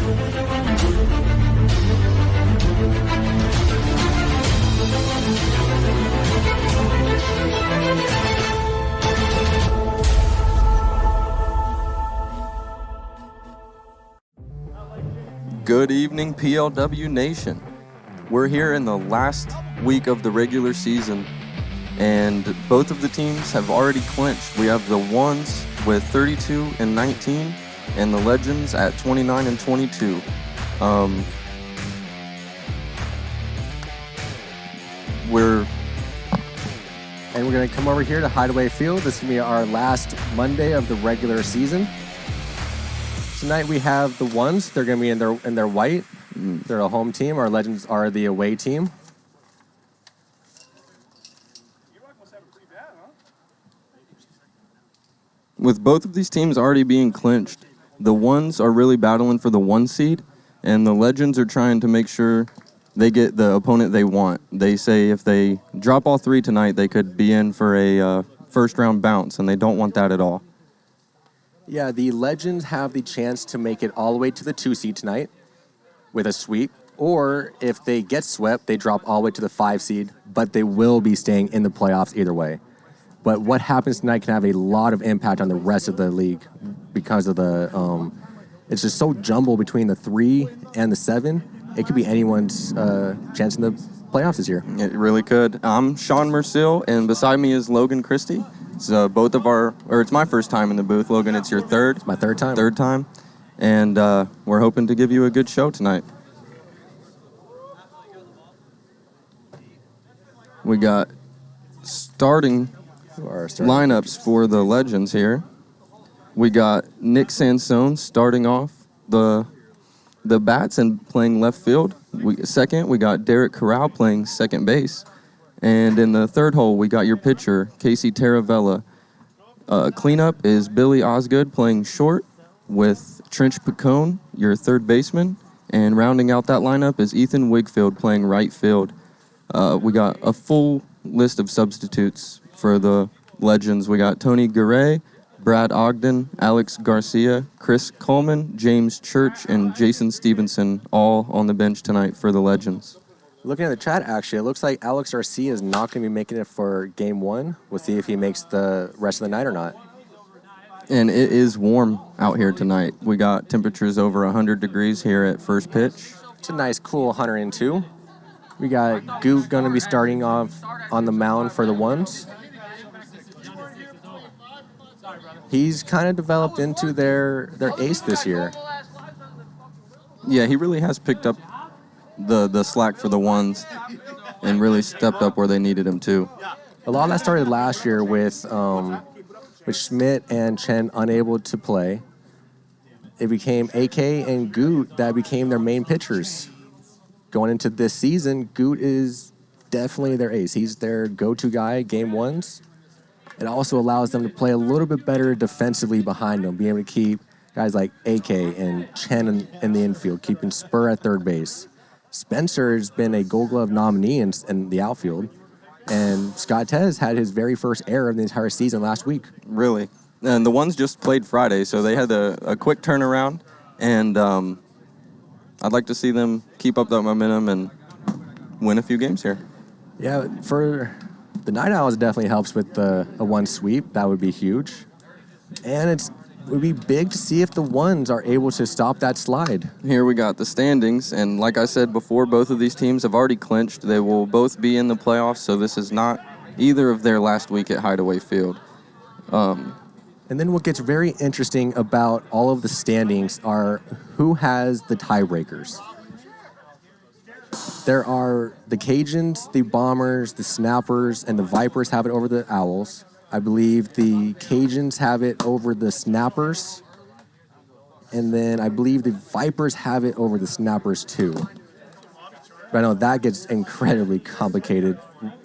Good evening, PLW Nation. We're here in the last week of the regular season, and both of the teams have already clinched. We have the Ones with 32-19, and the Legends at 29-22. We're going to come over here to Hideaway Field. This is going to be our last Monday of the regular season. Tonight we have the Ones. They're going to be in their white. They're a home team. Our Legends are the away team. With both of these teams already being clinched, the Ones are really battling for the 1 seed, and the Legends are trying to make sure they get the opponent they want. They say if they drop all 3 tonight, they could be in for a first-round bounce, and they don't want that at all. Yeah, the Legends have the chance to make it all the way to the 2 seed tonight with a sweep, or if they get swept, they drop all the way to the 5 seed, but they will be staying in the playoffs either way. But what happens tonight can have a lot of impact on the rest of the league because of the, it's just so jumbled between the 3 and the 7. It could be anyone's chance in the playoffs this year. It really could. I'm Sean Mercil, and beside me is Logan Christie. It's it's my first time in the booth. Logan, it's your third. It's my third time. Third time. And we're hoping to give you a good show tonight. We got starting lineups for the Legends here. We got Nick Sansone starting off the bats and playing left field. Second, we got Derek Corral playing second base. And in the third hole, we got your pitcher, Casey Taravella. Cleanup is Billy Osgood playing short with Trench Picone, your third baseman. And rounding out that lineup is Ethan Wigfield playing right field. We got a full list of substitutes for the Legends. We got Tony Garay, Brad Ogden, Alex Garcia, Chris Coleman, James Church, and Jason Stevenson all on the bench tonight for the Legends. Looking at the chat, actually, it looks like Alex Garcia is not going to be making it for Game 1. We'll see if he makes the rest of the night or not. And it is warm out here tonight. We got temperatures over 100 degrees here at first pitch. It's a nice, cool 102. We got Goot going to be starting off on the mound for the Ones. He's kind of developed into their ace this year. Yeah, he really has picked up the slack for the Ones and really stepped up where they needed him to. A lot of that started last year with Schmidt and Chen unable to play. It became AK and Goot that became their main pitchers. Going into this season, Goot is definitely their ace. He's their go-to guy, Game 1s. It also allows them to play a little bit better defensively behind them, being able to keep guys like AK and Chen in the infield, keeping Spur at third base. Spencer has been a Gold Glove nominee in the outfield, and Scott Tez had his very first error of the entire season last week. Really. And the Ones just played Friday, so they had a quick turnaround, and I'd like to see them keep up that momentum and win a few games here. Yeah, for the Night Owls, it definitely helps with a 1 sweep. That would be huge. And it would be big to see if the Ones are able to stop that slide. Here we got the standings, and like I said before, both of these teams have already clinched. They will both be in the playoffs, so this is not either of their last week at Hideaway Field. And then what gets very interesting about all of the standings are who has the tiebreakers. There are the Cajuns, the Bombers, the Snappers, and the Vipers have it over the Owls. I believe the Cajuns have it over the Snappers. And then I believe the Vipers have it over the Snappers too. But I know that gets incredibly complicated.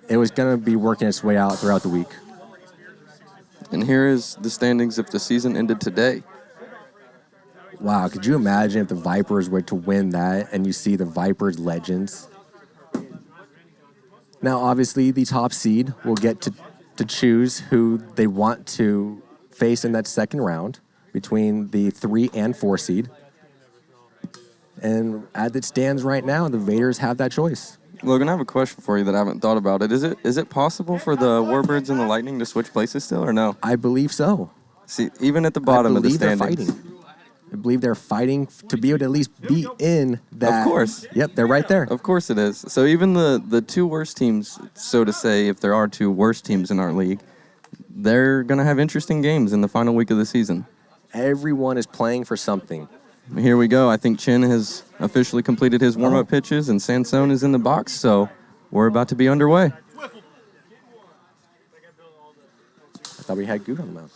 It was going to be working its way out throughout the week. And here is the standings if the season ended today. Wow, could you imagine if the Vipers were to win that and you see the Vipers Legends? Now, obviously, the top seed will get to choose who they want to face in that second round between the 3 and 4 seed. And as it stands right now, the Vaders have that choice. Logan, I have a question for you that I haven't thought about. Is it possible for the Warbirds and the Lightning to switch places still, or no? I believe so. See, even at the bottom of the standings. They're fighting. I believe they're fighting to be able to at least be in that. Of course. Yep, they're right there. Of course it is. So even the two worst teams, so to say, if there are two worst teams in our league, they're going to have interesting games in the final week of the season. Everyone is playing for something. Here we go. I think Chen has officially completed his warm-up pitches, and Sansone is in the box, so we're about to be underway. I thought we had Good on the mound.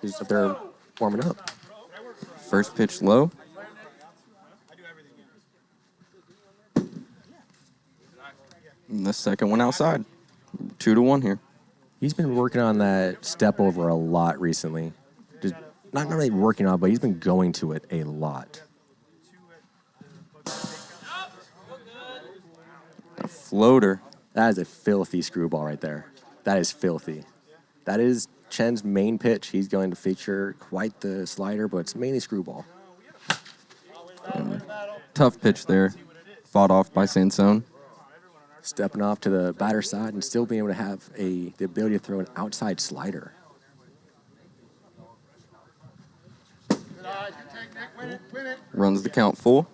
He's up there warming up. First pitch low. And the second one outside. 2-1 here. He's been working on that step over a lot recently. Just not really working on it, but he's been going to it a lot. A floater. That is a filthy screwball right there. That is filthy. That is Chen's main pitch. He's going to feature quite the slider, but it's mainly screwball. And tough pitch there. Fought off by Sansone. Stepping off to the batter's side and still being able to have the ability to throw an outside slider. Runs the count full.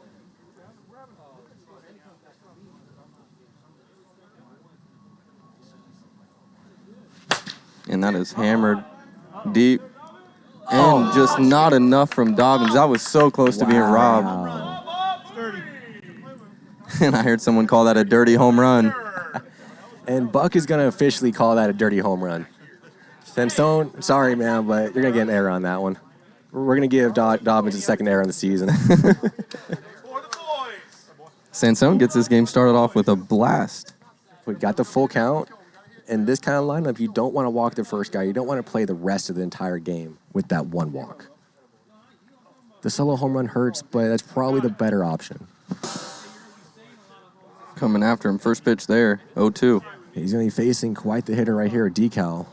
And that is hammered deep. And just not enough from Dobbins. That was so close to being robbed. And I heard someone call that a dirty home run. And Buck is going to officially call that a dirty home run. Sansone, sorry, man, but you're going to get an error on that one. We're going to give Dobbins a second error in the season. Sansone gets this game started off with a blast. We got the full count. In this kind of lineup, you don't want to walk the first guy. You don't want to play the rest of the entire game with that one walk. The solo home run hurts, but that's probably the better option. Coming after him. First pitch there, 0-2. He's going to be facing quite the hitter right here, Decal.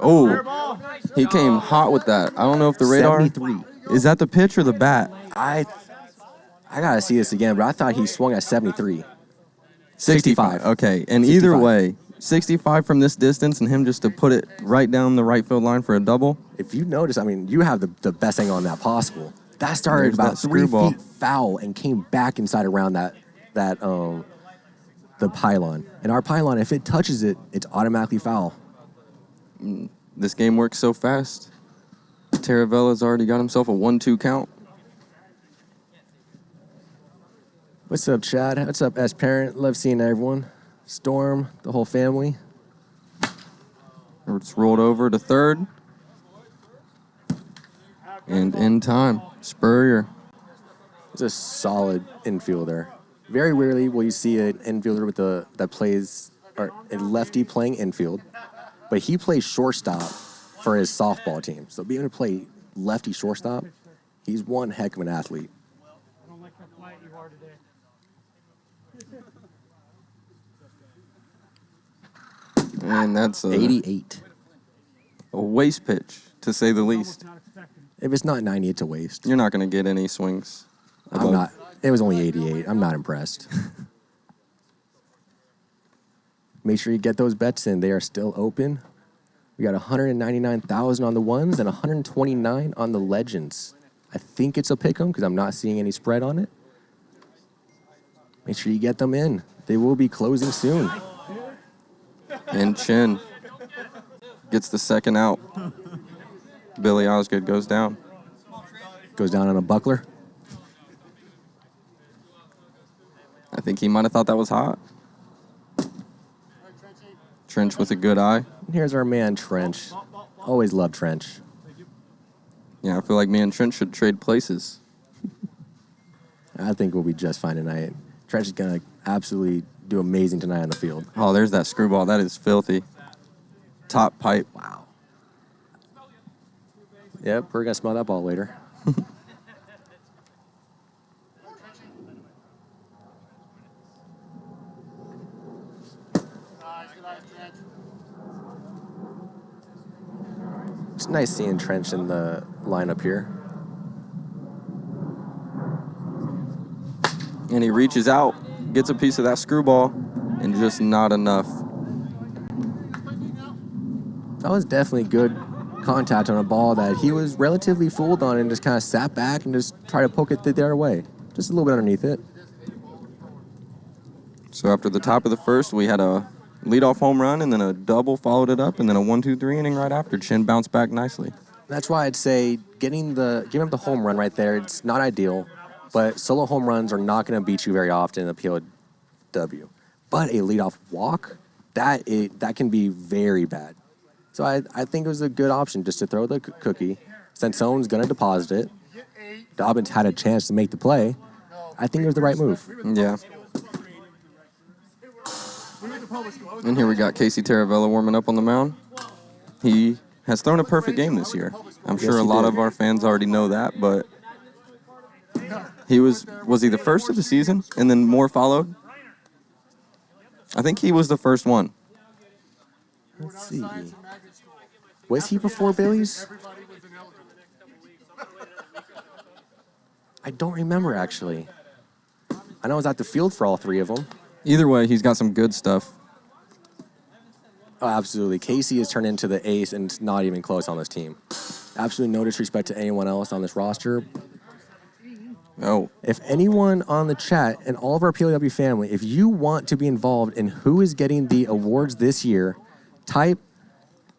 Oh, he came hot with that. I don't know if the radar... 73. Is that the pitch or the bat? I got to see this again, but I thought he swung at 73. 65. Okay, and 65. Either way, 65 from this distance and him just to put it right down the right field line for a double. If you notice, I mean, you have the best angle on that possible. That started about 3 feet foul and came back inside around the pylon. And our pylon, if it touches it, it's automatically foul. This game works so fast. Taravella's already got himself a 1-2 count. What's up, Chad? What's up, S-Parent? Love seeing everyone. Storm, the whole family. It's rolled over to third. And in time, Spurrier. It's a solid infielder. Very rarely will you see an infielder that plays, or a lefty playing infield, but he plays shortstop for his softball team. So being able to play lefty shortstop, he's one heck of an athlete. I don't like how quiet you are today. And that's 88. A waste pitch, to say the least. If it's not 90, it's a waste. You're not going to get any swings. I'm not. It was only 88. I'm not impressed. Make sure you get those bets in. They are still open. We got 199,000 on the ones and 129 on the legends. I think it's a pick 'em because I'm not seeing any spread on it. Make sure you get them in. They will be closing soon. And Chen gets the second out. Billy Osgood goes down. Goes down on a buckler. I think he might have thought that was hot. Trench with a good eye. Here's our man, Trench. Always love Trench. Yeah, I feel like me and Trench should trade places. I think we'll be just fine tonight. Trench is going to absolutely do amazing tonight on the field. Oh, there's that screwball. That is filthy. Top pipe. Wow. Yep, we're going to smell that ball later. It's nice seeing Trench in the lineup here. And he reaches out, gets a piece of that screwball, and just not enough. That was definitely good contact on a ball that he was relatively fooled on and just kind of sat back and just tried to poke it the other way. Just a little bit underneath it. So after the top of the first, we had a leadoff home run and then a double followed it up and then a 1-2-3 inning right after. Chen bounced back nicely. That's why I'd say giving up the home run right there, it's not ideal, but solo home runs are not going to beat you very often in a POW. But a leadoff walk, that can be very bad. So I think it was a good option just to throw the cookie. Sansone's going to deposit it. Dobbins had a chance to make the play. I think it was the right move. Yeah. And here we got Casey Taravella warming up on the mound. He has thrown a perfect game this year. I'm sure a lot of our fans already know that, but was he the first of the season and then more followed? I think he was the first one. Let's see. Was he before Billy's? I don't remember, actually. I know I was at the field for all three of them. Either way, he's got some good stuff. Oh, absolutely. Casey has turned into the ace, and it's not even close on this team. Absolutely no disrespect to anyone else on this roster. Oh. If anyone on the chat and all of our PLW family, if you want to be involved in who is getting the awards this year, type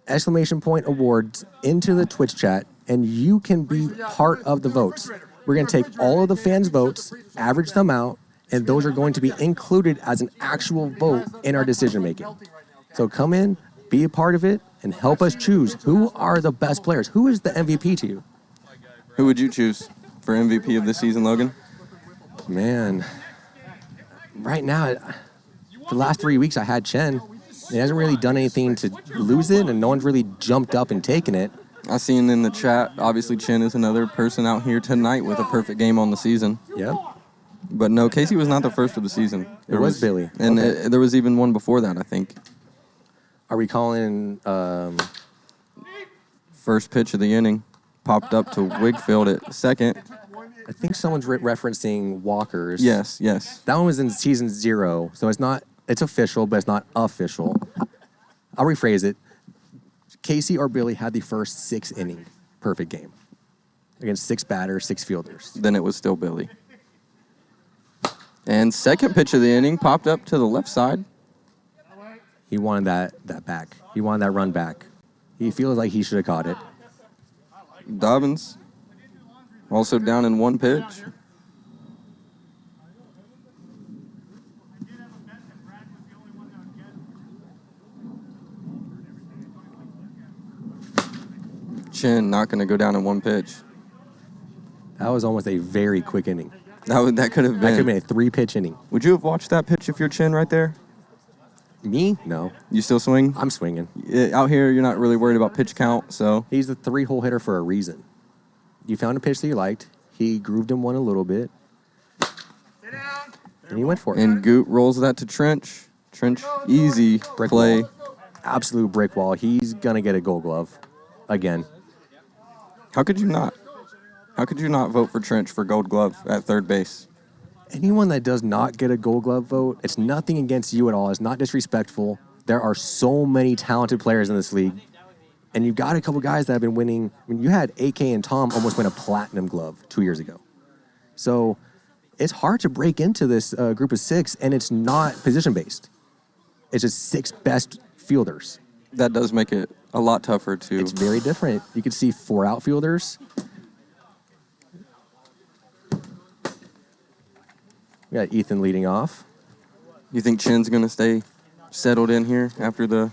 !awards into the Twitch chat, and you can be part of the votes. We're going to take all of the fans' votes, average them out, and those are going to be included as an actual vote in our decision making. So come in, be a part of it, and help us choose who are the best players. Who is the MVP to you? Who would you choose for MVP of this season, Logan? Man, right now, the last 3 weeks I had Chen. He hasn't really done anything to lose it, and no one's really jumped up and taken it. I seen in the chat, obviously Chen is another person out here tonight with a perfect game on the season. Yep. But no, Casey was not the first of the season. It was Billy. And Okay. there was even one before that, I think. Are we calling... First pitch of the inning. Popped up to Wigfield at second. I think someone's referencing Walker's. Yes. That one was in season 0, so it's official, but it's not official. I'll rephrase it. Casey or Billy had the first 6-inning perfect game against 6 batters, 6 fielders. Then it was still Billy. And second pitch of the inning popped up to the left side. He wanted that back. He wanted that run back. He feels like he should have caught it. Dobbins also down in one pitch. Chen not going to go down in one pitch. That was almost a very quick inning. That could have been. That could have been a 3-pitch inning. Would you have watched that pitch if you're Chen right there? Me? No. You still swing? I'm swinging. Out here, you're not really worried about pitch count, so. He's the 3-hole hitter for a reason. You found a pitch that you liked. He grooved him one a little bit. And he went for it. And Goot rolls that to Trench. Trench, easy Brick play. wall. Absolute brick wall. He's going to get a Gold Glove again. How could you not? How could you not vote for Trench for Gold Glove at third base? Anyone that does not get a Gold Glove vote, it's nothing against you at all. It's not disrespectful. There are so many talented players in this league. And you've got a couple guys that have been winning. I mean, you had AK and Tom almost win a Platinum Glove 2 years ago. So it's hard to break into this group of 6, and it's not position-based. It's just 6 best fielders. That does make it a lot tougher to. It's very different. You could see 4 outfielders. We got Ethan leading off. You think Chen's going to stay settled in here after the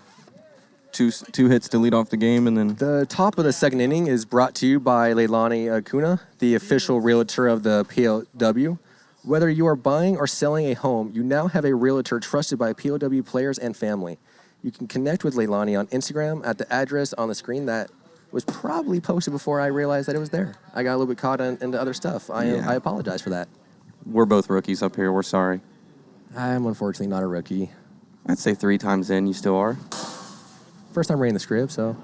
two hits to lead off the game, and then The top of the second inning is brought to you by Leilani Acuna, the official realtor of the PLW. Whether you are buying or selling a home, you now have a realtor trusted by PLW players and family. You can connect with Leilani on Instagram at the address on the screen that was probably posted before I realized that it was there. I got a little bit caught into other stuff. I apologize for that. we're both rookies up here. We're sorry. I'm unfortunately not a rookie. I'd say 3 times in, you still are. First time reading the script, so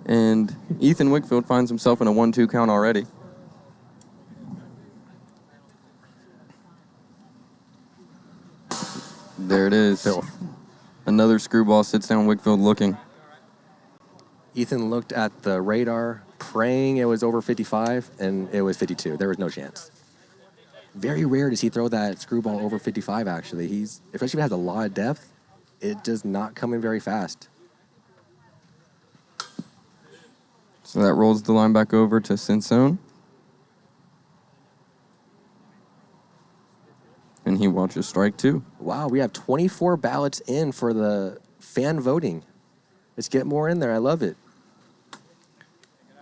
And Ethan Wickfield finds himself in a 1-2 count already. There it is. Filth. Another screwball sits down Wickfield looking. Ethan looked at the radar, praying it was over 55, and it was 52. There was no chance. Very rare does he throw that screwball over 55, actually. Especially if it has a lot of depth, it does not come in very fast. So that rolls the line back over to Sansone. And he watches strike 2. Wow, we have 24 ballots in for the fan voting. Let's get more in there. I love it.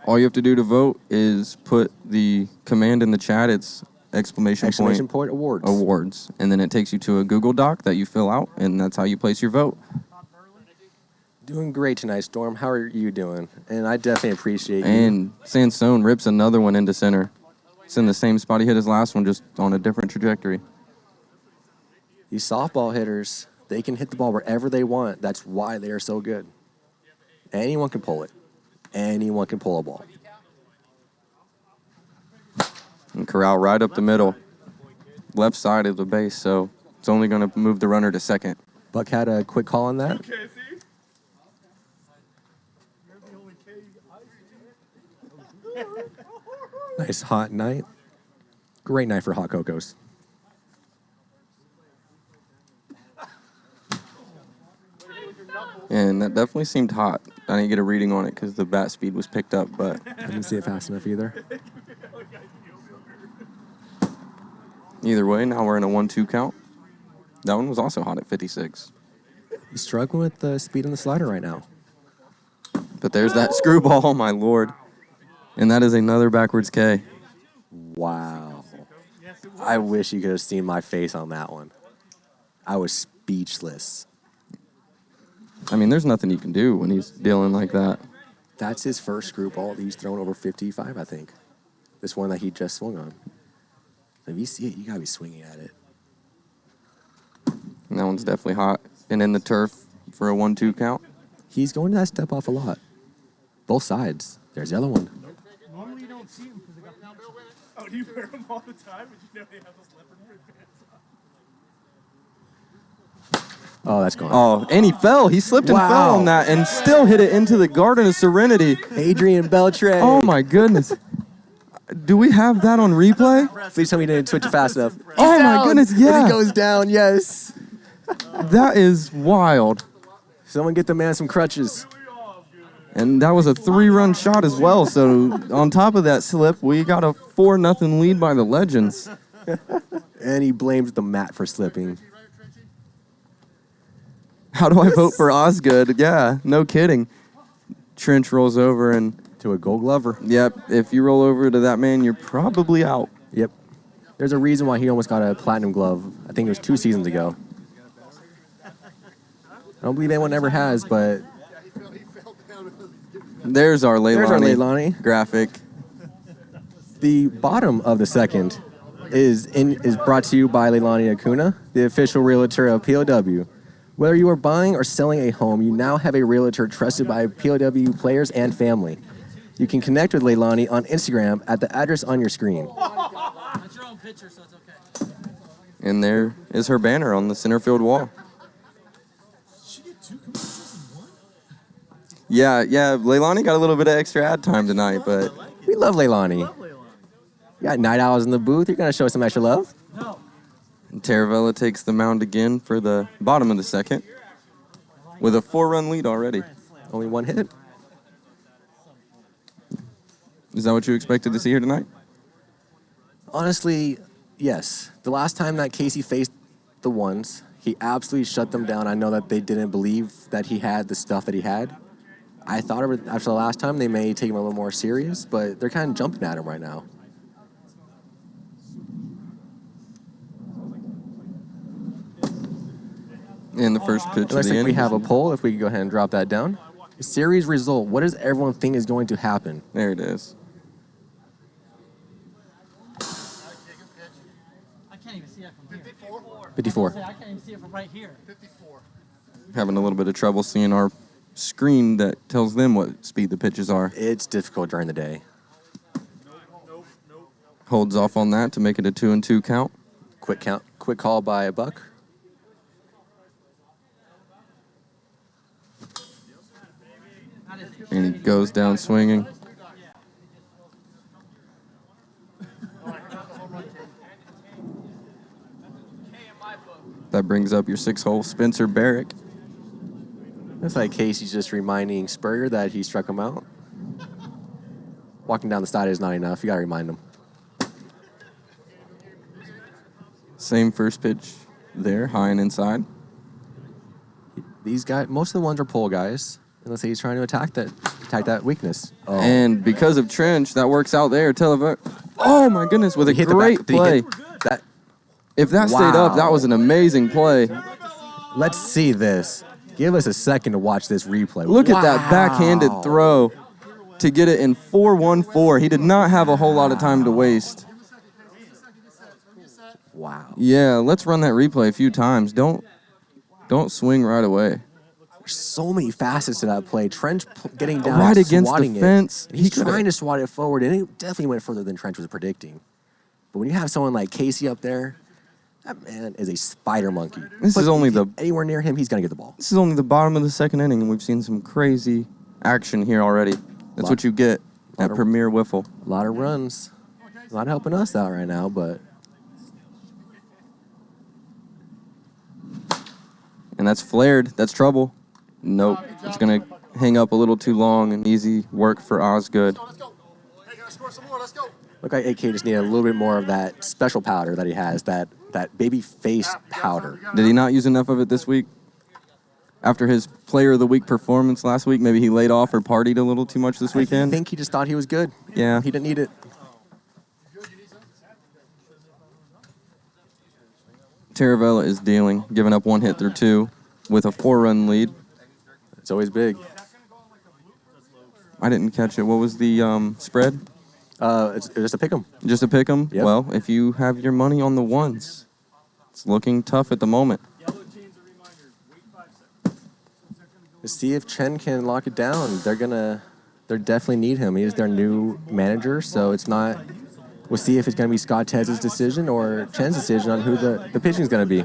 All you have to do to vote is put the command in the chat. It's exclamation point awards. Awards. And then it takes you to a Google Doc that you fill out, and that's how you place your vote. Doing great tonight, Storm. How are you doing? And I definitely appreciate you. And Sansone rips another one into center. It's in the same spot he hit his last one, just on a different trajectory. These softball hitters, they can hit the ball wherever they want. That's why they are so good. Anyone can pull it. Anyone can pull a ball. And corral right up the middle. Left side of the base, so it's only going to move the runner to second. Buck had a quick call on that. Nice hot night. Great night for hot cocos. And that definitely seemed hot. I didn't get a reading on it because the bat speed was picked up, but I didn't see it fast enough either. either way, now we're in a 1-2 count. That one was also hot at 56. He's struggling with the speed on the slider right now. But there's that screwball, oh my lord. And that is another backwards K. Wow. I wish you could have seen my face on that one. I was speechless. I mean, there's nothing you can do when he's dealing like that. That's his first screwball that he's thrown over 55, I think. This one that he just swung on. If you see it, you got to be swinging at it. And that one's definitely hot. And in the turf for a 1-2 count. He's going to that step off a lot. Both sides. There's the other one. Normally you don't see them because they got pants on. Oh, do you wear them all the time? But you know they have those leopard print pants on. Oh, that's gone. Oh, and he fell. He slipped and fell on that and still hit it into the Garden of Serenity. Adrian Beltre. Oh, my goodness. Do we have that on replay? Please tell me you didn't switch it fast enough. Oh, my goodness, yeah. And he goes down, yes. That is wild. Someone get the man some crutches. And that was a 3-run shot as well. So on top of that slip, we got a 4-0 lead by the Legends. And he blames the mat for slipping. How do I vote for Osgood? Yeah, no kidding. Trench rolls over and... To a Gold Glover. Yep, if you roll over to that man, you're probably out. Yep. There's a reason why he almost got a platinum glove. I think it was 2 seasons ago. I don't believe anyone ever has, but... There's our Leilani graphic. The bottom of the second is brought to you by Leilani Acuna, the official realtor of POW. Whether you are buying or selling a home, you now have a realtor trusted by POW players and family. You can connect with Leilani on Instagram at the address on your screen. That's your own picture, so it's okay. And there is her banner on the center field wall. Yeah, Leilani got a little bit of extra ad time tonight, but... We love Leilani. You got night owls in the booth. You're going to show us some extra love? No. And Taravella takes the mound again for the bottom of the second with a 4-run lead already. Only 1 hit. Is that what you expected to see here tonight? Honestly, yes. The last time that Casey faced the ones, he absolutely shut them down. I know that they didn't believe that he had the stuff that he had. I thought after the last time they may take him a little more serious, but they're kind of jumping at him right now. In the first pitch It looks of the like we inning. have a poll. If we could go ahead and drop that down. Series result. What does everyone think is going to happen? There it is. I can't even see it from here. 54. I can't even see it from right here. Having a little bit of trouble seeing our screen that tells them what speed the pitches are. It's difficult during the day. Holds off on that to make it a 2-2 count. Quick call by Buck. And he goes down swinging. That brings up your 6-hole Spencer Barrick. Looks like Casey's just reminding Spurrier that he struck him out. Walking down the side is not enough. You got to remind him. Same first pitch there, high and inside. These guys, most of the ones are pull guys. Unless he's trying to attack that weakness. Oh. And because of Trench, that works out there. Oh my goodness, with a great play. If that stayed up, that was an amazing play. Let's see this. Give us a second to watch this replay. Look at that backhanded throw to get it in 4-1-4. He did not have a whole lot of time to waste. Wow. Yeah, let's run that replay a few times. Don't swing right away. There's so many facets to that play. Trench getting down right and against swatting the fence. He's trying to swat it forward, and it definitely went further than Trench was predicting. But when you have someone like Casey up there, that man is a spider monkey. Anywhere near him, he's gonna get the ball. This is only the bottom of the second inning, and we've seen some crazy action here already. That's what you get at Premier Wiffle. A lot of runs, not helping us out right now, but. And that's flared. That's trouble. Nope. It's going to hang up a little too long and easy work for Osgood. Look like AK just needed a little bit more of that special powder that he has, that baby face powder. Did he not use enough of it this week? After his Player of the Week performance last week, maybe he laid off or partied a little too much this weekend? I think he just thought he was good. Yeah. He didn't need it. Taravella is dealing, giving up 1 hit through 2 with a 4-run lead. It's always big. I didn't catch it. What was the spread? It's just a pick 'em. Just a pick 'em? Yep. Well, if you have your money on the ones, it's looking tough at the moment. Let's see if Chen can lock it down. They definitely need him. He is their new manager, so it's not. We'll see if it's going to be Scott Tez's decision or Chen's decision on who the pitching is going to be.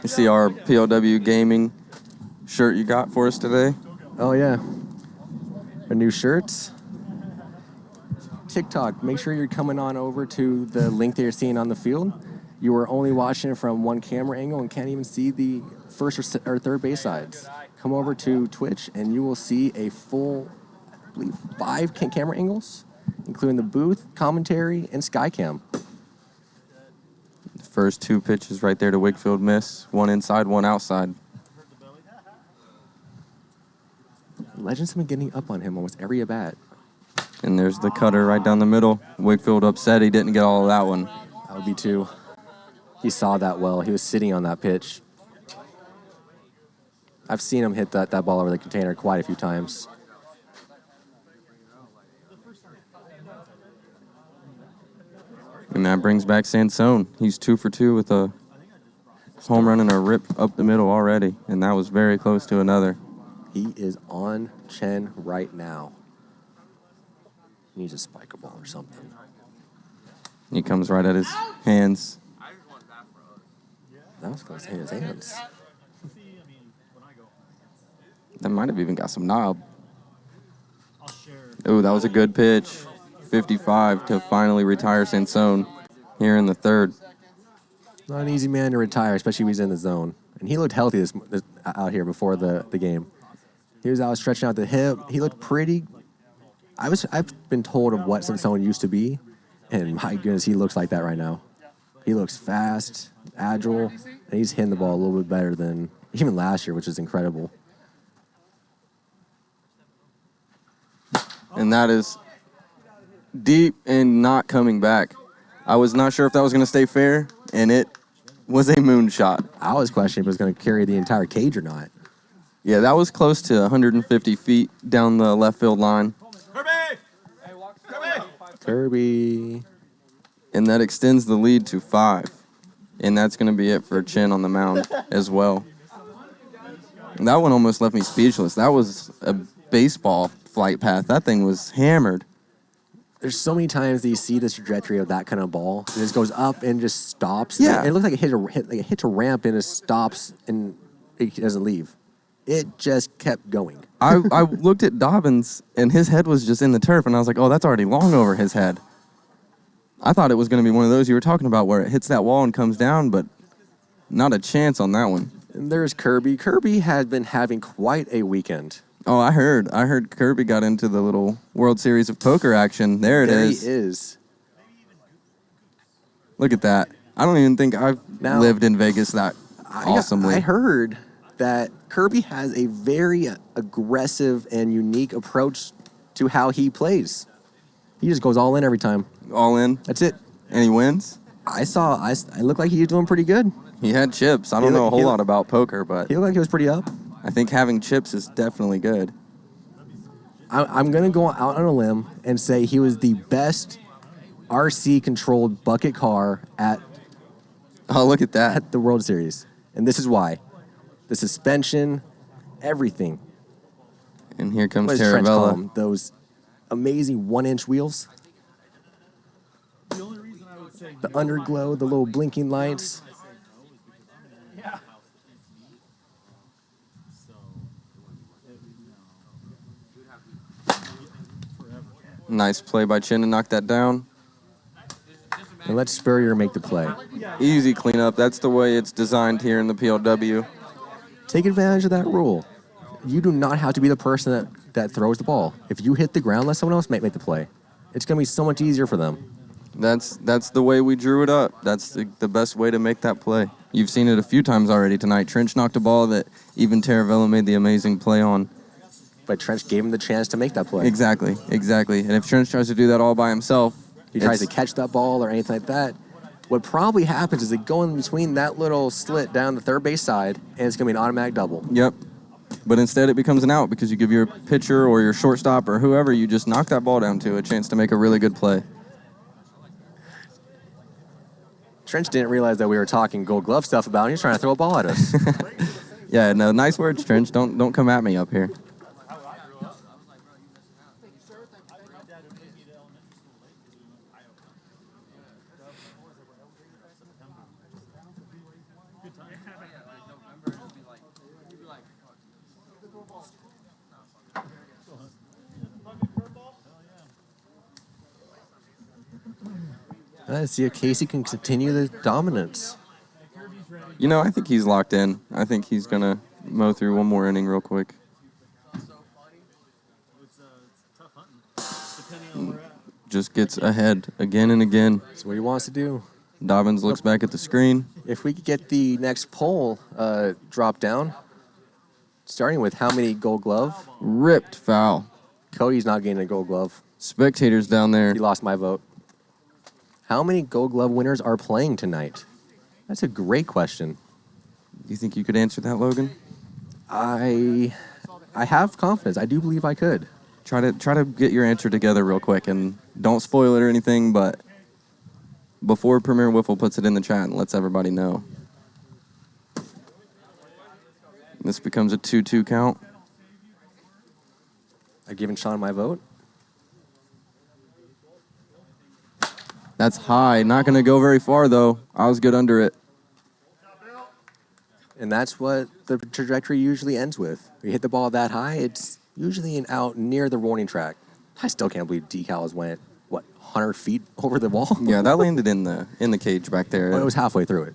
You see our PLW Gaming shirt you got for us today? Oh, yeah. Our new shirts. TikTok, make sure you're coming on over to the link that you're seeing on the field. You are only watching it from one camera angle and can't even see the first or third base sides. Come over to Twitch and you will see a full, I believe, 5 camera angles, including the booth, commentary, and Skycam. The first 2 pitches right there to Wakefield miss. 1 inside, 1 outside. Legends have been getting up on him almost every at-bat. And there's the cutter right down the middle. Wakefield upset he didn't get all of that one. I would be too. He saw that well. He was sitting on that pitch. I've seen him hit that ball over the container quite a few times. And that brings back Sansone. He's 2 for 2 with a home run and a rip up the middle already. And that was very close to another. He is on Chen right now. He needs to spike a ball or something. He comes right at his hands. That was close to his hands. That might have even got some knob. Oh, that was a good pitch. 55 to finally retire Sansone here in the third. Not an easy man to retire, especially when he's in the zone. And he looked healthy this out here before the game. He was out stretching out the hip. He looked pretty. I've been told of what Sansone used to be, and my goodness, he looks like that right now. He looks fast, agile, and he's hitting the ball a little bit better than even last year, which is incredible. And that is deep and not coming back. I was not sure if that was going to stay fair, and it was a moonshot. I was questioning if it was going to carry the entire cage or not. Yeah, that was close to 150 feet down the left field line. Kirby. And that extends the lead to 5. And that's going to be it for Chen on the mound as well. That one almost left me speechless. That was a baseball flight path. That thing was hammered. There's so many times that you see this trajectory of that kind of ball. It just goes up and just stops. Yeah. It looks like it hits a ramp and it stops and it doesn't leave. It just kept going. I looked at Dobbins, and his head was just in the turf, and I was like, oh, that's already long over his head. I thought it was going to be one of those you were talking about where it hits that wall and comes down, but not a chance on that one. And there's Kirby. Kirby had been having quite a weekend. Oh, I heard Kirby got into the little World Series of Poker action. There it is. There he is. Look at that. I don't even think I've lived in Vegas that awesomely. I heard that Kirby has a very aggressive and unique approach to how he plays. He just goes all in every time. All in? That's it. And he wins? I looked like he was doing pretty good. He had chips. I don't know a whole lot about poker, but he looked like he was pretty up. I think having chips is definitely good. I'm going to go out on a limb and say he was the best RC-controlled bucket car at look at that. At the World Series. And this is why. The suspension, everything. And here comes What does Trent call Taravella. them? Those amazing 1-inch wheels. The only reason I would say The underglow, the little blinking lights. yeah. Nice play by Chen to knock that down. And let Spurrier make the play. Easy cleanup. That's the way it's designed here in the PLW. Take advantage of that rule. You do not have to be the person that throws the ball. If you hit the ground, let someone else make the play. It's going to be so much easier for them. That's the way we drew it up. That's the best way to make that play. You've seen it a few times already tonight. Trench knocked a ball that even Taravella made the amazing play on. But Trench gave him the chance to make that play. Exactly. And if Trench tries to do that all by himself, he tries to catch that ball or anything like that. What probably happens is they go in between that little slit down the third base side, and it's going to be an automatic double. Yep. But instead it becomes an out because you give your pitcher or your shortstop or whoever, you just knock that ball down to a chance to make a really good play. Trench didn't realize that we were talking Gold Glove stuff about him. He was trying to throw a ball at us. Yeah, no, nice words, Trench. Don't come at me up here. Let's see if Casey can continue the dominance. You know, I think he's locked in. I think he's going to mow through one more inning real quick. Just gets ahead again and again. That's what he wants to do. Dobbins looks back at the screen. If we could get the next poll drop down, starting with how many Gold Glove? Ripped foul. Cody's not getting a Gold Glove. Spectators down there. He lost my vote. How many Gold Glove winners are playing tonight? That's a great question. You think you could answer that, Logan? I have confidence. I do believe I could. Try to get your answer together real quick, and don't spoil it or anything, but before Premier Wiffle puts it in the chat and lets everybody know. This becomes a 2-2 count. I've given Sean my vote. That's high. Not going to go very far, though. I was good under it. And that's what the trajectory usually ends with. You hit the ball that high, it's usually an out near the warning track. I still can't believe decals went, 100 feet over the ball? Yeah, that landed in the cage back there. Well, it was halfway through it.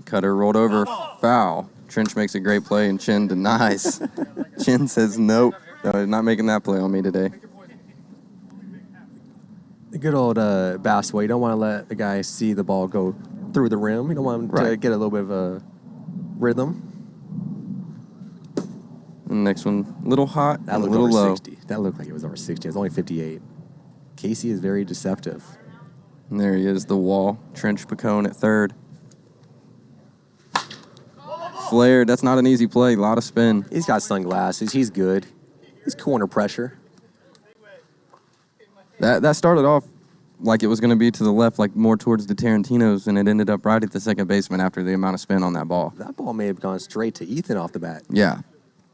Cutter rolled over. Foul. Trench makes a great play, and Chen denies. Chen says, nope, no, not making that play on me today. The good old basketball, you don't want to let the guy see the ball go through the rim. You don't want him to get a little bit of a rhythm. And the next one, a little hot That and a looked little over low. 60. That looked like it was over 60. It was only 58. Casey is very deceptive. And there he is, the wall. Trench Pacone at third. Flared, that's not an easy play. A lot of spin. He's got sunglasses. He's good. He's cool under pressure. That started off like it was going to be to the left, like more towards the Tarantinos, and it ended up right at the second baseman after the amount of spin on that ball. That ball may have gone straight to Ethan off the bat. Yeah.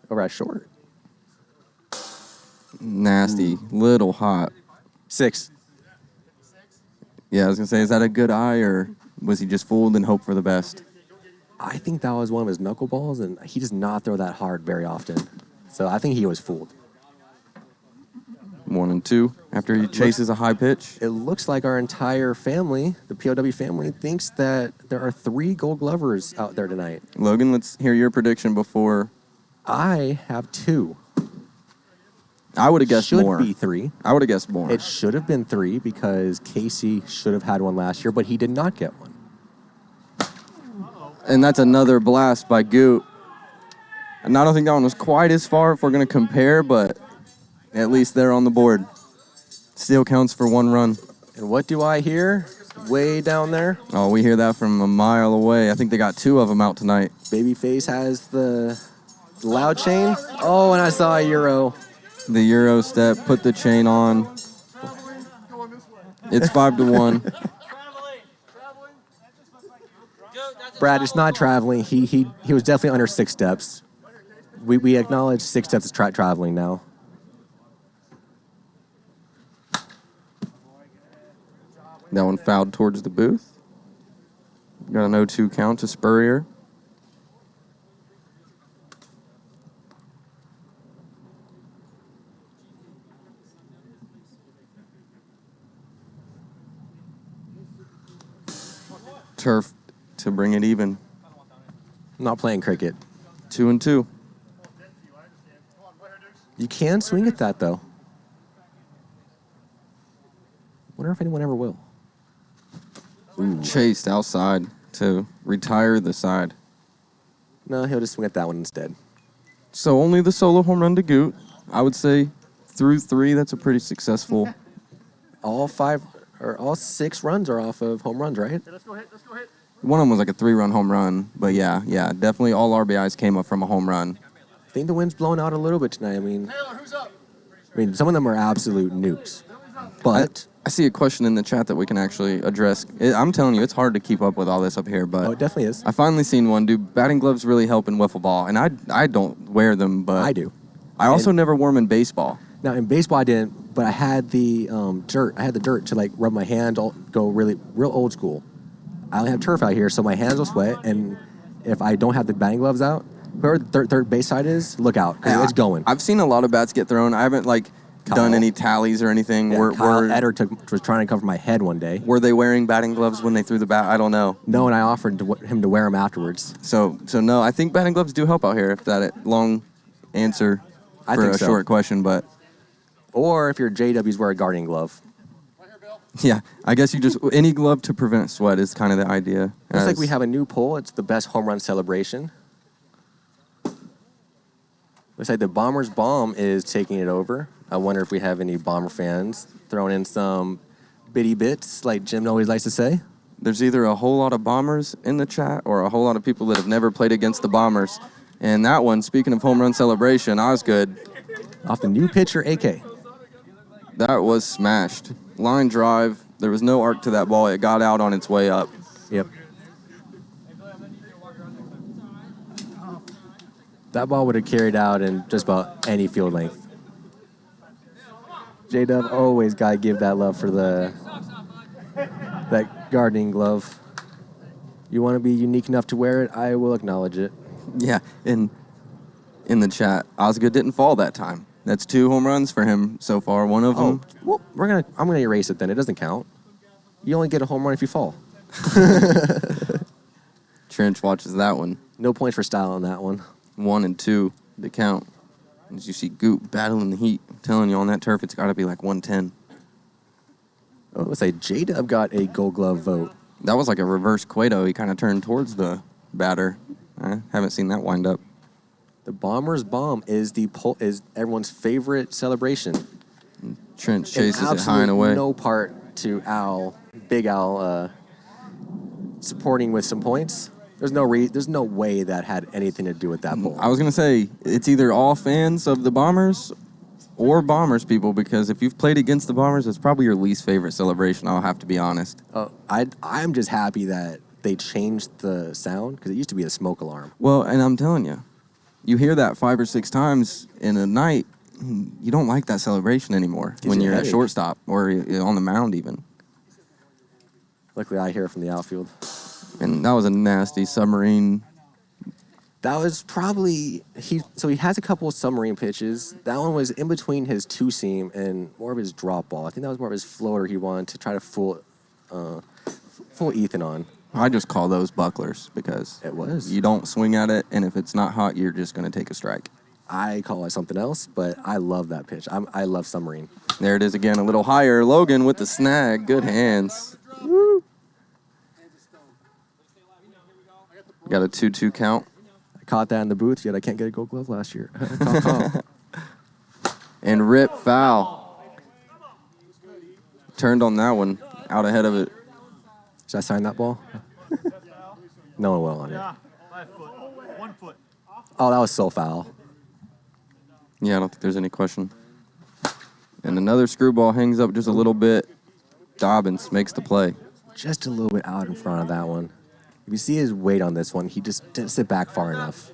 Over at short. Nasty. Little hot. 6. Yeah, I was going to say, is that a good eye, or was he just fooled and hoped for the best? I think that was one of his knuckleballs, and he does not throw that hard very often. So I think he was fooled. 1 and 2 after he chases a high pitch. It looks like our entire family, the POW family, thinks that there are 3 Gold Glovers out there tonight. Logan, let's hear your prediction before. I have 2. I would have guessed more. Should be 3. I would have guessed more. It should have been 3 because Casey should have had one last year, but he did not get one. And that's another blast by Goot. And I don't think that one was quite as far if we're going to compare, but at least they're on the board. Still counts for 1 run. And what do I hear way down there? Oh, we hear that from a mile away. I think they got 2 of them out tonight. Babyface has the loud chain. Oh, and I saw a Euro. The Euro step, put the chain on. It's 5-1. Brad, it's not traveling. He was definitely under 6 steps. We acknowledge 6 steps is traveling now. That one fouled towards the booth. Got an 0-2 count to Spurrier. Turf to bring it even. I'm not playing cricket. 2 and 2. You can swing at that, though. Wonder if anyone ever will. Ooh. Chased outside to retire the side. No, he'll just swing at that one instead. So only the solo home run to Goot. I would say through 3, that's a pretty successful. All 6 runs are off of home runs, right? Let's go hit. One of them was like a 3-run home run. But yeah, definitely all RBIs came up from a home run. I think the wind's blown out a little bit tonight. Taylor, who's up? Some of them are absolute nukes. But I see a question in the chat that we can actually address. I'm telling you, it's hard to keep up with all this up here, but it definitely is. I finally seen one. Do batting gloves really help in wiffle ball? And I don't wear them, but I do. I also never wore them in baseball. Now in baseball I didn't, but I had the dirt. I had the dirt to like rub my hand, go real old school. I only have turf out here, so my hands will sweat, and if I don't have the batting gloves out, whoever the third base side is, look out, because it's going. I've seen a lot of bats get thrown. I haven't done any tallies or anything. Yeah, Kyle Etter was trying to cover my head one day. Were they wearing batting gloves when they threw the bat? I don't know. No, and I offered him to wear them afterwards. So no, I think batting gloves do help out here. If that long answer for a short question, but or if you're JWs, wear a guarding glove. Yeah, I guess you just any glove to prevent sweat is kind of the idea. Looks like we have a new poll. It's the best home run celebration. Looks like the Bombers Bomb is taking it over. I wonder if we have any Bomber fans throwing in some bitty bits, like Jim always likes to say. There's either a whole lot of Bombers in the chat or a whole lot of people that have never played against the Bombers. And that one, speaking of home run celebration, Osgood. Off the new pitcher, AK. That was smashed. Line drive. There was no arc to that ball. It got out on its way up. Yep. That ball would have carried out in just about any field length. J-Dub always got to give that love for that gardening glove. You want to be unique enough to wear it, I will acknowledge it. Yeah, in the chat, Osgood didn't fall that time. That's 2 home runs for him so far. One of them. Well, I'm gonna erase it then. It doesn't count. You only get a home run if you fall. Trench watches that one. No points for style on that one. 1 and 2 to count. As you see Goot battling the heat. I'm telling you, on that turf, it's got to be like 110. Oh, let's say J-Dub got a Gold Glove vote. That was like a reverse Cueto. He kind of turned towards the batter. I haven't seen that wind up. The Bombers Bomb is everyone's favorite celebration. Trent chases it high and away. No part to Big Al, supporting with some points. There's no way that had anything to do with that poll. I was gonna say it's either all fans of the Bombers or Bombers people, because if you've played against the Bombers, it's probably your least favorite celebration, I'll have to be honest. I'm just happy that they changed the sound because it used to be a smoke alarm. Well, and I'm telling you, you hear that 5 or 6 times in a night, you don't like that celebration anymore when you're at shortstop or on the mound even. Luckily, I hear it from the outfield. And that was a nasty submarine. That was probably he has a couple of submarine pitches. That one was in between his two seam and more of his drop ball. I think that was more of his floater he wanted to try to fool Ethan on. I just call those bucklers because you don't swing at it, and if it's not hot, you're just going to take a strike. I call it something else, but I love that pitch. I love submarine. There it is again, a little higher. Logan with the snag. Good hands. Woo. Got a 2-2 count. I caught that in the booth, yet I can't get a gold glove last year. And rip foul. Turned on that one, out ahead of it. Should I sign that ball? No one will on it. Yeah, 5 foot. 1 foot. Oh, that was so foul. Yeah, I don't think there's any question. And another screwball hangs up just a little bit. Dobbins makes the play. Just a little bit out in front of that one. If you see his weight on this one, he just didn't sit back far enough.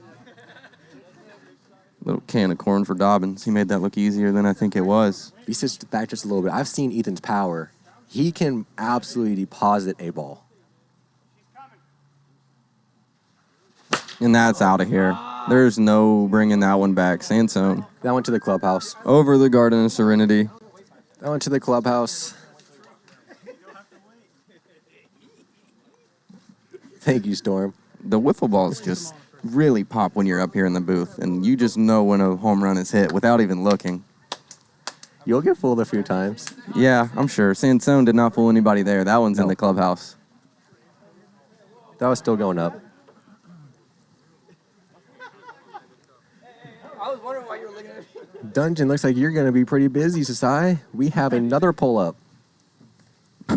Little can of corn for Dobbins. He made that look easier than I think it was. If he sits back just a little bit, I've seen Ethan's power. He can absolutely deposit a ball. And that's out of here. There's no bringing that one back. Sansone. That went to the clubhouse. Over the Garden of Serenity. That went to the clubhouse. Thank you, Storm. The wiffle balls just really pop when you're up here in the booth, and you just know when a home run is hit without even looking. You'll get fooled a few times. Yeah, I'm sure. Sansone did not fool anybody there. That one's in the clubhouse. That was still going up. I was wondering why you were looking at me. Dungeon, looks like you're going to be pretty busy, Sasai. We have another pull-up.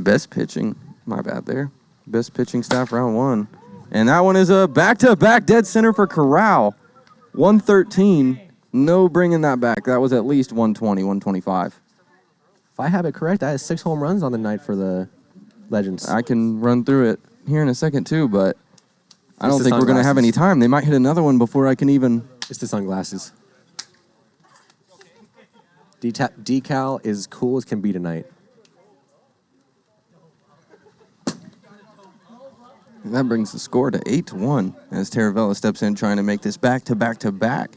Best pitching. My bad there. Best pitching staff round 1. And that one is a back-to-back dead center for Corral. 113. No bringing that back. That was at least 120, 125. If I have it correct, I had 6 home runs on the night for the Legends. I can run through it here in a second, too, but I don't think we're going to have any time. They might hit another one before I can even... It's the sunglasses. Decal is cool as can be tonight. And that brings the score to 8-1 as Taravella steps in trying to make this back-to-back-to-back.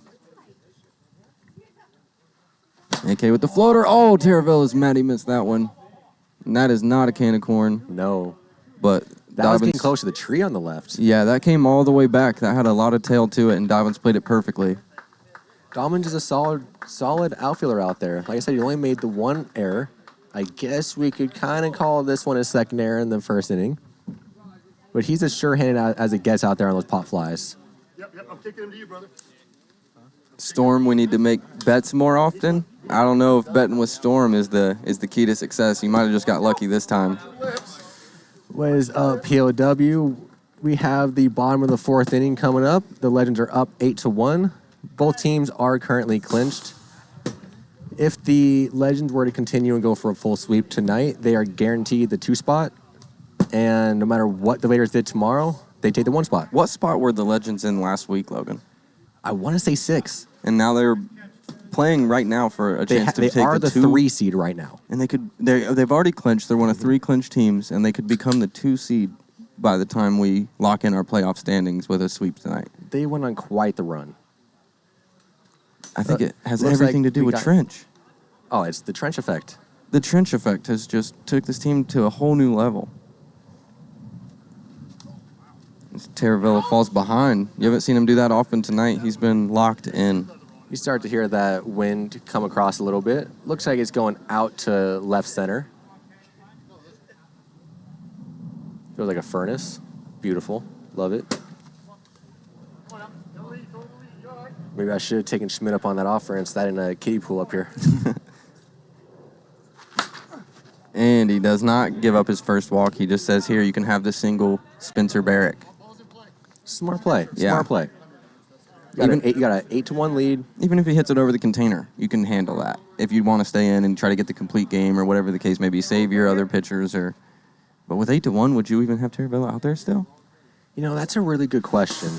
AK with the floater. Oh, Taravella's mad he missed that one. And that is not a can of corn. No. But that was getting close to the tree on the left. Yeah, that came all the way back. That had a lot of tail to it, and Dobbins played it perfectly. Dobbins is a solid outfielder out there. Like I said, he only made the one error. I guess we could kind of call this one a second error in the first inning. But he's as sure-handed as it gets out there on those pop flies. Yep, I'm kicking him to you, brother. Storm, we need to make bets more often. I don't know if betting with Storm is the key to success. You might have just got lucky this time. What is up, POW? We have the bottom of the 4th inning coming up. The Legends are up 8-1. Both teams are currently clinched. If the Legends were to continue and go for a full sweep tonight, they are guaranteed the 2 spot. And no matter what the Raiders did tomorrow, they take the 1 spot. What spot were the Legends in last week, Logan? I want to say 6. And now they're playing right now for a chance to take the 2. They are the 3 seed right now. And they've already clinched. They're one of 3 clinched teams, and they could become the 2 seed by the time we lock in our playoff standings with a sweep tonight. They went on quite the run. I think it has everything to do with Trench. Oh, it's the Trench effect. The Trench effect has just took this team to a whole new level. Taravella falls behind. You haven't seen him do that often tonight. He's been locked in. You start to hear that wind come across a little bit. Looks like it's going out to left center. Feels like a furnace. Beautiful. Love it. Maybe I should have taken Schmidt up on that offer instead in a kiddie pool up here. And he does not give up his first walk. He just says, here, you can have the single Spencer Barrick. Smart play. Yeah. Smart play. You got an 8-1 lead. Even if he hits it over the container, you can handle that. If you want to stay in and try to get the complete game or whatever the case may be, save your other pitchers. But with 8-1, would you even have Taravella out there still? You know, that's a really good question.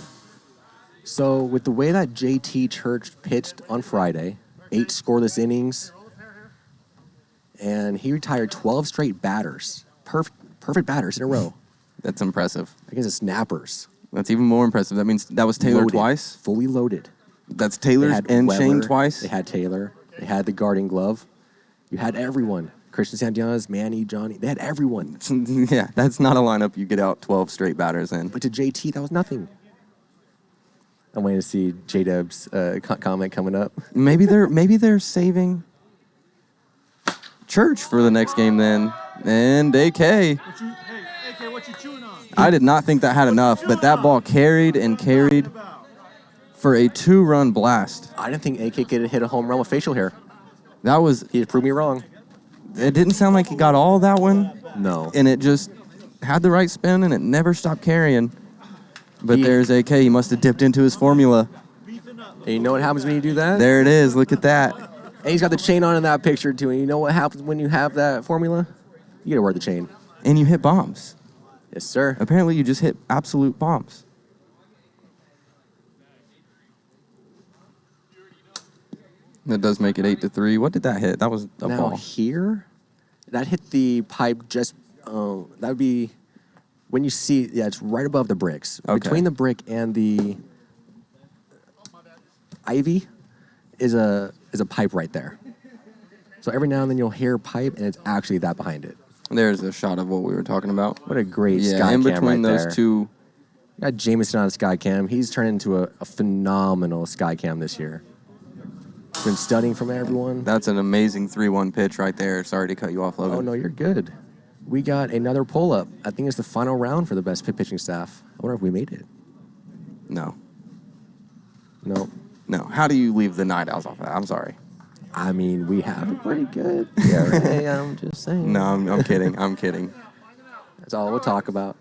So with the way that JT Church pitched on Friday, 8 scoreless innings, and he retired 12 straight batters, perfect batters in a row. That's impressive. Against the Snappers. That's even more impressive. That means that was Taylor Loaded, twice? Fully loaded. That's Taylor and Weber, Shane twice? They had Taylor. They had the guarding glove. You had everyone. Christian Santianes, Manny, Johnny. They had everyone. Yeah, that's not a lineup you get out 12 straight batters in. But to JT, that was nothing. I'm waiting to see J-Dub's comment coming up. Maybe they're saving Church for the next game then. And AK. Hey, AK, what you chewing on? I did not think that had enough, but that ball carried for a 2-run blast. I didn't think AK could hit a home run with facial hair. He proved me wrong. It didn't sound like he got all that one. No. And it just had the right spin, and it never stopped carrying. But there's AK. He must have dipped into his formula. And you know what happens when you do that? There it is. Look at that. And he's got the chain on in that picture, too. And you know what happens when you have that formula? You got to wear the chain. And you hit bombs. Yes, sir. Apparently, you just hit absolute bombs. That does make it 8-3. What did that hit? That was a Now ball. here, that hit the pipe just, that would be, when you see, it's right above the bricks. Okay. Between the brick and the ivy is a pipe right there. So every now and then you'll hear a pipe, and it's actually that behind it. There's a shot of what we were talking about. What a great Yeah, sky in cam between right those there. two. Got Jameson on a sky cam. He's turned into a phenomenal sky cam this year. Been studying from everyone. That's an amazing 3-1 pitch right there. Sorry to cut you off, Logan. Oh, no, you're good. We got another pull-up. I think it's the final round for the best pitching staff. I wonder if we made it. No. No. No. How do you leave the Night Owls off of that? I'm sorry. I mean, we have a pretty good ERA. I'm just saying. No, I'm kidding. I'm kidding. That's all we'll talk about.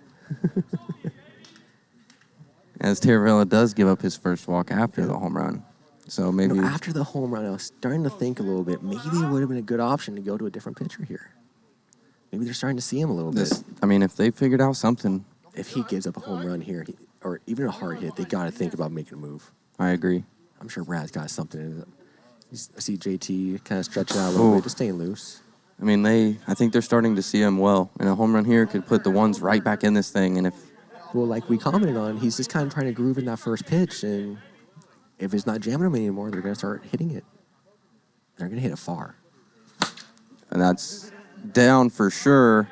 As Taravella does give up his first walk after the home run. So maybe... You know, after the home run, I was starting to think a little bit. Maybe it would have been a good option to go to a different pitcher here. Maybe they're starting to see him a little bit. I mean, if they figured out something... If he gives up a home run here, or even a hard hit, they got to think about making a move. I agree. I'm sure Brad's got something in it. I see JT kind of stretching out a little bit, just staying loose. I mean, I think they're starting to see him well. And a home run here could put the ones right back in this thing. And Well, like we commented on, he's just kind of trying to groove in that first pitch. And if it's not jamming him anymore, they're going to start hitting it. They're going to hit it far. And that's down for sure.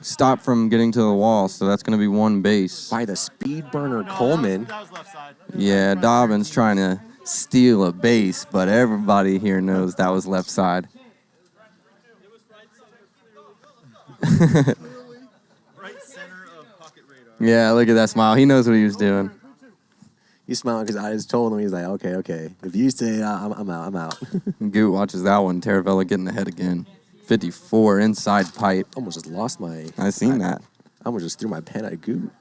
Stop from getting to the wall. So that's going to be one base. By the speed burner Coleman. That was left side. Yeah, Dobbins trying to steal a base, but everybody here knows that was left side. Right center of pocket radar. Yeah, look at that smile. He knows what he was doing. He's smiling because I just told him, he's like, okay. If you say I'm out. Goot watches that one. Taravella getting ahead again. 54 inside pipe. Almost just lost my... I seen that. I almost just threw my pen at Goot.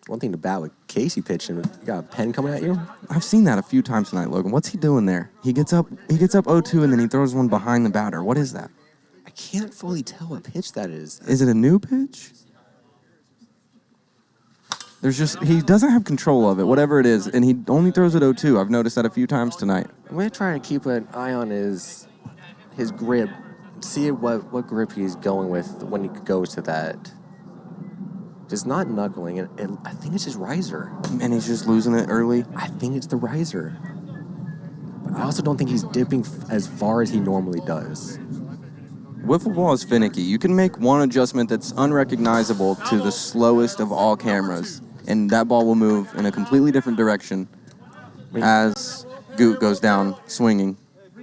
One thing to bat with Casey pitching, you got a pen coming at you? I've seen that a few times tonight, Logan. What's he doing there? He gets up 0-2 and then he throws one behind the batter. What is that? I can't fully tell what pitch that is. Is it a new pitch? He doesn't have control of it, whatever it is, and he only throws it 0-2. I've noticed that a few times tonight. I'm going to try to keep an eye on his grip, see what grip he's going with when he goes to that. Just not knuckling, and I think it's his riser. And he's just losing it early. I think it's the riser. But I also don't think he's dipping as far as he normally does. Wiffle ball is finicky. You can make one adjustment that's unrecognizable to the slowest of all cameras, and that ball will move in a completely different direction as Goot goes down swinging.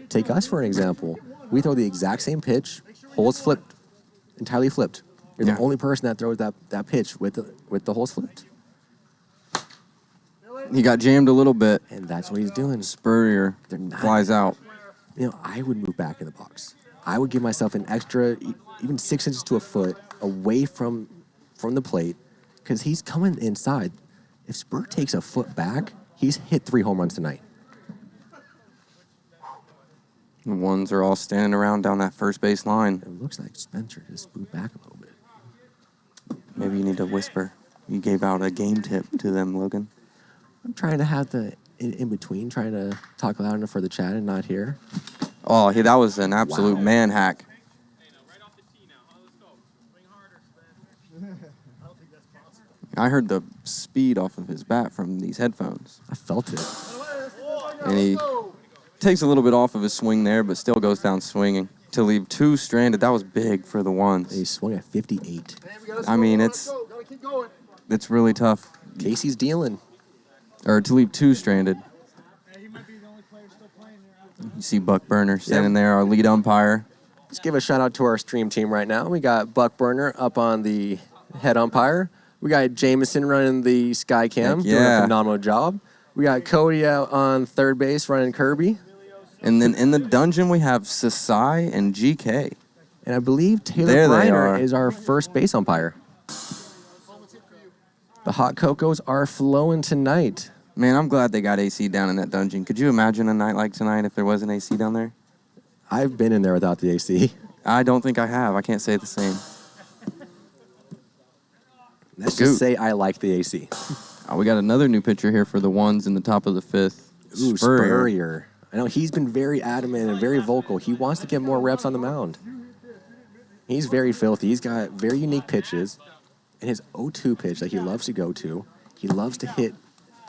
Take us for an example. We throw the exact same pitch, holes flipped, entirely flipped. You're the only person that throws that pitch with the holes flipped. He got jammed a little bit. And that's what he's doing. Spurrier flies out. You know, I would move back in the box. I would give myself an extra, even 6 inches to a foot away from the plate, because he's coming inside. If Spur takes a foot back, He's hit 3 home runs tonight. The ones are all standing around down that first base line. It looks like Spencer just moved back a little bit. Maybe you need to whisper. You gave out a game tip to them, Logan. I'm trying to have the in between, trying to talk loud enough for the chat and not hear. Oh, that was an absolute man hack. I heard the speed off of his bat from these headphones. I felt it. And he takes a little bit off of his swing there, but still goes down swinging. To leave 2 stranded, that was big for the ones. He swung at 58. I mean, it's really tough. Casey's dealing. Or to leave 2 stranded. You see Buck Burner standing there, our lead umpire. Let's give a shout out to our stream team right now. We got Buck Burner up on the head umpire. We got Jameson running the sky cam, doing a phenomenal job. We got Cody out on third base running Kirby. And then in the dungeon, we have Sasai and GK. And I believe Taylor Reiner is our first base umpire. The hot cocos are flowing tonight. Man, I'm glad they got AC down in that dungeon. Could you imagine a night like tonight if there wasn't AC down there? I've been in there without the AC. I don't think I have. I can't say the same. Let's just say I like the AC. Oh, we got another new pitcher here for the ones in the top of the 5th. Ooh, Spurrier. I know he's been very adamant and very vocal. He wants to get more reps on the mound. He's very filthy. He's got very unique pitches. And his 0-2 pitch that he loves to go to, he loves to hit,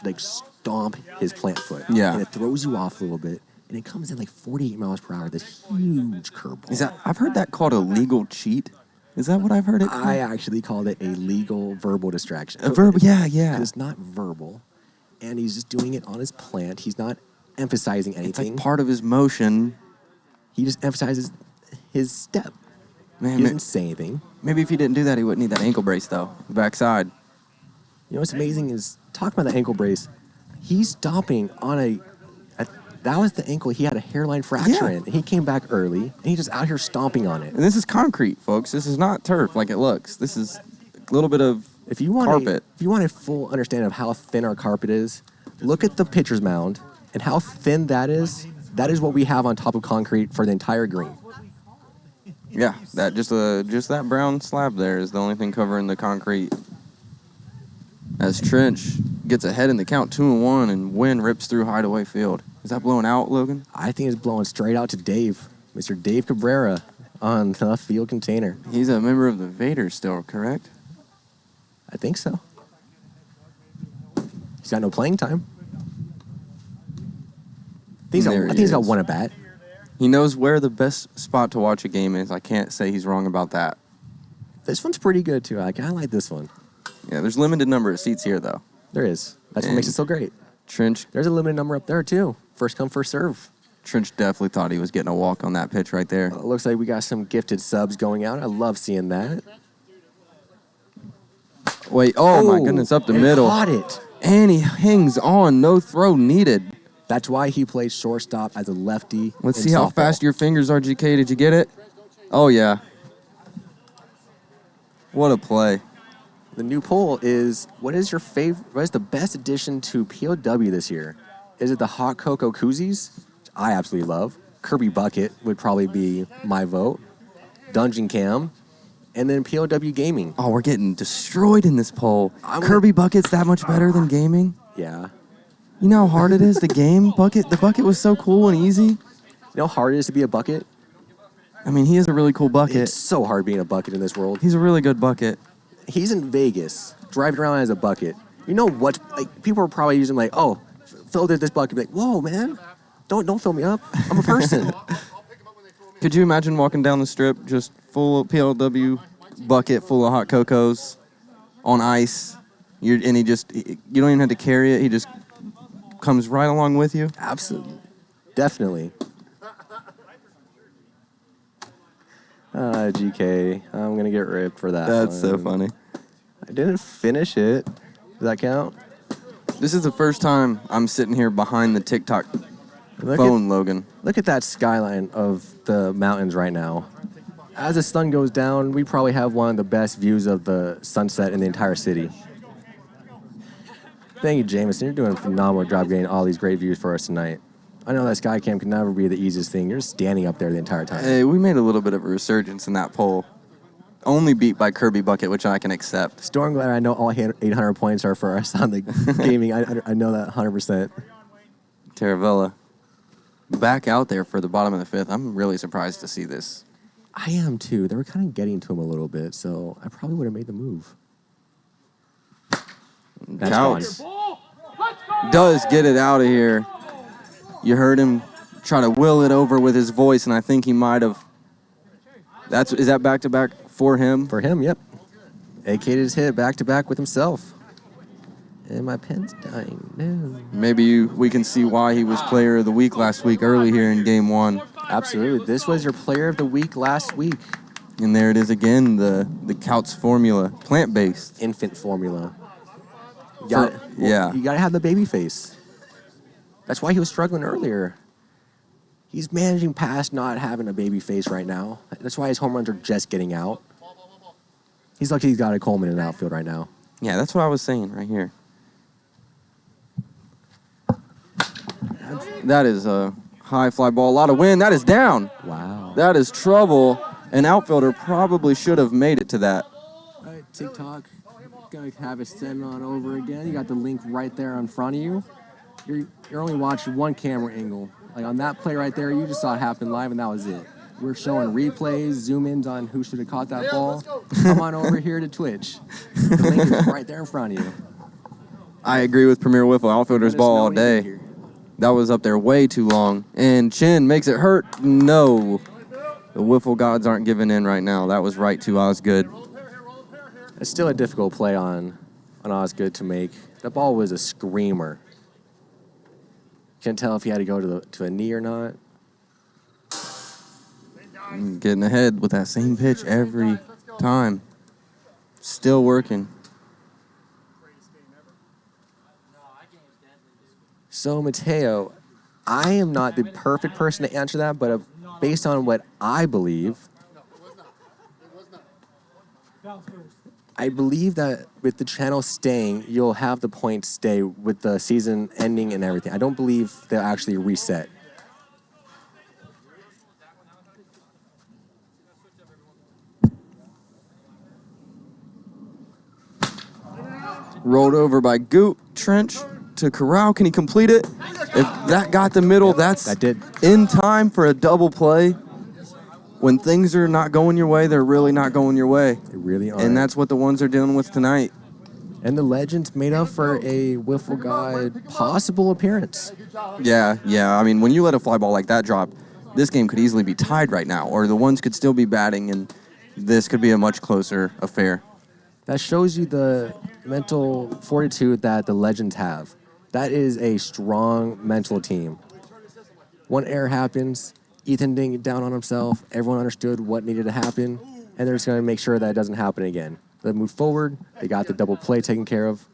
like stomp his plant foot. Yeah. And it throws you off a little bit. And it comes in like 48 miles per hour, this huge curveball. I've heard that called a legal cheat. Is that what I've heard it called? I actually called it a legal verbal distraction. Yeah. It's not verbal. And he's just doing it on his plant. He's not emphasizing anything. It's like part of his motion. He just emphasizes his step. Man, he doesn't say anything. Maybe if he didn't do that, he wouldn't need that ankle brace, though. Backside. You know what's amazing is, talking about the ankle brace, he's stomping on that was the ankle he had a hairline fracture in. He came back early, and he's just out here stomping on it. And this is concrete, folks. This is not turf like it looks. This is a little bit of carpet. If you want a full understanding of how thin our carpet is, look at the pitcher's mound and how thin that is. That is what we have on top of concrete for the entire green. Yeah, that just that brown slab there is the only thing covering the concrete. As Trench gets ahead in the count 2-1 and wind rips through Hideaway Field. Is that blowing out, Logan? I think it's blowing straight out to Dave, Mr. Dave Cabrera on the left field container. He's a member of the Vaders still, correct? I think so. He's got no playing time. I think he's got one at bat. He knows where the best spot to watch a game is. I can't say he's wrong about that. This one's pretty good, too. I like this one. Yeah, there's limited number of seats here, though. There is. That's what makes it so great. Trench. There's a limited number up there, too. First come, first serve. Trench definitely thought he was getting a walk on that pitch right there. It looks like we got some gifted subs going out. I love seeing that. Wait, my goodness, up the middle. Caught it. And he hangs on, no throw needed. That's why he plays shortstop as a lefty. Let's see how fast your fingers are, GK. Did you get it? Oh, yeah. What a play. The new poll is, what is the best addition to POW this year? Is it the Hot Cocoa Koozies, which I absolutely love? Kirby Bucket would probably be my vote. Dungeon Cam. And then POW Gaming. Oh, we're getting destroyed in this poll. Kirby Bucket's that much better than gaming? Yeah. You know how hard it is to game Bucket? The Bucket was so cool and easy. You know how hard it is to be a bucket? I mean, he is a really cool bucket. It's so hard being a bucket in this world. He's a really good bucket. He's in Vegas, driving around as a bucket. You know what? Like, people are probably using like, oh, Phil did this bucket. Like, whoa, man, don't fill me up. I'm a person. Could you imagine walking down the strip just full of PLW bucket full of hot cocos on ice? You don't even have to carry it. He just comes right along with you. Absolutely, definitely. GK, I'm gonna get ripped for that. That's so funny. I didn't finish it. Does that count? This is the first time I'm sitting here behind the TikTok phone, Logan. Look at that skyline of the mountains right now. As the sun goes down, we probably have one of the best views of the sunset in the entire city. Thank you, Jameson. You're doing a phenomenal job getting all these great views for us tonight. I know that Skycam can never be the easiest thing. You're standing up there the entire time. Hey, we made a little bit of a resurgence in that poll. Only beat by Kirby Bucket, which I can accept. Storm Glider, I know all 800 points are for us on the gaming. I know that 100%. Taravella back out there for the bottom of the fifth. I'm really surprised to see this. I am too. They were kind of getting to him a little bit, so I probably would have made the move. Couch does get it out of here. You heard him try to will it over with his voice, and I think he might have. Is that back-to-back for him? For him, yep. AK'd his hit back-to-back with himself. And my pen's dying. No. Maybe we can see why he was player of the week last week early here in game one. Absolutely. This was your player of the week last week. And there it is again, the Couch formula, plant-based. Infant formula. You gotta have the baby face. That's why he was struggling earlier. He's managing past not having a baby face right now. That's why his home runs are just getting out. He's lucky he's got a Coleman in the outfield right now. Yeah, that's what I was saying right here. That is a high fly ball, a lot of wind. That is down. Wow. That is trouble. An outfielder probably should have made it to that. All right, TikTok. Gonna have it send on over again. You got the link right there in front of you. You're only watching one camera angle. Like on that play right there, you just saw it happen live, and that was it. We're showing replays, zoom ins on who should have caught that ball. Come on over here to Twitch. The link is right there in front of you. I agree with Premier Wiffle. Outfielder's ball all day. That was up there way too long. And Chen makes it hurt. No. The Wiffle gods aren't giving in right now. That was right to Osgood. It's still a difficult play on Osgood to make. That ball was a screamer. Can't tell if he had to go to a knee or not. Getting ahead with that same pitch every time. Still working. So, Mateo, I am not the perfect person to answer that, but based on what I believe, I believe that with the channel staying, you'll have the points stay with the season ending and everything. I don't believe they'll actually reset. Rolled over by Goot. Trench to Corral. Can he complete it? If that got the middle, that's that did. In time for a double play. When things are not going your way, they're really not going your way. They really are. And that's what the ones are dealing with tonight. And the Legends made up for a Wiffle God possible appearance. Yeah. I mean, when you let a fly ball like that drop, this game could easily be tied right now, or the ones could still be batting, and this could be a much closer affair. That shows you the mental fortitude that the Legends have. That is a strong mental team. One error happens, Ethan didn't get down on himself, everyone understood what needed to happen, and they're just going to make sure that it doesn't happen again. They moved forward, they got the double play taken care of.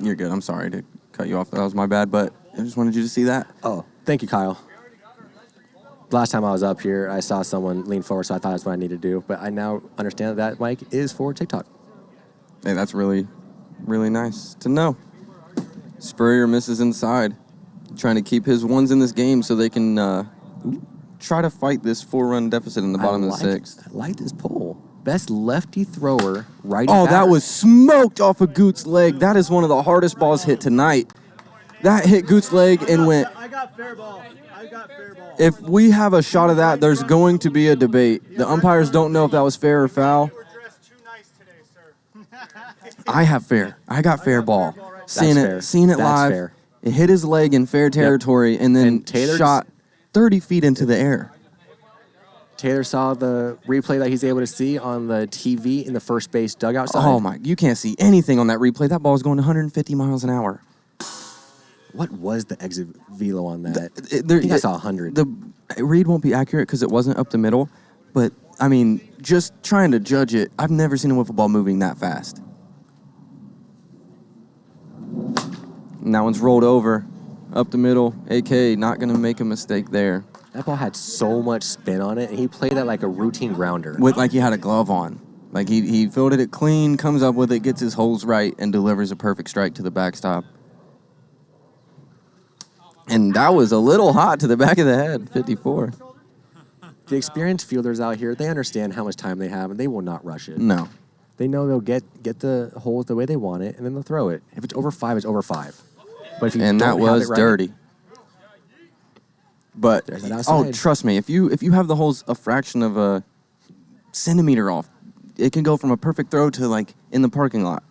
You're good. I'm sorry to cut you off. That was my bad, but I just wanted you to see that. Oh, thank you, Kyle. Last time I was up here, I saw someone lean forward, so I thought that's what I needed to do. But I now understand that mic is for TikTok. Hey, that's really, really nice to know. Spurrier misses inside, trying to keep his ones in this game so they can try to fight this 4-run deficit in the bottom of the sixth. I like this pull. Best lefty thrower, righty Oh, batter. that was smoked off of Goot's leg. That is one of the hardest balls hit tonight. That hit Goot's leg and went. I got fair ball. If we have a shot of that, there's going to be a debate. The umpires don't know if that was fair or foul. I have fair. I got fair ball. Seeing it live. Fair. It hit his leg in fair territory and then Taylor shot 30 feet into the air. Taylor saw the replay that he's able to see on the TV in the first base dugout side. Oh my! You can't see anything on that replay. That ball is going 150 miles an hour. What was the exit velo on that? I think I saw 100. The read won't be accurate because it wasn't up the middle, but I mean, just trying to judge it, I've never seen a wiffle ball moving that fast. And that one's rolled over, up the middle. AK not going to make a mistake there. That ball had so much spin on it, and he played that like a routine grounder. With like he had a glove on. Like, he fielded it clean, comes up with it, gets his holes right, and delivers a perfect strike to the backstop. And that was a little hot to the back of the head, 54. The experienced fielders out here, they understand how much time they have, and they will not rush it. No. They know they'll get the holes the way they want it, and then they'll throw it. If it's over 5, it's over 5. But if you And don't that have was it right, dirty. But, there's that outside. trust me, if you have the holes a fraction of a centimeter off, it can go from a perfect throw to, like, in the parking lot.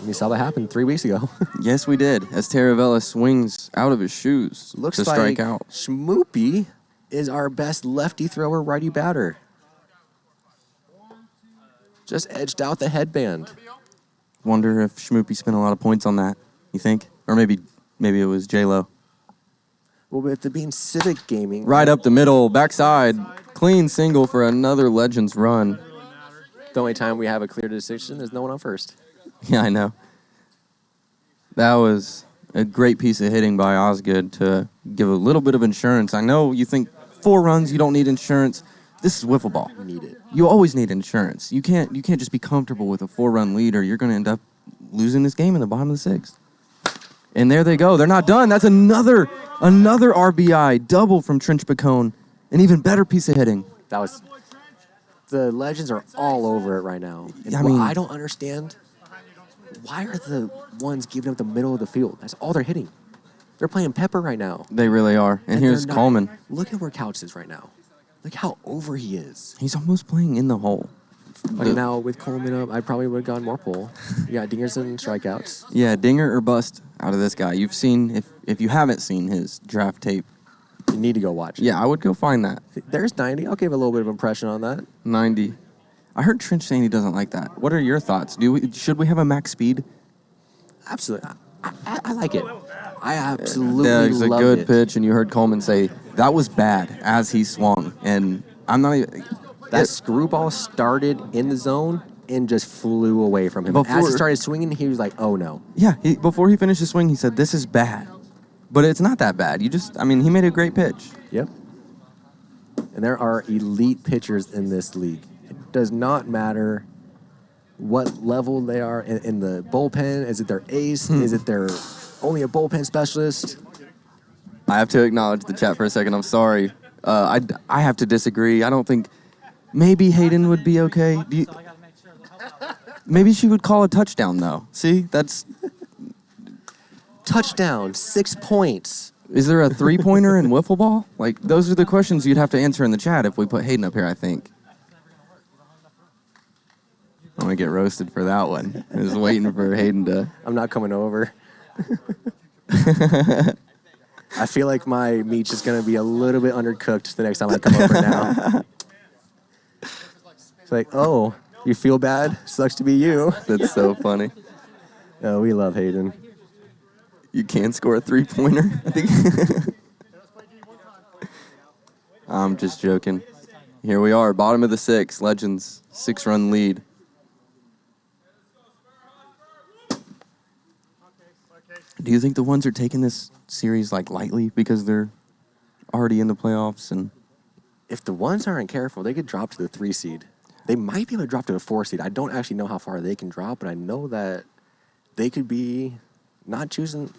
We saw that happen 3 weeks ago. Yes, we did. As Taravella swings out of his shoes Looks to like strike out. Schmoopy is our best lefty thrower, righty batter. Just edged out the headband. Wonder if Schmoopy spent a lot of points on that. You think? Or maybe it was J-Lo. Well, with it being Civic Gaming, Right up the middle, backside, clean single for another Legends run. the only time we have a clear decision, there's no one on first. Yeah, I know. That was a great piece of hitting by Osgood to give a little bit of insurance. I know you think 4 runs, you don't need insurance. This is wiffle ball. You need it. You always need insurance. You can't just be comfortable with a 4-run lead, or you're going to end up losing this game in the bottom of the 6th. And there they go. They're not done. That's another RBI double from Trench Bacone. An even better piece of hitting. That was. The Legends are all over it right now. And I mean, I don't understand. Why are the ones giving up the middle of the field? That's all they're hitting. They're playing Pepper right now. they really are. And here's they're not- Coleman. Look at where Couch is right now. Look how over he is. He's almost playing in the hole. But now with Coleman up, I probably would have gone more pull. You got dingers and strikeouts. Yeah, dinger or bust out of this guy. You've seen, if you haven't seen his draft tape, You need to go watch it. yeah, I would go find that. There's 90. I'll give a little bit of impression on that. 90. I heard Trench saying he doesn't like that. What are your thoughts? Should we have a max speed? Absolutely. I like it. I absolutely Yeah, it's a love good it. pitch, and you heard Coleman say that was bad as he swung. And I'm not even... That screwball started in the zone and just flew away from him. As he Before- started swinging, he was like, oh, no. Yeah, before he finished his swing, he said, this is bad. But it's not that bad. He made a great pitch. Yep. And there are elite pitchers in this league. It does not matter what level they are in the bullpen. Is it their ace? Is it their only a bullpen specialist? I have to acknowledge the chat for a second. I'm sorry. I have to disagree. I don't think... Maybe Hayden would be okay. Maybe she would call a touchdown, though. See? That's... Touchdown, 6 points. Is there a 3-pointer in wiffle ball? Like, those are the questions you'd have to answer in the chat if we put Hayden up here, I think. I'm going to get roasted for that one. I was waiting for Hayden to... I'm not coming over. I feel like my meat's just going to be a little bit undercooked the next time I come over now. It's like, oh, you feel bad? Sucks to be you. That's so funny. Oh, we love Hayden. You can score a 3-pointer, I think. I'm just joking. Here we are, bottom of the 6th. Legends, 6-run lead. Do you think the ones are taking this series lightly because they're already in the playoffs? And If the ones aren't careful, they could drop to the 3 seed. They might be able to drop to the 4 seed. I don't actually know how far they can drop, but I know that they could be not choosing.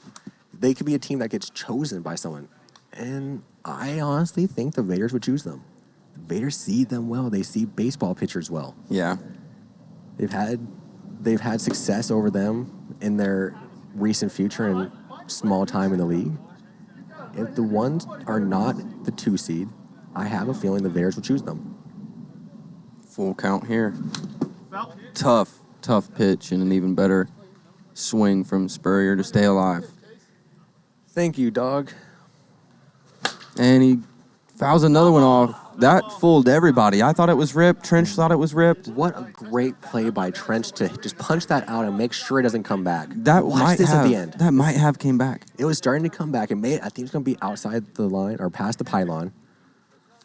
They could be a team that gets chosen by someone. And I honestly think the Raiders would choose them. The Raiders see them well. They see baseball pitchers well. yeah, They've had success over them in their recent future and small time in the league. If the ones are not the 2 seed, I have a feeling the Bears will choose them. full count here. Tough pitch and an even better swing from Spurrier to stay alive. Thank you, dog. And he fouls another one off. That fooled everybody. I thought it was ripped. Trench thought it was ripped. What a great play by Trench to just punch that out and make sure it doesn't come back. That Watch might this have, at the end. That might have came back. It was starting to come back. I think it's going to be outside the line or past the pylon.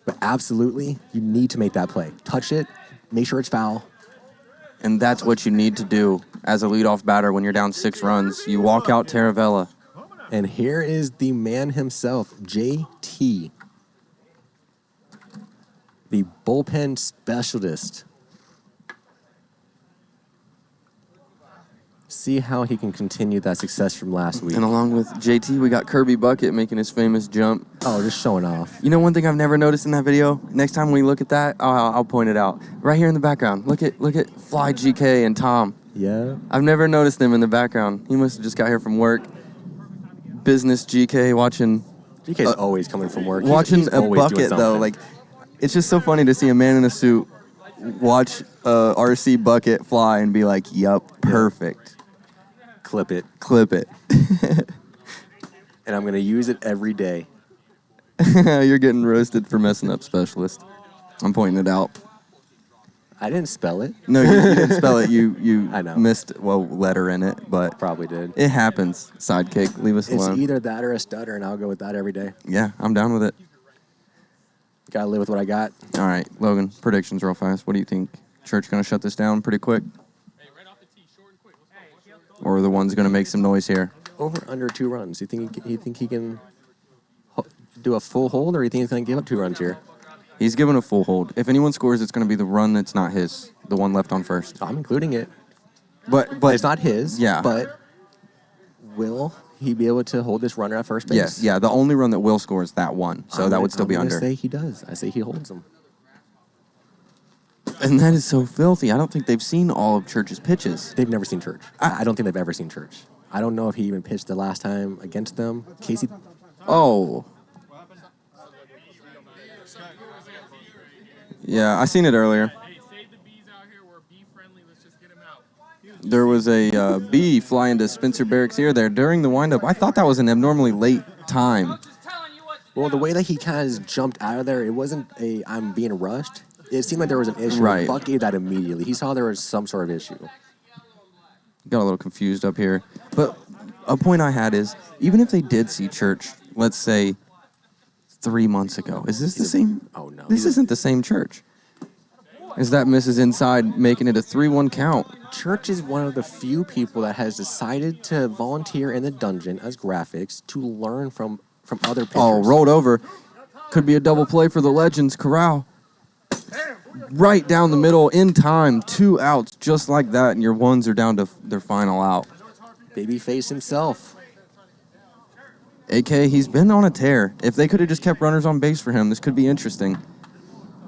But absolutely, you need to make that play. Touch it, make sure it's foul. And that's what you need to do as a leadoff batter when you're down 6 runs. You walk out Taravella. And here is the man himself, JT, the bullpen specialist. See how he can continue that success from last week. And along with JT, we got Kirby Bucket making his famous jump. Oh, just showing off. You know one thing I've never noticed in that video? Next time we look at that, I'll point it out. Right here in the background. Look at Fly GK and Tom. Yeah. I've never noticed them in the background. He must have just got here from work. Business GK watching. GK's always coming from work. Watching he's a bucket though, like it's just so funny to see a man in a suit watch a RC bucket fly and be like, "Yup, perfect." Clip it. And I'm gonna use it every day. You're getting roasted for messing up, specialist. I'm pointing it out. I didn't spell it. No, you didn't spell it. You I know. missed letter in it, but Probably did. it happens. Sidekick, leave us It's alone. either that or a stutter, and I'll go with that every day. Yeah, I'm down with it. Gotta live with what I got. All right, Logan, predictions real fast. What do you think? Church gonna shut this down pretty quick? Or are the ones gonna make some noise here? Over under 2 runs. You think he can do a full hold, or you think he's gonna give up 2 runs here? He's given a full hold. If anyone scores, it's gonna be the run that's not his, the one left on first. I'm including it. But It's not his. Yeah. But will he be able to hold this runner at first base? yes, yeah. The only run that will score is that one, so that would still be I'm under. gonna say he does. I say he holds him. And that is so filthy. I don't think they've seen all of Church's pitches. They've never seen Church. I don't think they've ever seen Church. I don't know if he even pitched the last time against them. Casey. Oh. Yeah, I seen it earlier. Hey, save the bees out here. We're bee friendly. Let's just get them out. There was a bee flying to Spencer Barrick's ear there during the windup. I thought that was an abnormally late time. Well, the way that he kind of jumped out of there, it wasn't a I'm being rushed. It seemed like there was an issue. Right. Buck gave that immediately. He saw there was some sort of issue. Got a little confused up here. But a point I had is, even if they did see Church, let's say 3 months ago, is this the same? Oh, no. This isn't the same Church. As that misses inside, making it a 3-1 count. Church is one of the few people that has decided to volunteer in the dungeon as graphics to learn from other pitchers. Oh, rolled over. Could be a double play for the Legends. Corral. Right down the middle in time. 2 outs just like that, and your ones are down to their final out. Babyface himself. AK, he's been on a tear. If they could have just kept runners on base for him, this could be interesting.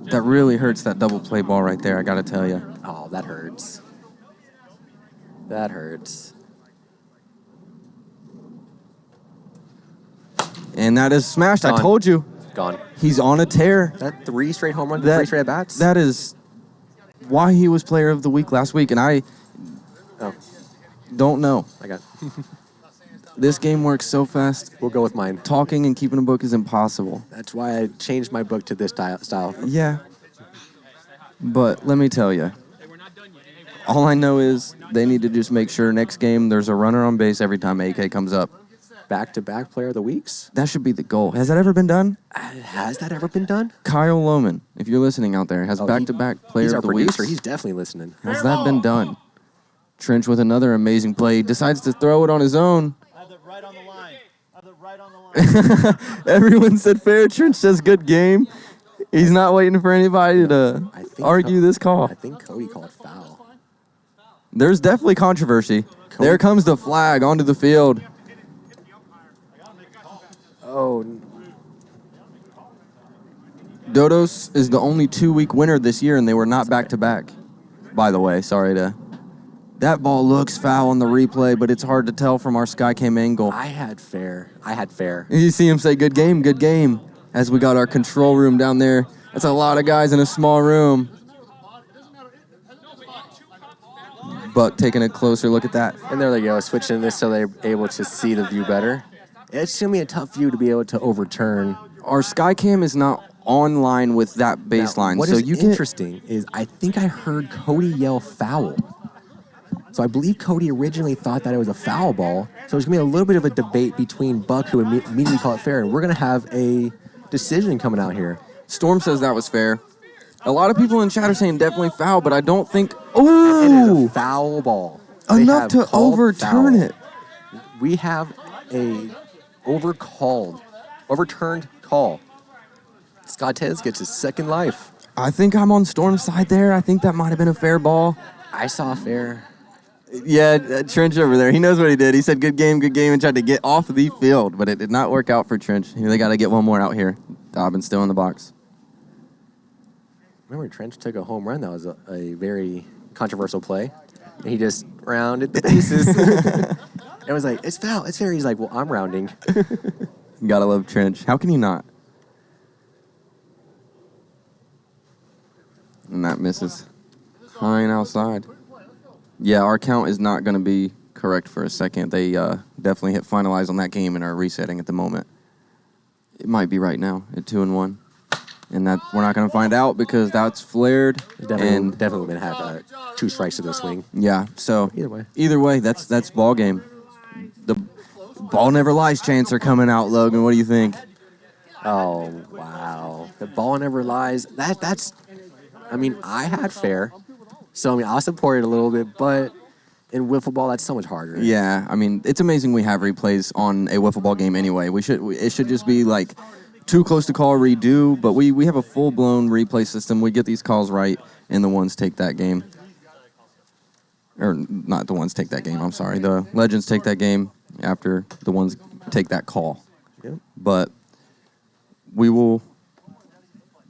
That really hurts, that double play ball right there, I got to tell you. Oh, that hurts. That hurts. And that is smashed. Gone. I told you. Gone. He's on a tear. That 3 straight home runs, That- 3 straight at-bats? That is why he was player of the week last week, and I Oh, don't know. I got This game works so fast. We'll go with mine. Talking and keeping a book is impossible. That's why I changed my book to this style. Yeah. But let me tell you, all I know is they need to just make sure next game there's a runner on base every time AK comes up. Back-to-back player of the weeks? That should be the goal. Has that ever been done? Has that ever been done? Kyle Lohman, if you're listening out there, has back-to-back player He's our of the week. producer. He's definitely listening. Has that been done? Trench with another amazing play. Decides to throw it on his own. I have it right on the line. I have it right on the line. Everyone said fair. Trench says good game. He's not waiting for anybody to argue this call. I think Cody called foul. There's definitely controversy. There comes the flag onto the field. Oh, Dodos is the only 2-week winner this year, and they were not back-to-back. By the way, sorry to... That ball looks foul on the replay, but it's hard to tell from our Skycam angle. I had fair. You see him say, good game, as we got our control room down there. That's a lot of guys in a small room. Buck taking a closer look at that. And there they go, switching this so they're able to see the view better. It's going to be a tough view to be able to overturn. Our Skycam is not online with that baseline. Now, what so is you interesting is I think I heard Cody yell foul. So I believe Cody originally thought that it was a foul ball. So there's going to be a little bit of a debate between Buck, who immediately called it fair, and we're going to have a decision coming out here. Storm says that was fair. A lot of people in chat are saying definitely foul, but I don't think... It is Ooh! a foul ball. They Enough have to called overturn foul. it. We have a overturned call. Scottez gets his second life. I think I'm on Storm's side there. I think that might have been a fair ball. I saw fair. Yeah, Trench over there. He knows what he did. He said, good game, and tried to get off the field, but it did not work out for Trench. They got to get one more out here. Dobbins still in the box. Remember, Trench took a home run. That was a very controversial play. And he just rounded the bases. It was like, it's foul, it's fair. He's like, well, I'm rounding. Gotta love Trench. How can you not? And that misses. High and outside. Yeah, our count is not going to be correct for a second. They definitely hit finalize on that game and are resetting at the moment. It might be right now at 2-1. And that we're not going to find out because that's flared. Definitely been have 2 strikes to the swing. Yeah, so Either way, that's ball game. The ball never lies chants are coming out, Logan. What do you think? Oh, wow. The ball never lies. That's, I mean, I had fair. So, I mean, I'll support it a little bit, but in wiffle ball, that's so much harder. Yeah, I mean, it's amazing we have replays on a wiffle ball game anyway. It should just be like too close to call, redo, but we have a full-blown replay system. We get these calls right, and the ones take that game. Or not the ones take that game, I'm sorry. The Legends take that game after the ones take that call. Yep. But we will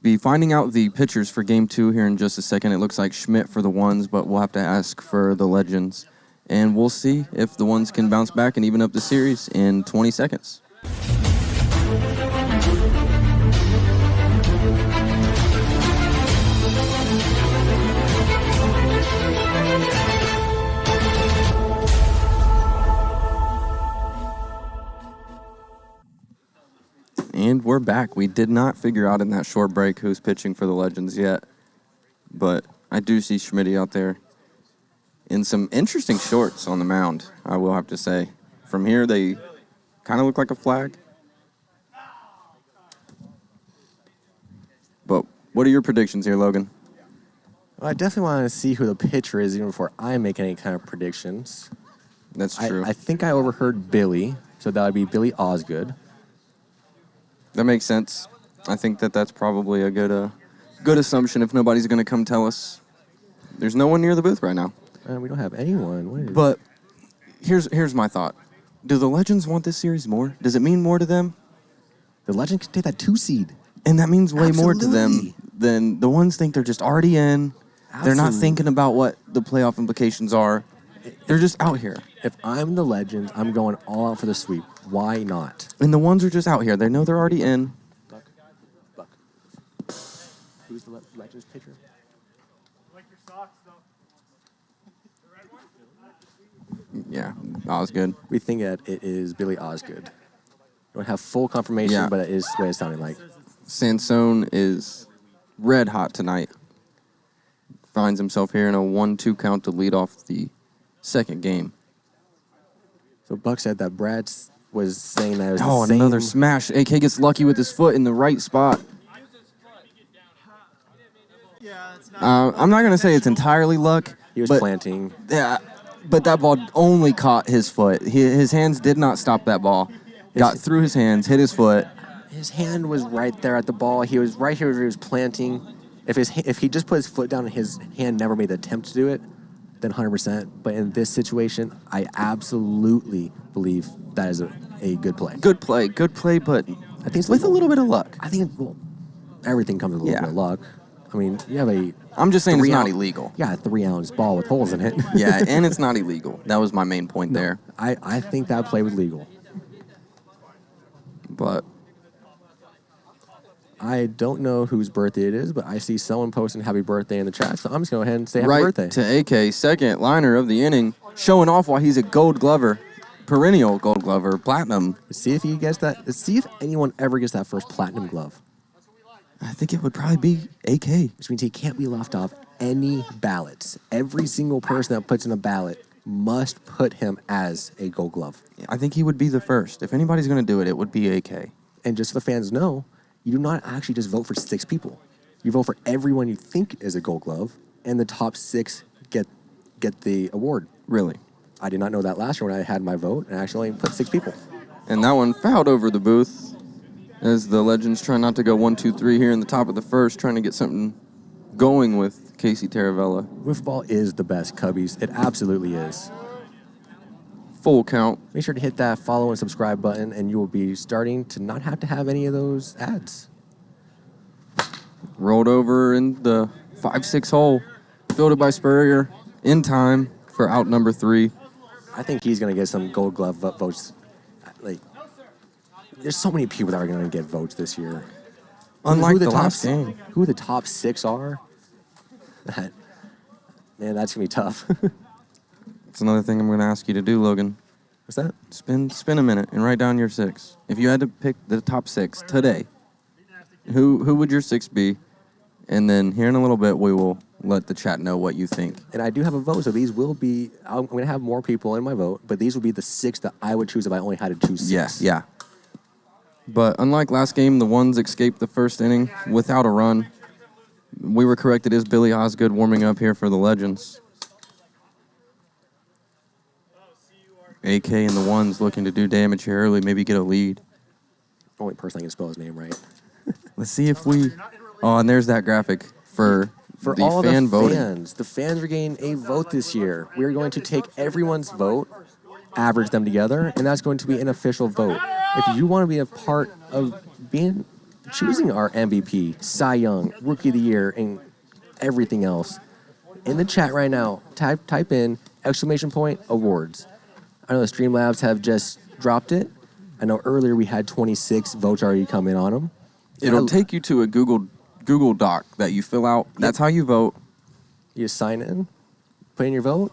be finding out the pitchers for Game 2 here in just a second. It looks like Schmidt for the ones, but we'll have to ask for the Legends. And we'll see if the ones can bounce back and even up the series in 20 seconds. And we're back. We did not figure out in that short break who's pitching for the Legends yet. But I do see Schmidt out there in some interesting shorts on the mound, I will have to say. From here, they kind of look like a flag. But what are your predictions here, Logan? Well, I definitely want to see who the pitcher is even before I make any kind of predictions. That's true. I think I overheard Billy, so that would be Billy Osgood. That makes sense. I think that's probably a good assumption if nobody's going to come tell us. There's no one near the booth right now. We don't have anyone. But here's my thought. Do the Legends want this series more? Does it mean more to them? The Legends can take that 2 seed. And that means way more to them Absolutely. than the ones think they're just already in. They're not Absolutely. thinking about what the playoff implications are. They're just out here. If I'm the Legends, I'm going all out for the sweep. Why not? And the ones are just out here. They know they're already in. Buck. Who's the Legends pitcher? Like your socks, though. The red one? Yeah, Osgood. We think that it is Billy Osgood. Don't have full confirmation, Yeah. but it is what it's sounding like. Sansone is red hot tonight. Finds himself here in a 1-2 count to lead off the second game. So Buck said that Brad was saying that it was the And same. another smash. AK gets lucky with his foot in the right spot. I'm not going to say it's entirely luck. He was but, planting. Yeah, but that ball only caught his foot. His hands did not stop that ball. Got through his hands, hit his foot. His hand was right there at the ball. He was right here where he was planting. If he just put his foot down and his hand never made the attempt to do it, then 100%. But in this situation, I absolutely believe that is a good play. Good play, but I think it's with a legal. little bit of luck. I think everything comes with a little bit of luck. I mean, you have a I'm just saying it's not 3 illegal. Yeah, a 3-ounce ball with holes in it. Yeah, and it's not illegal. That was my main point there. I think that play was legal. But I don't know whose birthday it is, but I see someone posting happy birthday in the chat, so I'm just going to go ahead and say happy right birthday. to AK, second liner of the inning, showing off why he's a gold glover, perennial gold glover, platinum. See if he gets that. Let's see if anyone ever gets that first platinum glove, I think it would probably be AK. which means he can't be left off any ballots. Every single person that puts in a ballot must put him as a gold glove. I think he would be the first. If anybody's going to do it, it would be AK. And just so the fans know, you do not actually just vote for 6 people. You vote for everyone you think is a gold glove, and the top 6 get the award. Really. I did not know that last year when I had my vote, and I actually only put 6 people. And that one fouled over the booth as the Legends try not to go 1-2-3 here in the top of the first, trying to get something going with Casey Taravella. Wiffball is the best, Cubbies. It absolutely is. Full count. Make sure to hit that follow and subscribe button, and you will be starting to not have to have any of those ads. Rolled over in the 5-6 hole. Fielded by Spurrier in time for out number 3. I think he's going to get some Gold Glove votes. Like, there's so many people that are going to get votes this year. Unlike the last game. Who the top 6 are? Man, that's going to be tough. That's another thing I'm going to ask you to do, Logan. What's that? Spin a minute and write down your 6. If you had to pick the top 6 today, who would your 6 be? And then here in a little bit, we will let the chat know what you think. And I do have a vote, so these will be... I'm going to have more people in my vote, but these will be the 6 that I would choose if I only had to choose 6. Yes, yeah. But unlike last game, the ones escaped the first inning without a run. We were correct. It is Billy Osgood warming up here for the Legends. AK and the ones looking to do damage here early, maybe get a lead. Only person I can spell his name right. Let's see if we... Oh, and there's that graphic for the all fan the voting. fans. The fans are getting a vote this year. We're going to take everyone's vote, average them together, and that's going to be an official vote. If you want to be a part of choosing our MVP, Cy Young, Rookie of the Year, and everything else, in the chat right now, type in !awards. I know the Streamlabs have just dropped it. I know earlier we had 26 votes already come in on them. It'll take you to a Google Doc that you fill out. That's how you vote. You just sign in, put in your vote,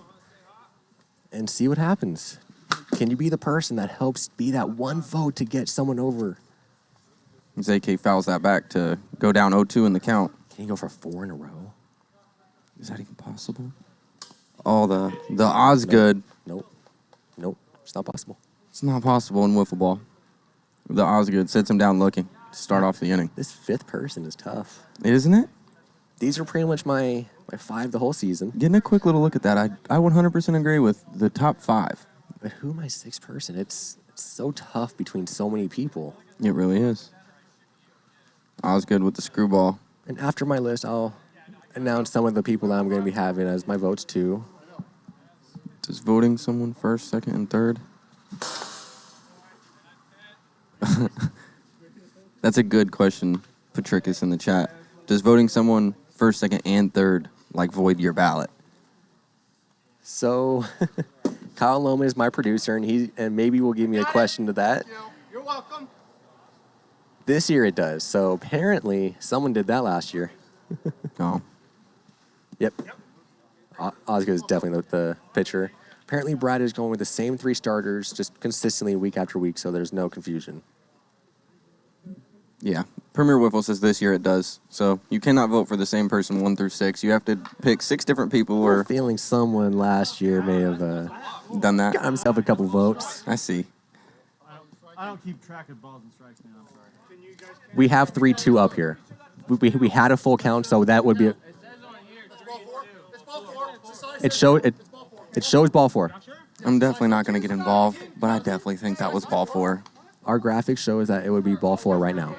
and see what happens. Can you be the person that helps be that one vote to get someone over? ZK fouls that back to go down 0-2 in the count. Can you go for 4 in a row? Is that even possible? Oh, the Osgood. Nope. It's not possible. It's not possible in wiffle ball. The Osgood sits him down looking to start off the inning. This 5th person is tough. Isn't it? These are pretty much my 5 the whole season. Getting a quick little look at that, I 100% agree with the top 5. But who my 6th person? It's so tough between so many people. It really is. Osgood with the screwball. And after my list, I'll announce some of the people that I'm going to be having as my votes too. Does voting someone first, second, and third? That's a good question, Patricus in the chat. Does voting someone first, second, and third void your ballot? So, Kyle Loman is my producer, and maybe will give me a question to that. You're welcome. This year it does. So apparently someone did that last year. Oh. Yep. Osgood is definitely the pitcher. Apparently Brad is going with the same 3 starters just consistently week after week, so there's no confusion. Yeah. Premier Wiffle says this year it does. So you cannot vote for the same person 1 through 6. You have to pick 6 different people I'm or feeling someone last year may have done that. got himself a couple votes. I see. I don't keep track of balls and strikes now. I'm sorry. We have 3-2 up here. We had a full count, so that would be it shows ball 4. I'm definitely not going to get involved, but I definitely think that was ball 4. Our graphic shows that it would be ball 4 right now.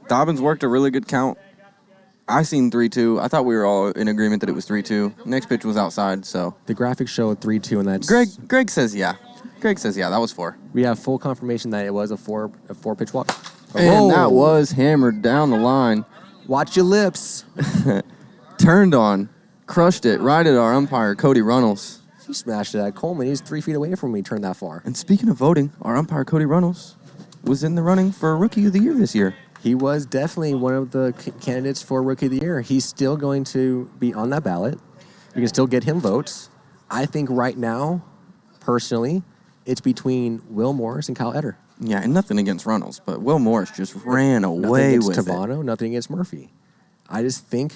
Dobbins worked a really good count. I seen 3-2. I thought we were all in agreement that it was 3-2. Next pitch was outside, so. The graphic showed 3-2, and that's... Greg says yeah. That was 4. We have full confirmation that it was a 4-pitch walk. And that was hammered down the line. Watch your lips. Turned on. Crushed it right at our umpire, Cody Runnels. He smashed it at Coleman. He's 3 feet away from me, turned that far. And speaking of voting, our umpire, Cody Runnels, was in the running for Rookie of the Year this year. He was definitely one of the candidates for Rookie of the Year. He's still going to be on that ballot. You can still get him votes. I think right now, personally, it's between Will Morris and Kyle Etter. Yeah, and nothing against Runnels, but Will Morris just ran away with Nothing against Tavano, nothing against Murphy. I just think,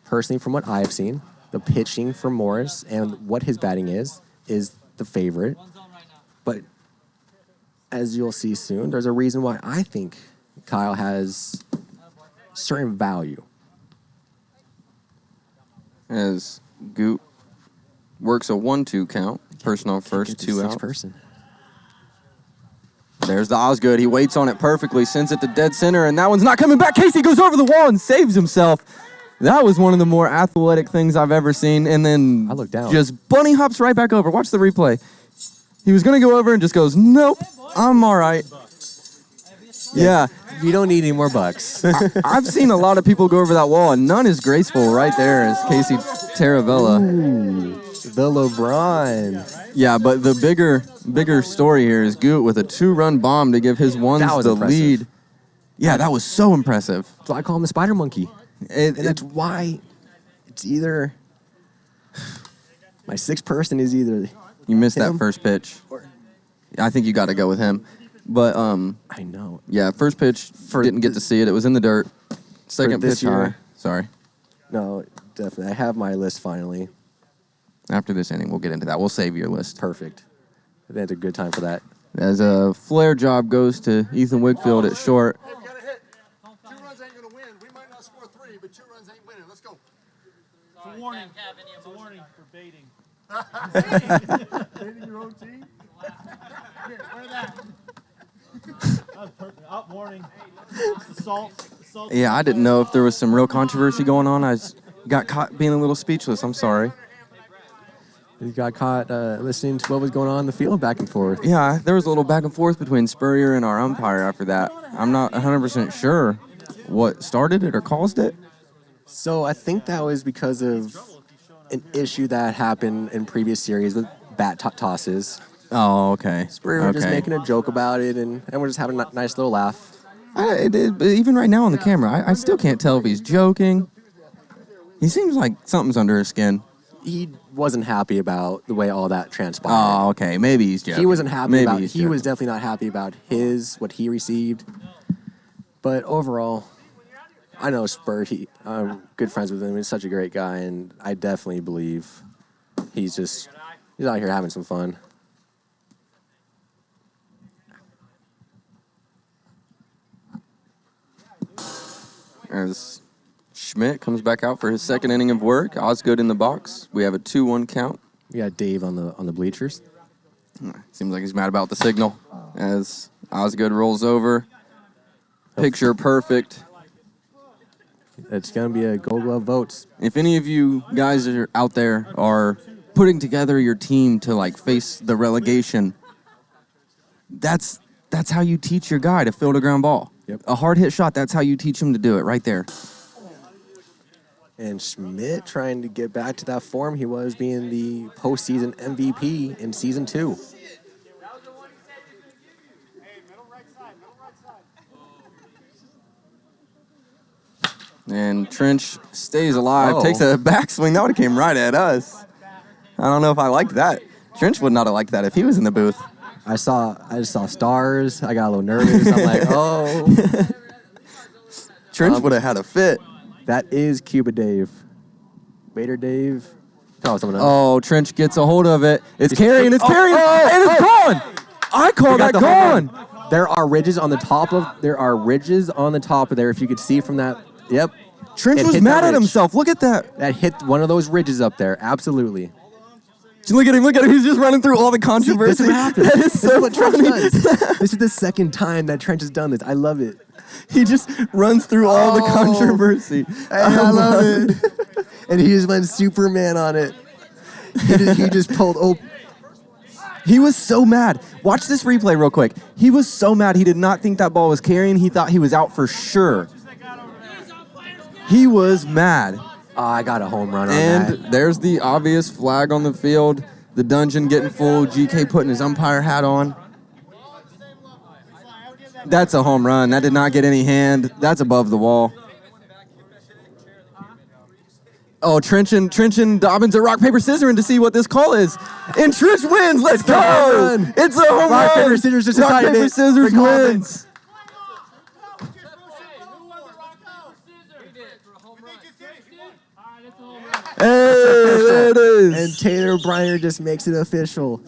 personally, from what I've seen, the pitching from Morris and what his batting is the favorite. But as you'll see soon, there's a reason why I think Kyle has certain value. As Goot works a 1-2 count, person on first, 2 out. There's the Osgood. He waits on it perfectly, sends it to dead center, and that one's not coming back. Casey goes over the wall and saves himself. That was one of the more athletic things I've ever seen. And then I looked down. Just bunny hops right back over. Watch the replay. He was going to go over and just goes, nope, I'm all right. Yeah. You don't need any more bucks. I've seen a lot of people go over that wall, and none as graceful right there as Casey Taravella. Ooh, the LeBron. Yeah, but the bigger story here is Goot with a 2-run bomb to give his ones the impressive. lead. Yeah, that was so impressive. That's why I call him the Spider Monkey. And that's why it's either my sixth person is either You missed him that first pitch. I think you got to go with him. But, I know. yeah, first pitch, didn't get to see it. It was in the dirt. Second this pitch high. year. Sorry. No, definitely. I have my list finally. After this inning, we'll get into that. We'll save your list. Perfect. That's a good time for that. As a flare job goes to Ethan Wigfield at short. Hey, we got a hit. 2 runs ain't going to win. We might not score 3, but 2 runs ain't winning. Let's go. It's a warning. It's a warning for baiting. Dating your own team? Here, wear that. That was perfect. Up warning. It's assault. Yeah, I didn't know if there was some real controversy going on. I got caught being a little speechless. I'm sorry. You got caught listening to what was going on in the field back and forth. Yeah, there was a little back and forth between Spurrier and our umpire after that. I'm not 100% sure what started it or caused it. So I think that was because of an issue that happened in previous series with bat tosses. Oh, okay. Spurrier was just making a joke about it, and we're just having a nice little laugh. But even right now on the camera, I still can't tell if he's joking. He seems like something's under his skin. He wasn't happy about the way all that transpired. Oh, okay. Maybe he's joking. He wasn't happy Maybe about. he's He was joking. definitely not happy about what he received. But overall, I know Spur. I'm good friends with him. He's such a great guy, and I definitely believe he's out here having some fun. As Schmidt comes back out for his second inning of work, Osgood in the box. We have a 2-1 count. We got Dave on the bleachers. Seems like he's mad about the signal. As Osgood rolls over, picture perfect. It's gonna be a Gold Glove votes. If any of you guys are out there are putting together your team to like face the relegation, that's how you teach your guy to field a ground ball. Yep. A hard hit shot, that's how you teach him to do it right there. And Schmidt trying to get back to that form he was being the postseason MVP in season 2. And Trench stays alive, Oh. takes a backswing. That would have came right at us. I don't know if I liked that. Trench would not have liked that if he was in the booth. I just saw stars. I got a little nervous. I'm like, oh. Trench would have had a fit. That is Cuba Dave. Bader Dave. Call someone else. Oh, Trench gets a hold of it. It's carrying, and it's gone. I call that gone. There are ridges on the top of there. If you could see from that. Yep. Trench It was hit mad that at ridge. himself. Look at that. That hit one of those ridges up there. Absolutely. Look at him. He's just running through all the This controversy. is what happens. That is This so is what Trench funny. does. This is the second time that Trench has done this. I love it. He just runs through all the controversy. I love it. And he just went Superman on it. He just pulled. Oh, He was so mad. Watch this replay real quick. He was so mad. He did not think that ball was carrying. He thought he was out for sure. He was mad. I got a home run on And that. there's the obvious flag on the field. The dungeon getting full. GK putting his umpire hat on. That's a home run. That did not get any hand. That's above the wall. Oh, Trench and Dobbins are rock, paper, scissoring to see what this call is. And Trench wins. Let's a go. home run. It's a home run. Rock, paper, scissors just Rock, decided paper, it. scissors For Coleman. wins. Hey, there it is. And Taylor Briner just makes it official.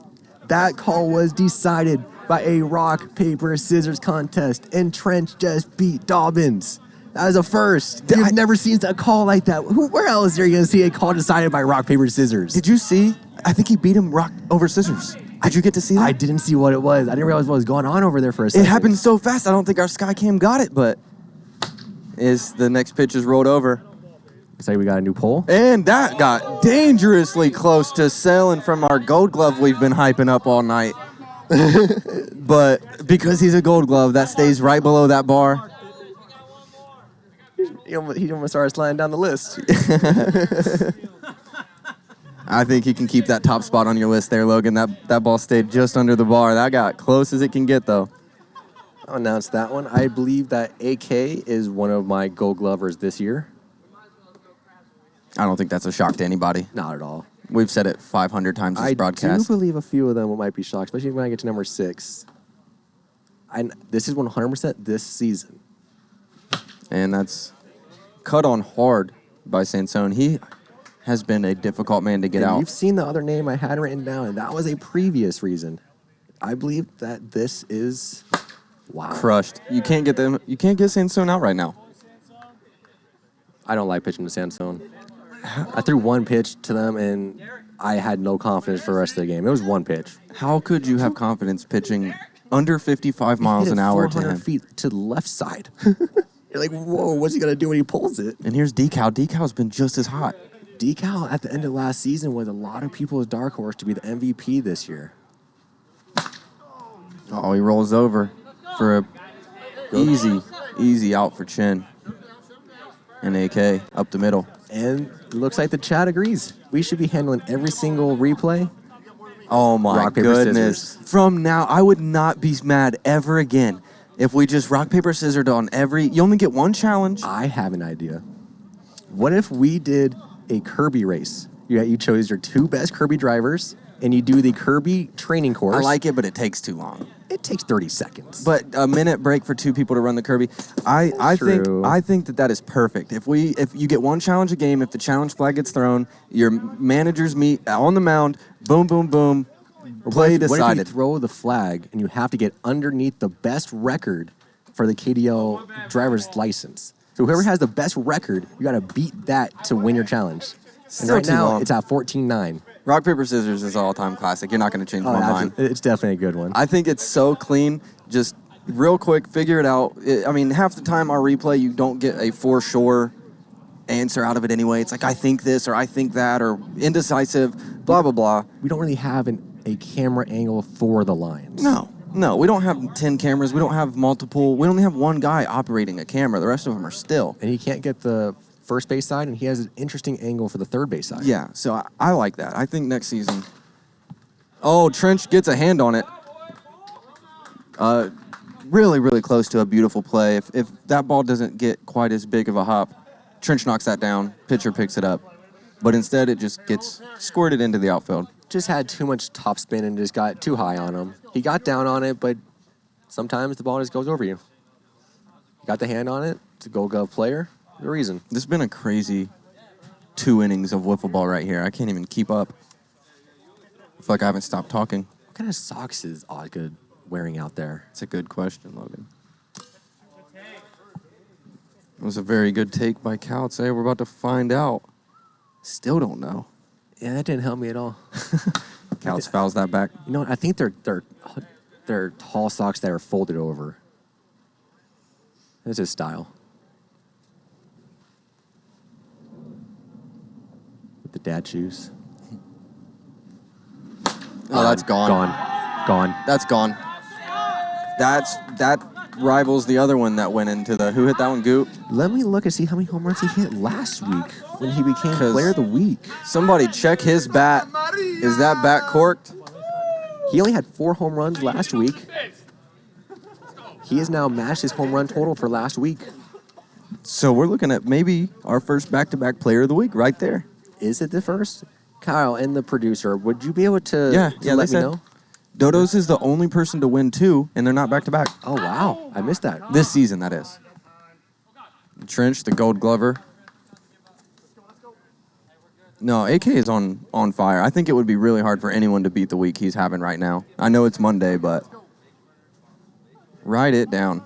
That call was decided by a rock, paper, scissors contest, and Trench just beat Dobbins. That was a first. You've never seen a call like that. Where else are you going to see a call decided by rock, paper, scissors? Did you see? I think he beat him rock over scissors. Did you get to see that? I didn't see what it was. I didn't realize what was going on over there for a It second. happened so fast, I don't think our Skycam got it, but as the next pitch is rolled over, Looks like we got a new poll. And that got dangerously close to selling from our Gold Glove we've been hyping up all night. But because he's a Gold Glove, that stays right below that bar. He almost started sliding down the list. I think he can keep that top spot on your list there, Logan. That ball stayed just under the bar. That got close as it can get, though. I'll announce that one. I believe that AK is one of my Gold Glovers this year. I don't think that's a shock to anybody. Not at all. We've said it 500 times this broadcast. I do believe a few of them might be shocked, especially when I get to number 6. This is 100% this season. And that's cut on hard by Sansone. He has been a difficult man to get out. You've seen the other name I had written down, and that was a previous reason. I believe that this is crushed. You can't get Sansone out right now. I don't like pitching to Sansone. I threw one pitch to them, and I had no confidence for the rest of the game. It was one pitch. How could you have confidence pitching under 55 miles an hour to him? 400 feet to the left side. You're like, whoa, what's he going to do when he pulls it? And here's Decal. Decal's been just as hot. Decal at the end of last season was a lot of people's dark horse to be the MVP this year. Oh, he rolls over for a easy out for Chen. And AK up the middle. And it looks like the chat agrees. We should be handling every single replay. Oh, my rock, paper, goodness. scissors. From now, I would not be mad ever again if we just rock, paper, scissors on every... You only get one challenge. I have an idea. What if we did a Kirby race? You chose your 2 best Kirby drivers, and you do the Kirby training course. I like it, but it takes too long. It takes 30 seconds. But a minute break for 2 people to run the Kirby. I think that is perfect. If you get one challenge a game, if the challenge flag gets thrown, your managers meet on the mound, boom, boom, boom, play decided. What if you throw the flag and you have to get underneath the best record for the KDL driver's license? So whoever has the best record, you got to beat that to win your challenge. And right now, it's at 14-9. Rock, paper, scissors is an all-time classic. You're not going to change my mind. It's definitely a good one. I think it's so clean. Just real quick, figure it out. Half the time our replay, you don't get a for sure answer out of it anyway. It's like, I think this or I think that or indecisive, blah, blah, blah. We don't really have a camera angle for the lines. No, we don't have 10 cameras. We don't have multiple. We only have one guy operating a camera. The rest of them are still. And he can't get the first base side, and he has an interesting angle for the third base side. Yeah, so I like that. I think next season... Oh, Trench gets a hand on it. Really, really close to a beautiful play. If that ball doesn't get quite as big of a hop, Trench knocks that down, pitcher picks it up. But instead, it just gets squirted into the outfield. Just had too much top spin and just got too high on him. He got down on it, but sometimes the ball just goes over you. You got the hand on it. It's a Gold Glove player. The reason. This has been a crazy 2 innings of wiffle ball right here. I can't even keep up. I feel like I haven't stopped talking. What kind of socks is Osgood wearing out there? It's a good question, Logan. It was a very good take by Couts. Hey, we're about to find out. Still don't know. Yeah, that didn't help me at all. Couts fouls that back. You know what? I think they're tall socks that are folded over. That's his style. With the dad shoes. Oh, that's gone. Gone. That's gone. That rivals the other one that went into the... Who hit that one, Goot? Let me look and see how many home runs he hit last week when he became Player of the Week. Somebody check his bat. Is that bat corked? He only had 4 home runs last week. He has now matched his home run total for last week. So we're looking at maybe our first back-to-back Player of the Week right there. Is it the first? Kyle and the producer, would you be able to, let me know? Dodo's is the only person to win 2, and they're not back-to-back. Oh, wow. I missed that. This season, that is. Trench, the Gold Glover. No, AK is on fire. I think it would be really hard for anyone to beat the week he's having right now. I know it's Monday, but write it down.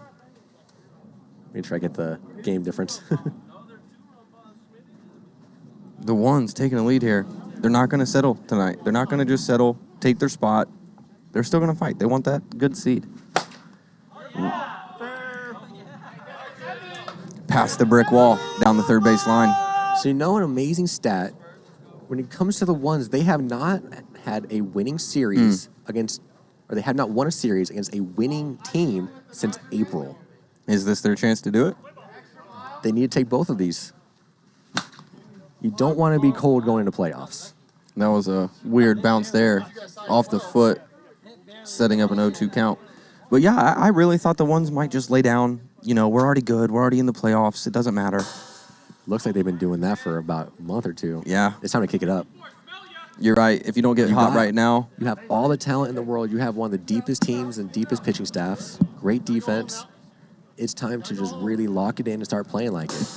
Let me try to get the game difference. The ones taking a lead here. They're not going to settle tonight. They're not going to just settle, take their spot. They're still going to fight. They want that good seed. Past the brick wall, down the third base line. So you know an amazing stat. When it comes to the ones, they have not had a winning series against, or they have not won a series against a winning team since April. Is this their chance to do it? They need to take both of these. You don't want to be cold going into playoffs. That was a weird bounce there, off the foot, setting up an 0-2 count. But yeah, I really thought the ones might just lay down. You know, we're already good. We're already in the playoffs. It doesn't matter. Looks like they've been doing that for about a month or two. Yeah. It's time to kick it up. You're right. If you don't get hot right now. You have all the talent in the world. You have one of the deepest teams and deepest pitching staffs. Great defense. It's time to just really lock it in and start playing like it.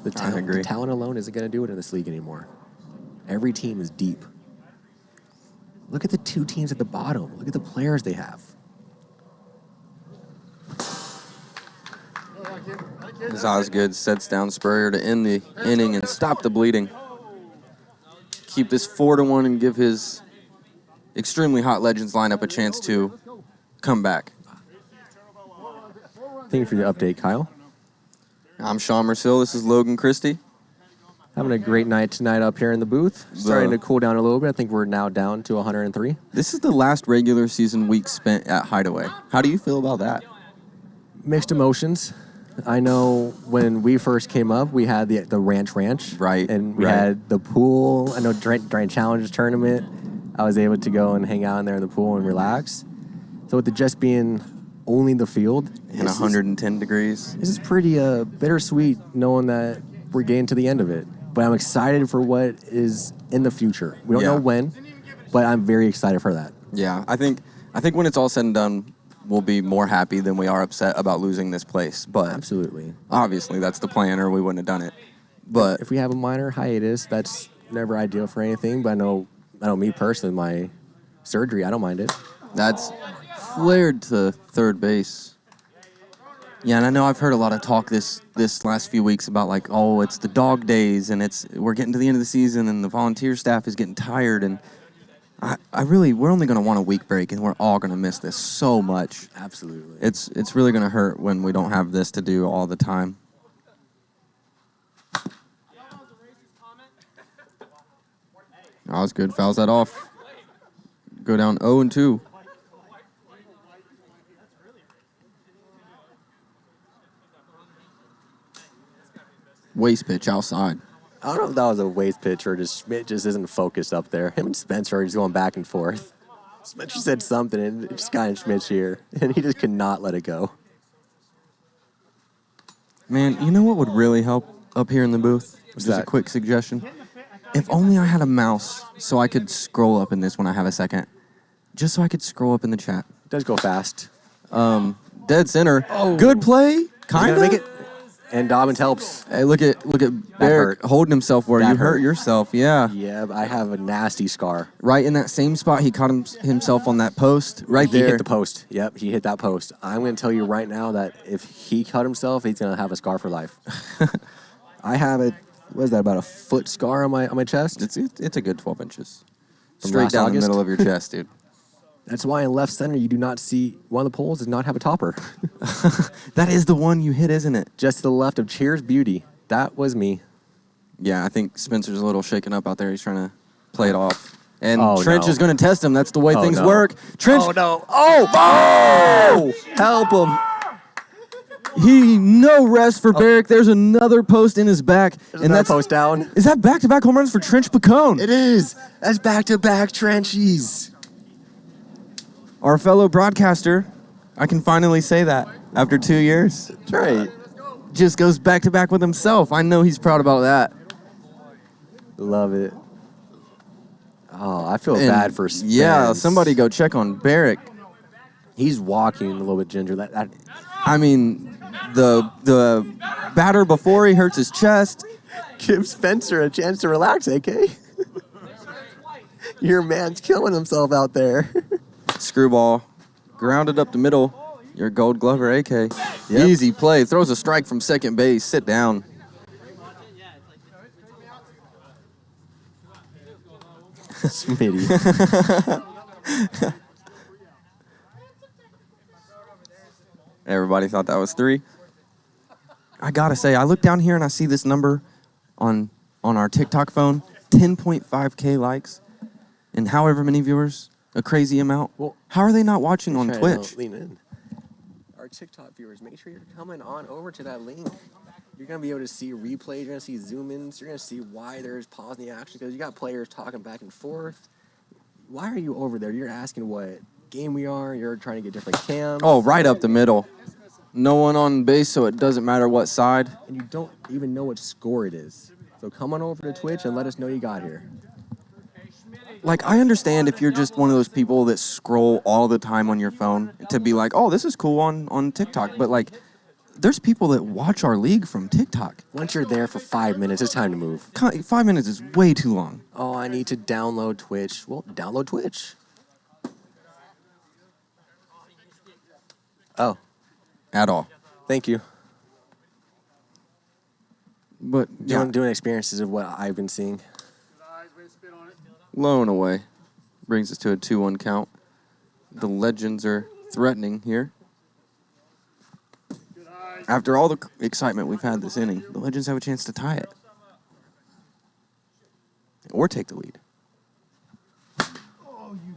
The talent alone isn't going to do it in this league anymore. Every team is deep. Look at the two teams at the bottom. Look at the players they have. Osgood sets down Spurrier to end the inning and stop the bleeding. Keep this 4-1 and give his extremely hot Legends lineup a chance to come back. Thank you for the update, Kyle. I'm Sean Mersil. This is Logan Christie. Having a great night tonight up here in the booth. Starting to cool down a little bit. I think we're now down to 103. This is the last regular season week spent at Hideaway. How do you feel about that? Mixed emotions. I know when we first came up, we had the Ranch. Right. And we had the pool. I know during Challenge Tournament, I was able to go and hang out in there in the pool and relax. So with it just being only the field. And 110 degrees. This is pretty bittersweet knowing that we're getting to the end of it. But I'm excited for what is in the future. We don't know when, but I'm very excited for that. Yeah, I think when it's all said and done, we'll be more happy than we are upset about losing this place. But absolutely, obviously that's the plan, or we wouldn't have done it. But if we have a minor hiatus, that's never ideal for anything. But I know me personally, my surgery, I don't mind it. That's flared to third base. Yeah, and I know I've heard a lot of talk this last few weeks about like, oh, it's the dog days, and we're getting to the end of the season, and the volunteer staff is getting tired, and we're only going to want a week break, and we're all going to miss this so much. Absolutely. It's really going to hurt when we don't have this to do all the time. Osgood fouls that off. Go down 0-2. Waste pitch outside. I don't know if that was a waste pitch or just Schmidt just isn't focused up there. Him and Spencer are just going back and forth. Spencer said something and it just got in Schmidt's ear, and he just could not let it go. Man, you know what would really help up here in the booth? What's Just that? a quick suggestion. If only I had a mouse so I could scroll up in this when I have a second. Just so I could scroll up in the chat. It does go fast. Dead center. Oh. Good play. Kind of. Make it. And Dobbins helps. Hey, look at Barrick holding himself where you hurt yourself. Yeah. Yeah, I have a nasty scar. Right in that same spot, he caught himself on that post right there. He hit the post. Yep, he hit that post. I'm going to tell you right now that if he cut himself, he's going to have a scar for life. I have what is that, about a foot scar on my chest? It's a good 12 inches. From Straight last down August? the middle of your chest, dude. That's why in left center you do not see one of the poles does not have a topper. That is the one you hit, isn't it? Just to the left of Cheers Beauty. That was me. Yeah, I think Spencer's a little shaken up out there. He's trying to play it off. And Oh, Trench no. is going to test him. That's the way things no. work. Trench. Oh, no. Oh! Help him. No rest for Barrick. There's another post in his back. And that's post down. Is that back-to-back home runs for Trench Pacone? It is. That's back-to-back Trenchies. Our fellow broadcaster, I can finally say that after 2 years. That's right. Just goes back-to-back with himself. I know he's proud about that. Love it. Oh, I feel bad for Spence. Yeah, somebody go check on Barrick. He's walking a little bit ginger. I mean, the batter before he hurts his chest. Give Spencer a chance to relax, AK. Your man's killing himself out there. Screwball. Grounded up the middle. Your Gold Glover, AK. Yep. Easy play. Throws a strike from second base. Sit down. Smitty. Everybody thought that was 3. I gotta say, I look down here and I see this number on on our TikTok phone, 10.5K likes, and however many viewers, a crazy amount. Well, how are they not watching on Twitch? Lean in. Our TikTok viewers, make sure you're coming on over to that link. You're going to be able to see replays. You're going to see zoom-ins. You're going to see why there's pause in the action because you got players talking back and forth. Why are you over there? You're asking what game we are. You're trying to get different cams. Oh, right up the middle. No one on base, so it doesn't matter what side. And you don't even know what score it is. So come on over to Twitch and let us know you got here. Like, I understand if you're just one of those people that scroll all the time on your phone to be like, oh, this is cool on TikTok. But, like, there's people that watch our league from TikTok. Once you're there for 5 minutes, it's time to move. 5 minutes is way too long. Oh, I need to download Twitch. Well, download Twitch. Oh. At all. Thank you. But, yeah. Doing experiences of what I've been seeing. Low and away. Brings us to a 2-1 count. The Legends are threatening here. After all the excitement we've had this inning, the Legends have a chance to tie it. Or take the lead. Oh, you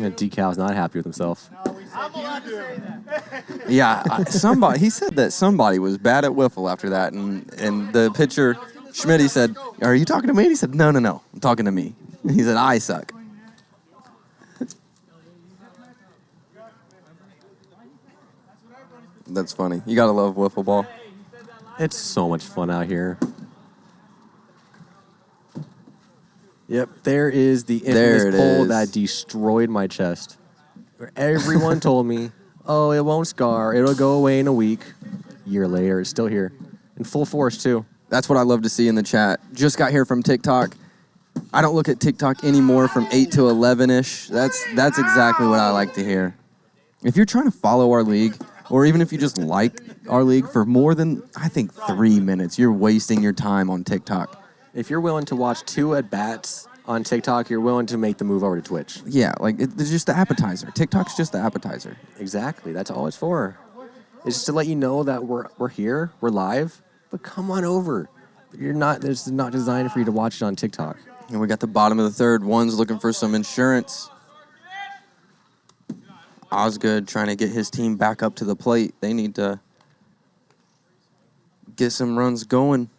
suck. Decal's not happy with himself. I'm allowed to say that. Yeah, somebody. He said that somebody was bad at WIFFLE after that, and the pitcher, Schmitty, said, "Are you talking to me?" And he said, "No, I'm talking to me." He said, "I suck." That's funny. You gotta love wiffle ball. It's so much fun out here. Yep, there is the infamous pole that destroyed my chest. Where everyone told me, oh, it won't scar. It'll go away in a week. Year later, it's still here. In full force, too. That's what I love to see in the chat. Just got here from TikTok. I don't look at TikTok anymore from 8 to 11-ish. That's exactly what I like to hear. If you're trying to follow our league, or even if you just like our league for more than, I think, 3 minutes, you're wasting your time on TikTok. If you're willing to watch 2 at-bats on TikTok, you're willing to make the move over to Twitch. Yeah, like, it's just the appetizer. TikTok's just the appetizer. Exactly. That's all it's for. It's just to let you know that we're here, we're live, but come on over. It's not designed for you to watch it on TikTok. And we got the bottom of the third. One's looking for some insurance. Osgood trying to get his team back up to the plate. They need to get some runs going.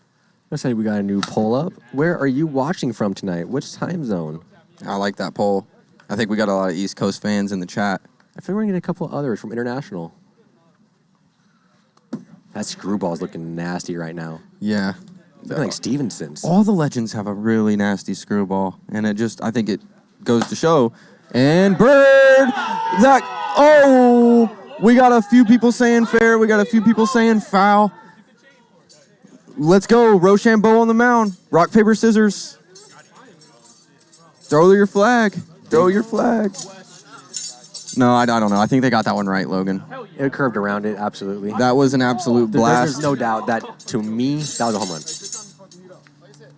I say we got a new poll up. Where are you watching from tonight? Which time zone? I like that poll. I think we got a lot of East Coast fans in the chat. I feel we're going to get a couple others from international. That screwball's looking nasty right now. Yeah. Looking like Stevenson's. All the Legends have a really nasty screwball. And I think it goes to show. And Bird! We got a few people saying fair. We got a few people saying foul. Let's go. Rochambeau on the mound. Rock, paper, scissors. Throw your flag. Throw your flag. No, I don't know. I think they got that one right, Logan. It curved around it, absolutely. That was an absolute blast. There's no doubt that, to me, that was a home run. Like I said,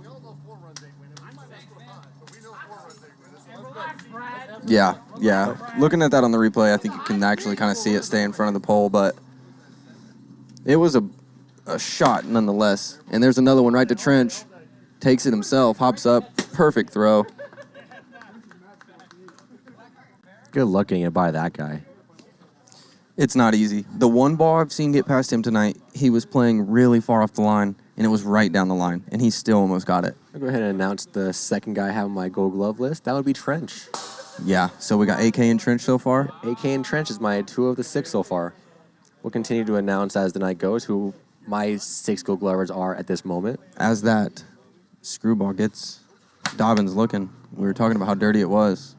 we all know 4 runs ain't winning. We might not score 5, but we know 4 runs ain't winning. So let's go. Yeah. Looking at that on the replay, I think you can actually kind of see it stay in front of the pole, but it was a shot nonetheless. And there's another one right to Trench. Takes it himself, hops up, perfect throw. Good luck getting it by that guy. It's not easy. The one ball I've seen get past him tonight, he was playing really far off the line, and it was right down the line, and he still almost got it. I'll go ahead and announce the second guy I have on my Gold Glove list. That would be Trench. Yeah, so we got AK and Trench so far. AK and Trench is my 2 of the 6 so far. We'll continue to announce as the night goes who my 6 Gold Glovers are at this moment. As that screwball gets Dobbins looking, we were talking about how dirty it was,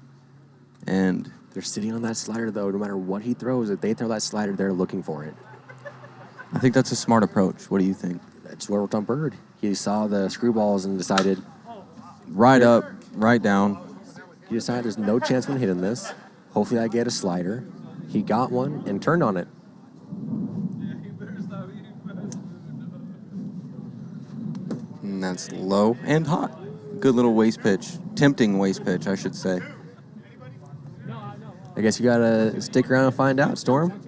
and they're sitting on that slider, though. No matter what he throws, if they throw that slider, they're looking for it. I think that's a smart approach. What do you think? That's what worked on Bird. He saw the screwballs and decided... Right up, right down. He decided there's no chance of hitting this. Hopefully I get a slider. He got one and turned on it. And that's low and hot. Good little waist pitch. Tempting waist pitch, I should say. I guess you gotta stick around and find out, Storm.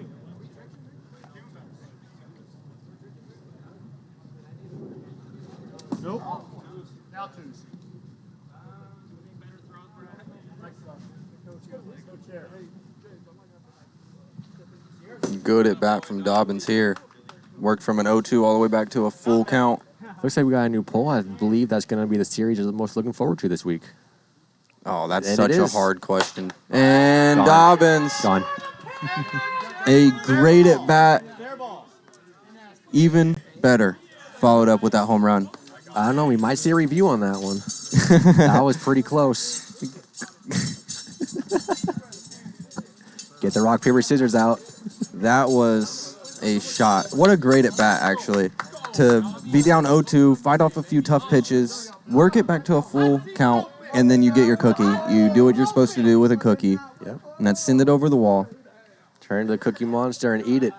Good at bat from Dobbins here. Worked from an 0-2 all the way back to a full count. Looks like we got a new poll. I believe that's going to be the series you're most looking forward to this week. Oh, that's And such it a is. hard question. And Gone. Dobbins, Gone. a great at bat, even better. Followed up with that home run. I don't know. We might see a review on that one. That was pretty close. Get the rock, paper, scissors out. That was a shot. What a great at bat, actually. To be down 0-2, fight off a few tough pitches, work it back to a full count, and then you get your cookie. You do what you're supposed to do with a cookie, Yep. and that's send it over the wall. Turn to the Cookie Monster and eat it.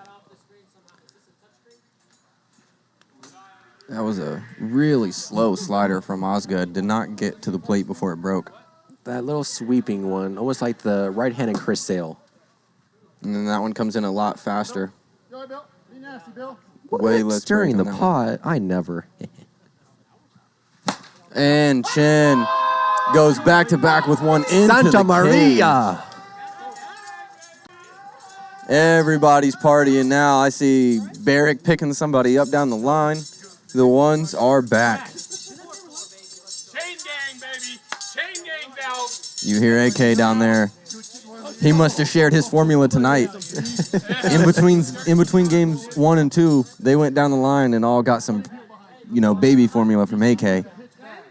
That was a really slow slider from Osgood. Did not get to the plate before it broke. That little sweeping one, almost like the right-handed Chris Sale. And then that one comes in a lot faster. Go ahead, Bill. Be nasty, Bill. Way less Stirring break the on that one. pot? I never. And Chen goes back-to-back with one into Santa the Maria! cage. Everybody's partying now. I see Barrick picking somebody up down the line. The ones are back. Chain gang, baby. Chain gang's out. You hear AK down there. He must have shared his formula tonight. in between games 1 and 2, they went down the line and all got some, baby formula from AK.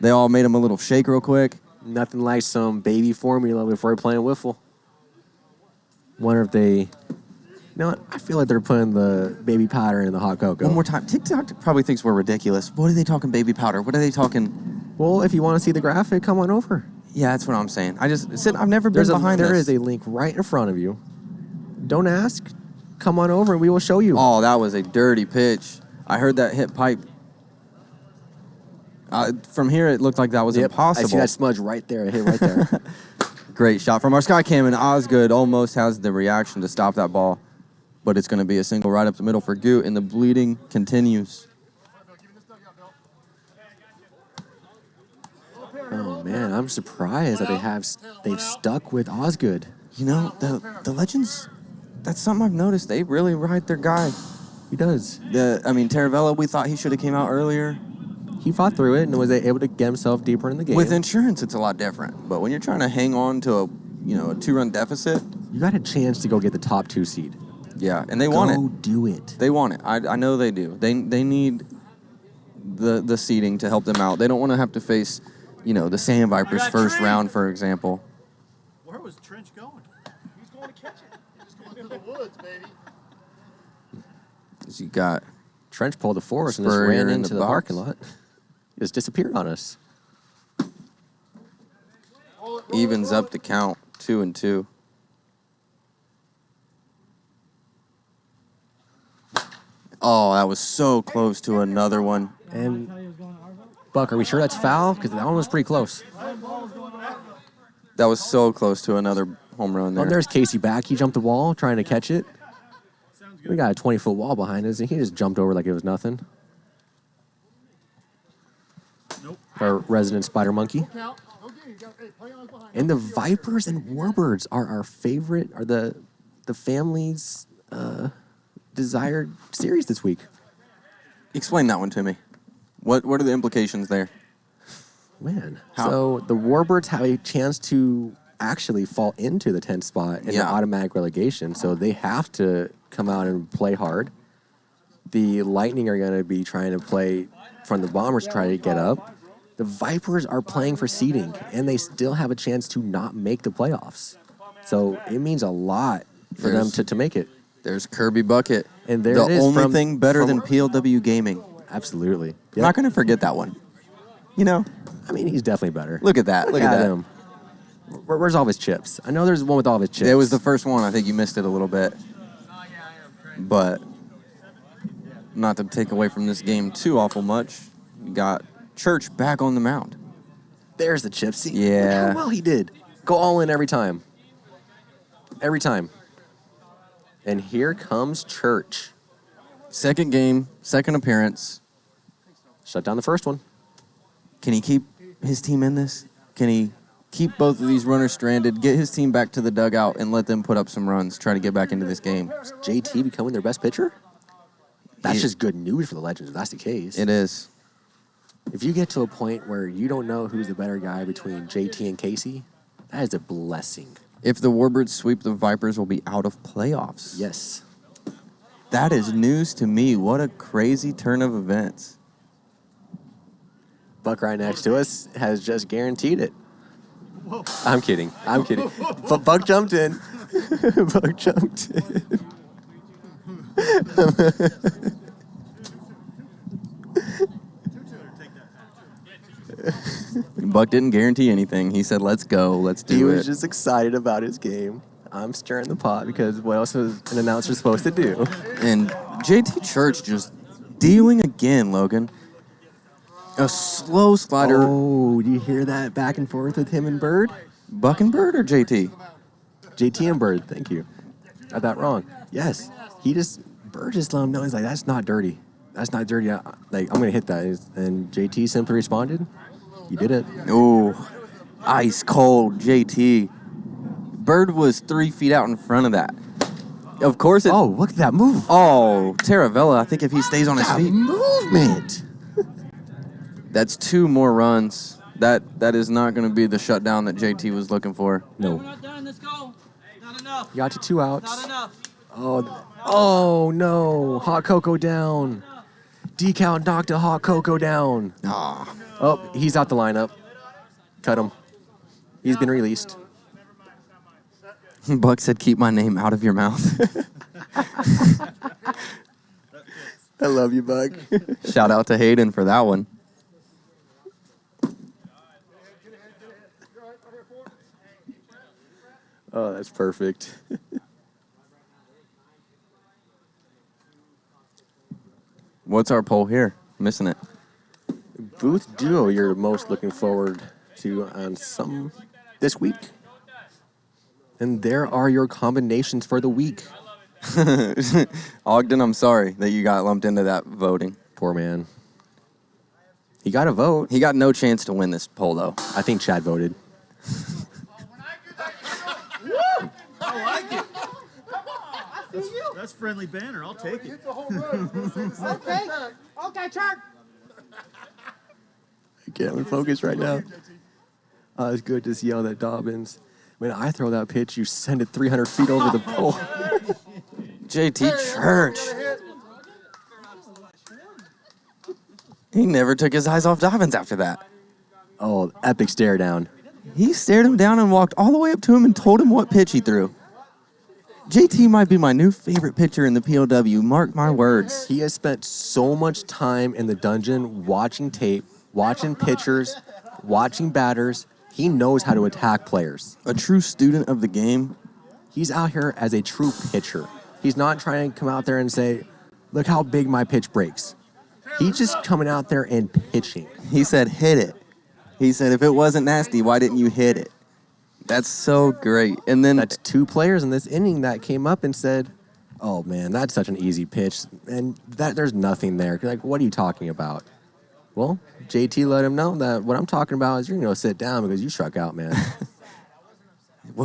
They all made him a little shake real quick. Nothing like some baby formula before playing wiffle. Wonder if they... You know what? I feel like they're putting the baby powder in the hot cocoa. One more time. TikTok probably thinks we're ridiculous. What are they talking baby powder? What are they talking? Well, if you want to see the graphic, come on over. Yeah, that's what I'm saying. I've never been behind There this. is a link right in front of you. Don't ask. Come on over and we will show you. Oh, that was a dirty pitch. I heard that hit pipe. From here, it looked like that was impossible. I see that smudge right there. It hit right there. Great shot from our sky cam, and Osgood almost has the reaction to stop that ball. But it's going to be a single right up the middle for Goot, and the bleeding continues. Oh, man. I'm surprised that they've stuck with Osgood. The Legends, that's something I've noticed. They really ride their guy. He does. Taravella, we thought he should have came out earlier. He fought through it and was able to get himself deeper in the game. With insurance, it's a lot different. But when you're trying to hang on to a 2-run deficit. You got a chance to go get the top 2 seed. Yeah, and they want it. Go do it. They want it. I know they do. They need the seeding to help them out. They don't want to have to face, the Sand Vipers first round, for example. Where was Trench going? He's going to catch it. He's going through the woods, baby. You got Trench pulled the force and just Spurrier ran in into the the box. parking lot. He just disappeared on us. evens up the count, 2-2. Oh, that was so close to another one. And Buck, are we sure that's foul? Because that one was pretty close. That was so close to another home run there. Oh, there's Casey back. He jumped the wall trying to catch it. We got a 20-foot wall behind us, and he just jumped over like it was nothing. Nope. Our resident spider monkey. And the Vipers and Warbirds are our favorite, are the family's desired series this week. Explain that one to me. What are the implications there? Man. How? So the Warbirds have a chance to actually fall into the 10th spot in the automatic relegation, so they have to come out and play hard. The Lightning are going to be trying to play from the Bombers, try to get up. The Vipers are playing for seeding, and they still have a chance to not make the playoffs. So it means a lot for them to make it. There's Kirby Bucket. And there the it is. only thing better than PLW Gaming. Absolutely. Yep. I'm not going to forget that one. You know? I mean, he's definitely better. Look at that. Look at that. him. Where's all of his chips? I know there's one with all of his chips. It was the first one. I think you missed it a little bit. But not to take away from this game too awful much, you got Church back on the mound. There's the chips. See, Yeah. Look how well he did. Go all in every time. Every time. And here comes Church. Second game, second appearance. Shut down the first one. Can he keep his team in this? Can he keep both of these runners stranded, get his team back to the dugout, and let them put up some runs, try to get back into this game. Is JT becoming their best pitcher? That's just good news for the Legends if that's the case. It is. If you get to a point where you don't know who's the better guy between JT and Casey, that is a blessing. If the Warbirds sweep, the Vipers will be out of playoffs. Yes. That is news to me. What a crazy turn of events. Buck right next to us has just guaranteed it. I'm kidding. But Buck jumped in. Buck jumped in. Buck didn't guarantee anything. He said, let's go. Let's do it. He was just excited about his game. I'm stirring the pot because what else is an announcer supposed to do? And JT Church just dealing again, Logan. A slow slider. Oh, do you hear that back and forth with him and Bird? Buck and Bird or JT? JT and Bird, thank you. Got that wrong. Yes. Bird just let him know. He's like, that's not dirty. That's not dirty. I'm going to hit that. And JT simply responded, you did it. Oh, ice cold JT. Bird was 3 feet out in front of that. Of course. Oh, look at that move. Oh, Taravella, I think if he stays on his feet. Movement. That's 2 more runs. That is not going to be the shutdown that JT was looking for. No. We're not done. Let's go. Not enough. You got you 2 outs. Not enough. Oh no. Hot Cocoa down. Decal knocked a Hot Cocoa down. Ah. Oh, he's out the lineup. Cut him. He's been released. Buck said, keep my name out of your mouth. I love you, Buck. Shout out to Hayden for that one. Oh, that's perfect. What's our poll here? Missing it. Booth duo you're most looking forward to on this week. And there are your combinations for the week. Ogden, I'm sorry that you got lumped into that voting. Poor man. He got a vote. He got no chance to win this poll, though. I think Chad voted. I like it. That's friendly banner. I'll take it. Okay, Chuck. I can't focus right now. It's good to see all that Dobbins. When I throw that pitch, you send it 300 feet over the pole. JT Church. He never took his eyes off Dobbins after that. Oh, epic stare down. He stared him down and walked all the way up to him and told him what pitch he threw. JT might be my new favorite pitcher in the POW. Mark my words. He has spent so much time in the dungeon watching tape, watching pitchers, watching batters. He knows how to attack players. A true student of the game. He's out here as a true pitcher. He's not trying to come out there and say, look how big my pitch breaks. He's just coming out there and pitching. He said, hit it. He said, if it wasn't nasty, why didn't you hit it? That's so great. And then That's 2 players in this inning that came up and said, oh, man, that's such an easy pitch. And there's nothing there. Like, what are you talking about? Well, JT let him know that what I'm talking about is you're going to sit down because you struck out, man.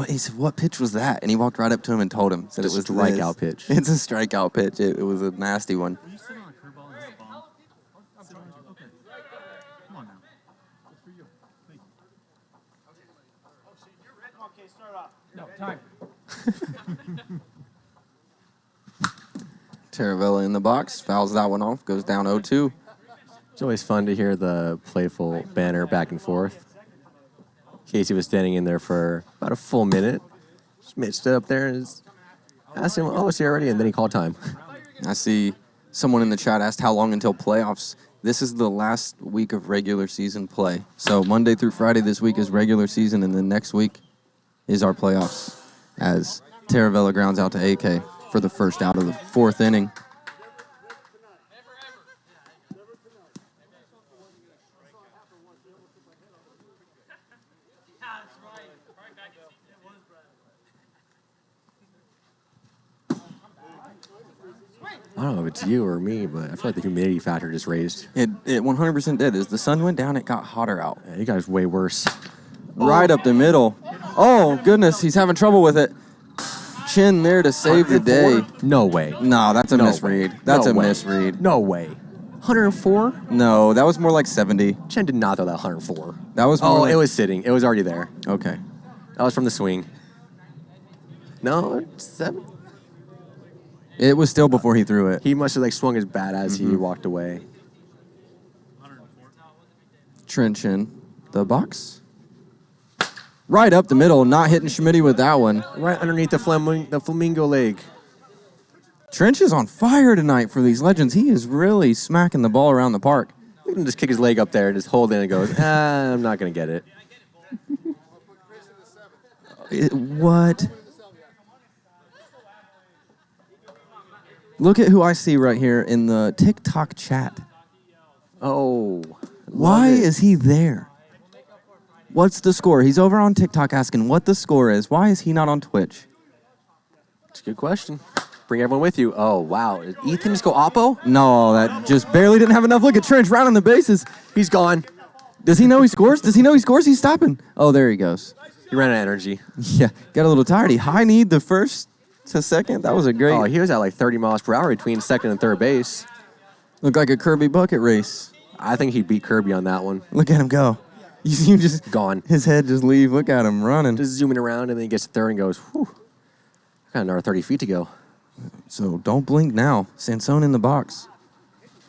He said, what pitch was that? And he walked right up to him and told him. Said it was a strikeout pitch. It's a strikeout pitch. It was a nasty one. Will you sit on a curveball and hit a bomb? Sit on it. Okay. Come on now. Good for you. Thank you. Okay, start off. No, time. Taravella in the box. Fouls that one off. Goes down 0-2. It's always fun to hear the playful banner back and forth. Casey was standing in there for about a full minute. Schmidt stood up there and asked him, oh, is he already? And then he called time. I see someone in the chat asked how long until playoffs. This is the last week of regular season play. So Monday through Friday this week is regular season, and then next week is our playoffs as Taravella grounds out to AK for the first out of the 4th inning. I don't know if it's you or me, but I feel like the humidity factor just raised. It 100% did. As the sun went down, it got hotter out. Yeah, you guys way worse. Right up the middle. Oh, goodness, he's having trouble with it. Chen there to save the day. No way. No, that's a No misread. way. That's No a way. misread. No way. 104? No, that was more like 70. Chen did not throw that 104. That was more like... it was sitting. It was already there. Okay. That was from the swing. No, 7. It was still before he threw it. He must have swung his bat as he walked away. Trent Chen, the box. Right up the middle, not hitting Schmitty with that one. Right underneath the flamingo leg. Trench is on fire tonight for these Legends. He is really smacking the ball around the park. He can just kick his leg up there and just hold it and goes, I'm not going to get it. What? Look at who I see right here in the TikTok chat. Oh. Why is he there? What's the score? He's over on TikTok asking what the score is. Why is he not on Twitch? It's a good question. Bring everyone with you. Oh, wow. Did Ethan just go oppo? No, that just barely didn't have enough. Look at Trench rounding the bases. He's gone. Does he know he scores? Does he know he scores? He's stopping. Oh, there he goes. He ran out of energy. Yeah, got a little tired. He high-kneed the first to second. That was a great... Oh, he was at 30 miles per hour between second and third base. Looked like a Kirby bucket race. I think he beat Kirby on that one. Look at him go. You see him just... Gone. His head just leave. Look at him running. Just zooming around, and then he gets to third and goes, whew. Got another 30 feet to go. So don't blink now. Sansone in the box.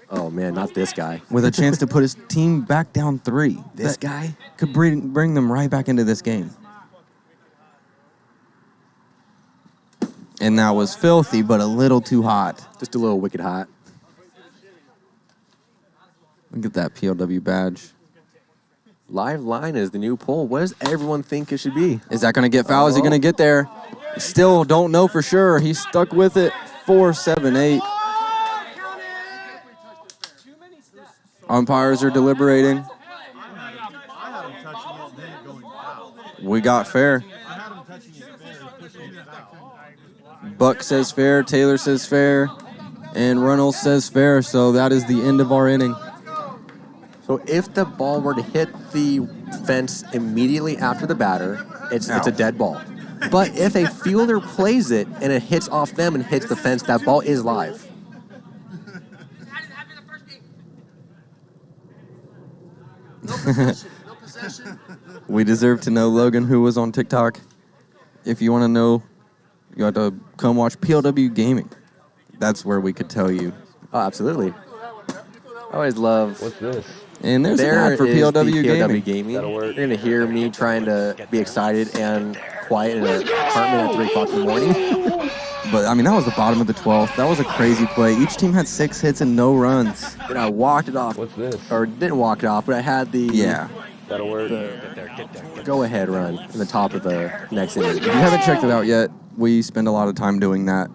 Oh, man, not this guy. With a chance to put his team back down 3. This guy? Could bring them right back into this game. And that was filthy, but a little too hot. Just a little wicked hot. Look at that PLW badge. Live line is the new poll. What does everyone think it should be? Is that going to get foul? Is he going to get there? Still don't know for sure. He's stuck with it. 4-7-8. Umpires are deliberating. I had him touching it, then it going foul. We got fair. I had him touching it fair and pushing it foul. Buck says fair. Taylor says fair. And Reynolds says fair. So that is the end of our inning. So if the ball were to hit the fence immediately after the batter, it's a dead ball. But if a fielder plays it and it hits off them and hits the fence, that ball is live. No possession. No possession. We deserve to know, Logan, who was on TikTok. If you want to know, you have to come watch PLW Gaming. That's where we could tell you. Oh, absolutely. I always love... What's this? And there's an There ad for is PLW the Gaming. PLW Gaming. That'll work. You're going to hear me trying to be excited and quiet in an apartment at 3 o'clock in the morning. But, I mean, that was the bottom of the 12th. That was a crazy play. Each team had 6 hits and no runs. And I walked it off. What's this? Or didn't walk it off, but I had the That'll work. go-ahead run in the top of the next inning. If you haven't checked it out yet, we spend a lot of time doing that.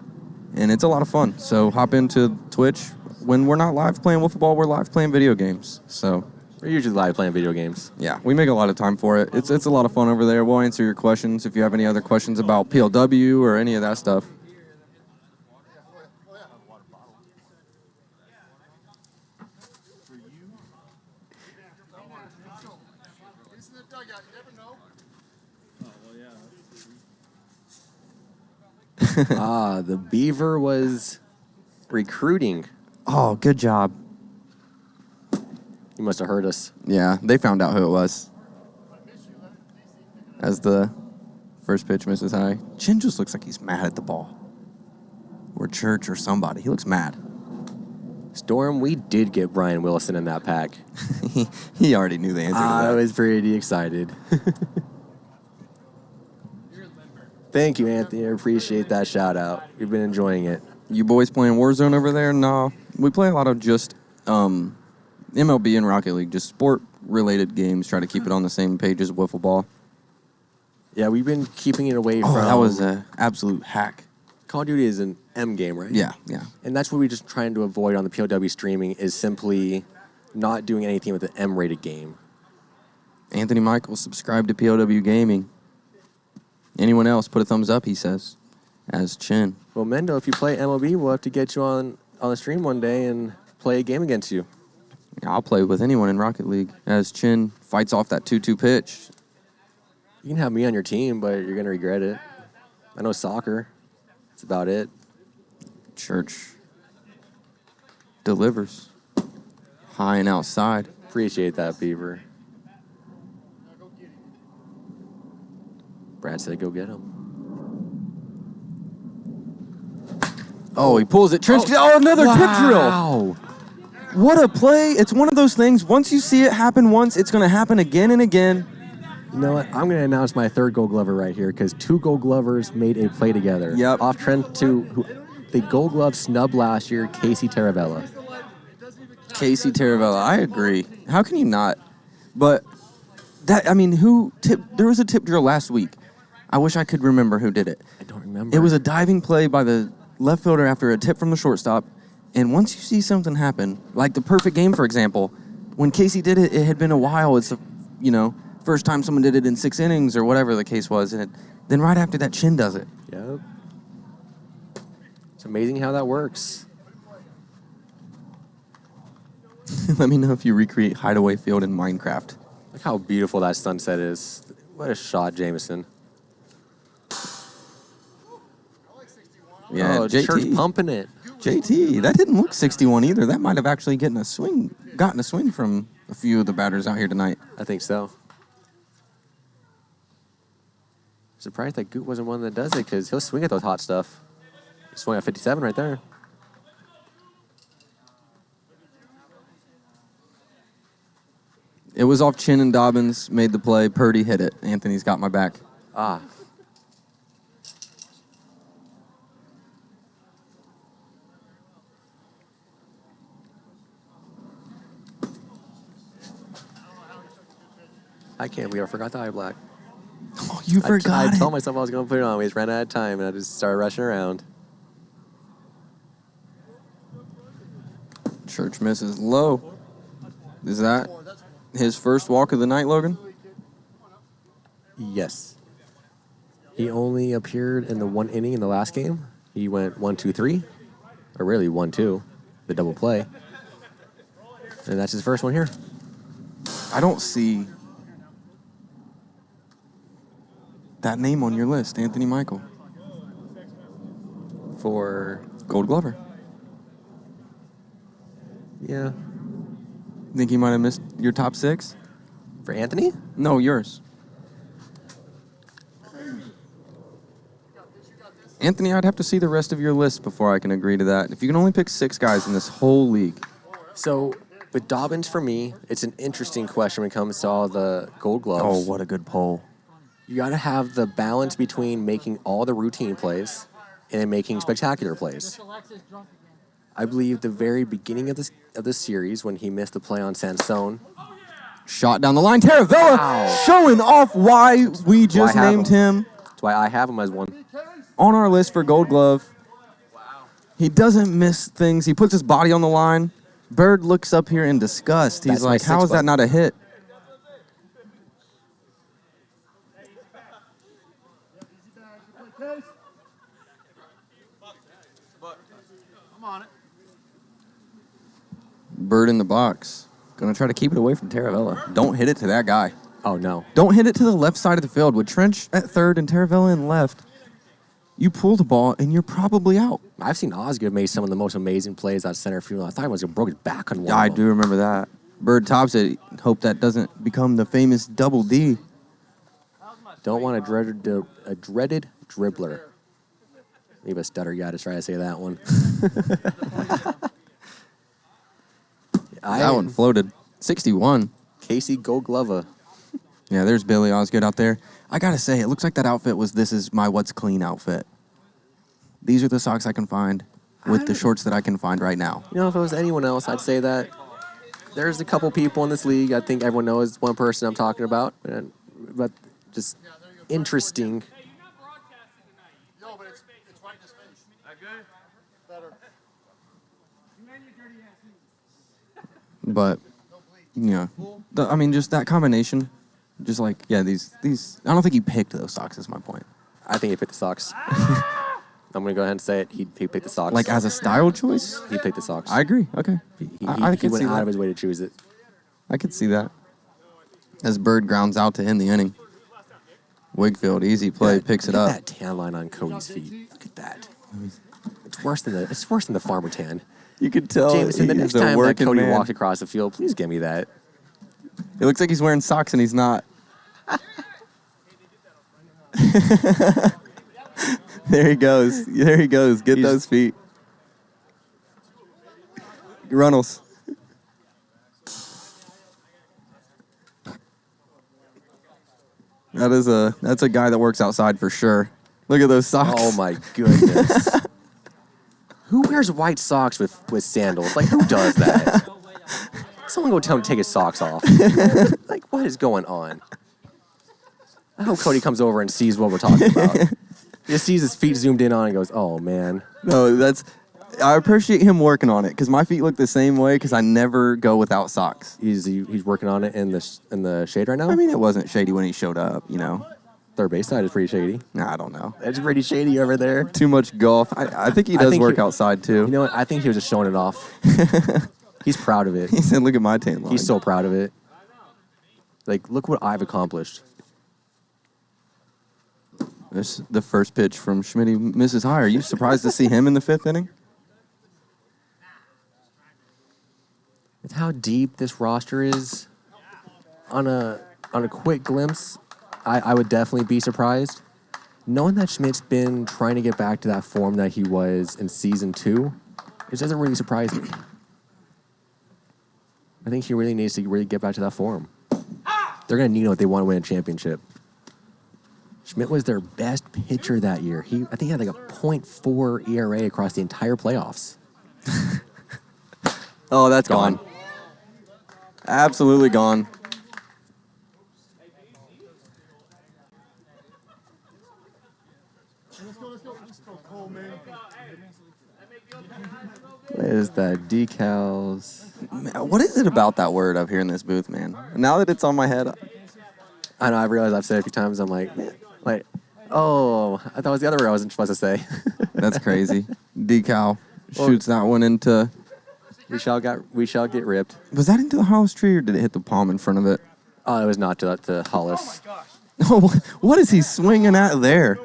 And it's a lot of fun. So hop into Twitch. When we're not live playing wiffle ball, we're live playing video games. So... We're usually live playing video games. yeah, we make a lot of time for it. It's a lot of fun over there. We'll answer your questions if you have any other questions about PLW or any of that stuff. He's in the dugout. You never know. The Beaver was recruiting. Oh, good job. He must have heard us. Yeah, they found out who it was. As the first pitch misses high. Chin just looks like he's mad at the ball. Or Church or somebody. He looks mad. Storm, we did get Brian Wilson in that pack. He already knew the answer to I that. was pretty excited. Thank you, Anthony. I appreciate that shout out. We've been enjoying it. You boys playing Warzone over there? No. We play a lot of just MLB and Rocket League, just sport-related games. Try to keep it on the same page as wiffle ball. Yeah, we've been keeping it away Oh, from... that was an absolute hack. Call of Duty is an M game, right? Yeah. And that's what we're just trying to avoid on the POW streaming is simply not doing anything with an M-rated game. Anthony Michael, subscribe to PLW Gaming. Anyone else, put a thumbs up, he says, as Chin. Well, Mendo, if you play MLB, we'll have to get you on the stream one day and play a game against you. I'll play with anyone in Rocket League as Chin fights off that 2-2 pitch. You can have me on your team, but you're going to regret it. I know soccer. That's about it. Church delivers. High and outside. Appreciate that, Beaver. Brad said go get him. Oh, he pulls it. Trench. Oh, another tip drill. Wow. What a play. It's one of those things. Once you see it happen once, it's going to happen again and again. You know what? I'm going to announce my third Gold Glover right here because 2 Gold Glovers made a play together. Yep. Off trend to the Gold Glove snub last year, Casey Taravella. Casey Taravella. I agree. How can you not? But that, I mean, who tipped? There was a tip drill last week. I wish I could remember who did it. I don't remember. It was a diving play by the left fielder after a tip from the shortstop. And once you see something happen, like the perfect game, for example, when Casey did it, it had been a while. It's, first time someone did it in 6 innings or whatever the case was. And then right after that, Chen does it. Yep. It's amazing how that works. Let me know if you recreate Hideaway Field in Minecraft. Look how beautiful that sunset is. What a shot, Jameson. Yeah, Church JT. pumping it. JT, that didn't look 61 either. That might have actually gotten a swing from a few of the batters out here tonight. I think so. Surprised that Goot wasn't one that does it because he'll swing at those hot stuff. He swung at 57 right there. It was off Chen and Dobbins, made the play. Purdy hit it. Anthony's got my back. Ah. I can't believe I forgot the eye black. Oh, you forgot I it. told myself I was going to put it on. We just ran out of time, and I just started rushing around. Church misses low. Is that his first walk of the night, Logan? Yes. He only appeared in the 1 inning in the last game. He went 1-2-3, or really 1-2, the double play. And that's his first one here. I don't see that name on your list, Anthony Michael. For, Gold Glover. yeah, Think he might have missed your top 6? for Anthony? No, yours. Anthony, I'd have to see the rest of your list before I can agree to that. If you can only pick 6 guys in this whole league. So, with Dobbins, for me, it's an interesting question when it comes to all the Gold Gloves. Oh, what a good poll. You got to have the balance between making all the routine plays and making spectacular plays. I believe the very beginning of this series, when he missed the play on Sansone, Shot down the line. Taravella Wow. showing off why we just have named him that's why I have him as one. on our list for Gold Glove. He doesn't miss things. He puts his body on the line. Bird looks up here in disgust. He's That's my like, how is that sixth not a hit? I'm on it. Bird in the box. Gonna try to keep it away from Taravella. Don't hit it to that guy. Oh, no. Don't hit it to the left side of the field. With Trench at third and Taravella in left, you pull the ball and you're probably out. I've seen Osgood make some of the most amazing plays out center field. I thought he was going to broke his back on one. I of do them. remember that. Bird tops it. Hope that doesn't become the famous double D. Don't want a dreaded dribbler. Maybe a stutter guy to try to say that one. That one floated. 61. Casey Gold Glover. Yeah, there's Billy Osgood out there. I gotta say, it looks like that outfit was This Is My What's Clean outfit. These are the socks I can find with the shorts that I can find right now. You know, if it was anyone else, I'd say that there's a couple people in this league. I think everyone knows one person I'm talking about. But just interesting. Yo, but it's right in his face. That good? Better. But, yeah. I mean, just that combination. Just like, yeah, these. I don't think he picked those socks, is my point. I think he picked the socks. I'm going to go ahead and say it. He picked the socks. Like, as a style choice? He picked the socks. I agree. Okay. I he could went see out that. of his way to choose it. I could see that. As Bird grounds out to end the inning. Wigfield, easy play, picks it Look up. at that tan line on Cody's feet. Look at that. It's worse than the farmer tan. You could tell Jameson, the he's next a time that working Cody man. walks across the field, please give me that. It looks like he's wearing socks and he's not. There he goes. There he goes. Get those feet. Runnels. That's a guy that works outside for sure. Look at those socks. Oh my goodness. Who wears white socks with sandals? Like, who does that? Someone go tell him to take his socks off. Like, what is going on? I hope Cody comes over and sees what we're talking about. He just sees his feet zoomed in on and goes, oh, man. No, I appreciate him working on it because my feet look the same way because I never go without socks. He's working on it in the shade right now? I mean, it wasn't shady when he showed up, you know. Third base side is pretty shady. Nah, I don't know. It's pretty shady over there. Too much golf. I think he does work outside, too. You know what? I think he was just showing it off. He's proud of it. He said, look at my tan line. He's so proud of it. Like, look what I've accomplished. This the first pitch from Schmitty misses high. Are you surprised to see him in the fifth inning? With how deep this roster is, on a quick glimpse, I would definitely be surprised. Knowing that Schmidt's been trying to get back to that form that he was in Season 2, it doesn't really surprise me. I think he really needs to really get back to that form. They're going to need it if they want to win a championship. Schmidt was their best pitcher that year. I think he had like a .4 ERA across the entire playoffs. Oh, that's gone. Absolutely gone. Let's go, Coleman. There's the decals. Man, what is it about that word up here in this booth, man? Now that it's on my head, I know, I've realized I've said it a few times. I'm like, oh, I thought it was the other word I wasn't supposed to say. that's crazy. Decal shoots that one into... We shall get ripped. Was that into the Hollis tree or did it hit the palm in front of it? Oh, it was not to Hollis. Oh, what is he swinging at there?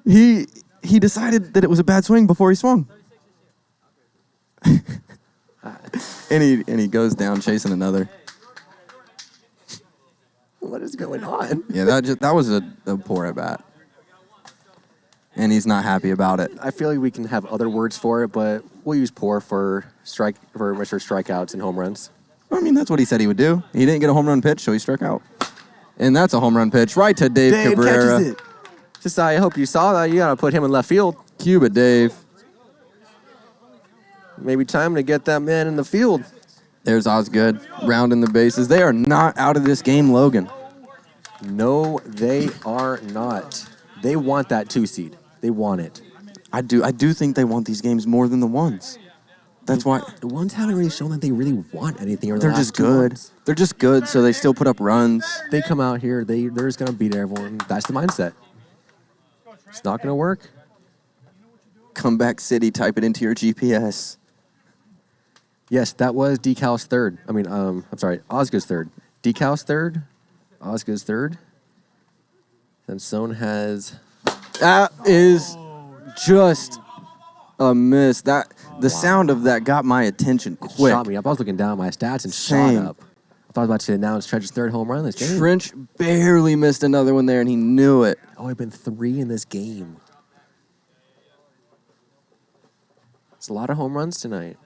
He decided that it was a bad swing before he swung. and he goes down chasing another. What is going on? Yeah, that was a poor at bat. And he's not happy about it. I feel like we can have other words for it, but we'll use poor for Mr. Strikeouts and home runs. I mean, that's what he said he would do. He didn't get a home run pitch, so he struck out. And that's a home run pitch right to Dave Cabrera. Catches it. Just I hope you saw that. You got to put him in left field. Cuba Dave. Maybe time to get that man in the field. There's Osgood rounding the bases. They are not out of this game, Logan. No, they are not. They want that 2 seed. They want it. I do think they want these games more than the ones. That's why The ones haven't really shown that they really want anything. they're just good. They're just good, so they still put up runs. They come out here, they're just going to beat everyone. That's the mindset. It's not going to work. Comeback City, type it into your GPS. Yes, that was Decal's third. I'm sorry, Osgood's third. Decal's third. Osgood's third. Then Sohn has... That is just a miss. The sound of that got my attention quick. Shot me up. I was looking down at my stats and Same. shot up. I thought I was about to announce Trench's third home run this game. Trench barely missed another one there, and he knew it. Oh, I've been 3 in this game. It's a lot of home runs tonight.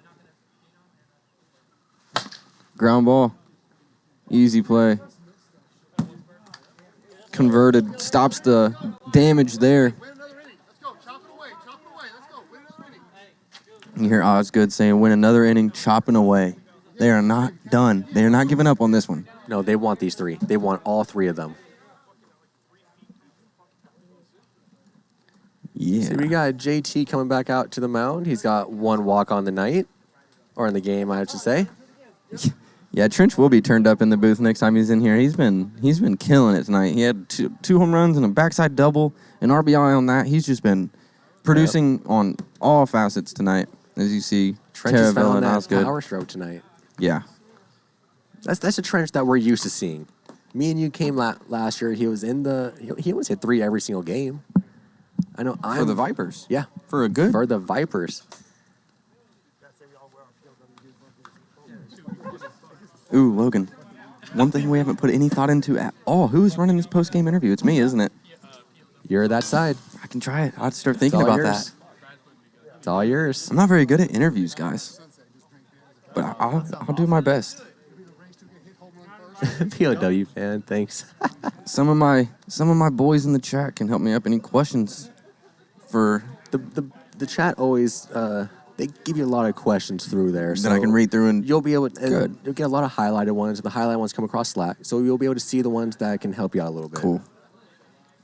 Ground ball. Easy play. Converted. Stops the damage there. Win another inning. Let's go. Chop it away. Chop it away. Let's go. Win another inning. You hear Osgood saying, win another inning, chopping away. They are not done. They are not giving up on this one. No, they want these 3. They want all 3 of them. Yeah. So we got JT coming back out to the mound. He's got 1 walk on the night. Or in the game, I should say. Yeah, Trench will be turned up in the booth next time he's in here. He's been killing it tonight. He had two home runs and a backside double, an RBI on that. He's just been producing on all facets tonight, as you see. Trench has Taravella found and that Osgood. power stroke tonight. Yeah. That's a Trench that we're used to seeing. Me and you came last year. He was in the. He almost hit 3 every single game. I know. For the Vipers. Yeah. For a good. For the Vipers. Ooh, Logan. One thing we haven't put any thought into at all. Who's running this post-game interview? It's me, isn't it? You're that side. I can try it. I'll have to start thinking It's all about yours. that. It's all yours. I'm not very good at interviews, guys. But I'll do my best. POW fan, thanks. Some of my boys in the chat can help me up. Any questions for The chat always they give you a lot of questions through there, that I can read through and you'll be able to, Good. you'll get a lot of highlighted ones. The highlighted ones come across Slack, so you'll be able to see the ones that can help you out a little bit. Cool.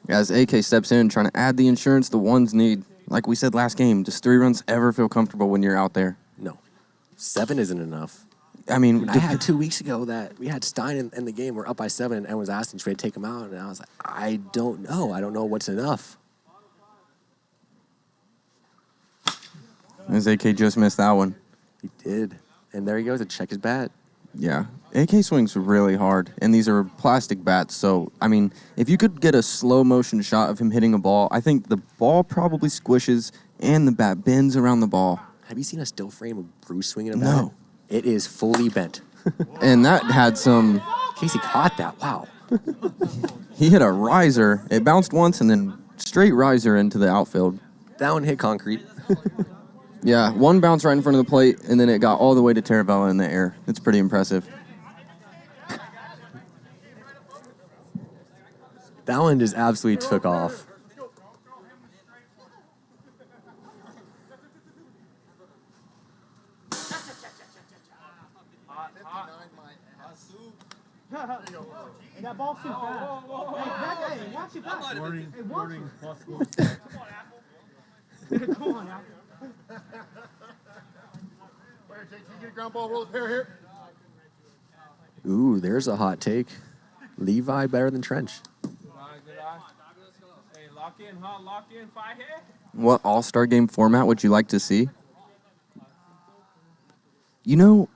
As AK steps in, trying to add the insurance the ones need. Like we said last game, does 3 runs ever feel comfortable when you're out there? No, 7 isn't enough. I mean, I had 2 weeks ago that we had Stein in the game. We're up by 7, and everyone's asking, should I take him out? And I was like, I don't know. I don't know what's enough. as AK just missed that one. He did. And there he goes to check his bat. Yeah. AK swings really hard, and these are plastic bats. So, I mean, if you could get a slow motion shot of him hitting a ball, I think the ball probably squishes and the bat bends around the ball. Have you seen a still frame of Bruce swinging a bat? No. It is fully bent. And that had some... Casey caught that. Wow. He hit a riser. It bounced once and then straight riser into the outfield. That one hit concrete. Yeah, one bounce right in front of the plate, and then it got all the way to Taravella in the air. It's pretty impressive. That one just absolutely took off. And that ball's too fast. Hey, watch it back. Warning, possible. Come on, Al. Where, Jake, you get a ground ball roll pair here? Ooh, there's a hot take. Levi better than Trench. Good eye. Hey, lock in, 5 hit. What All-Star game format would you like to see? You know,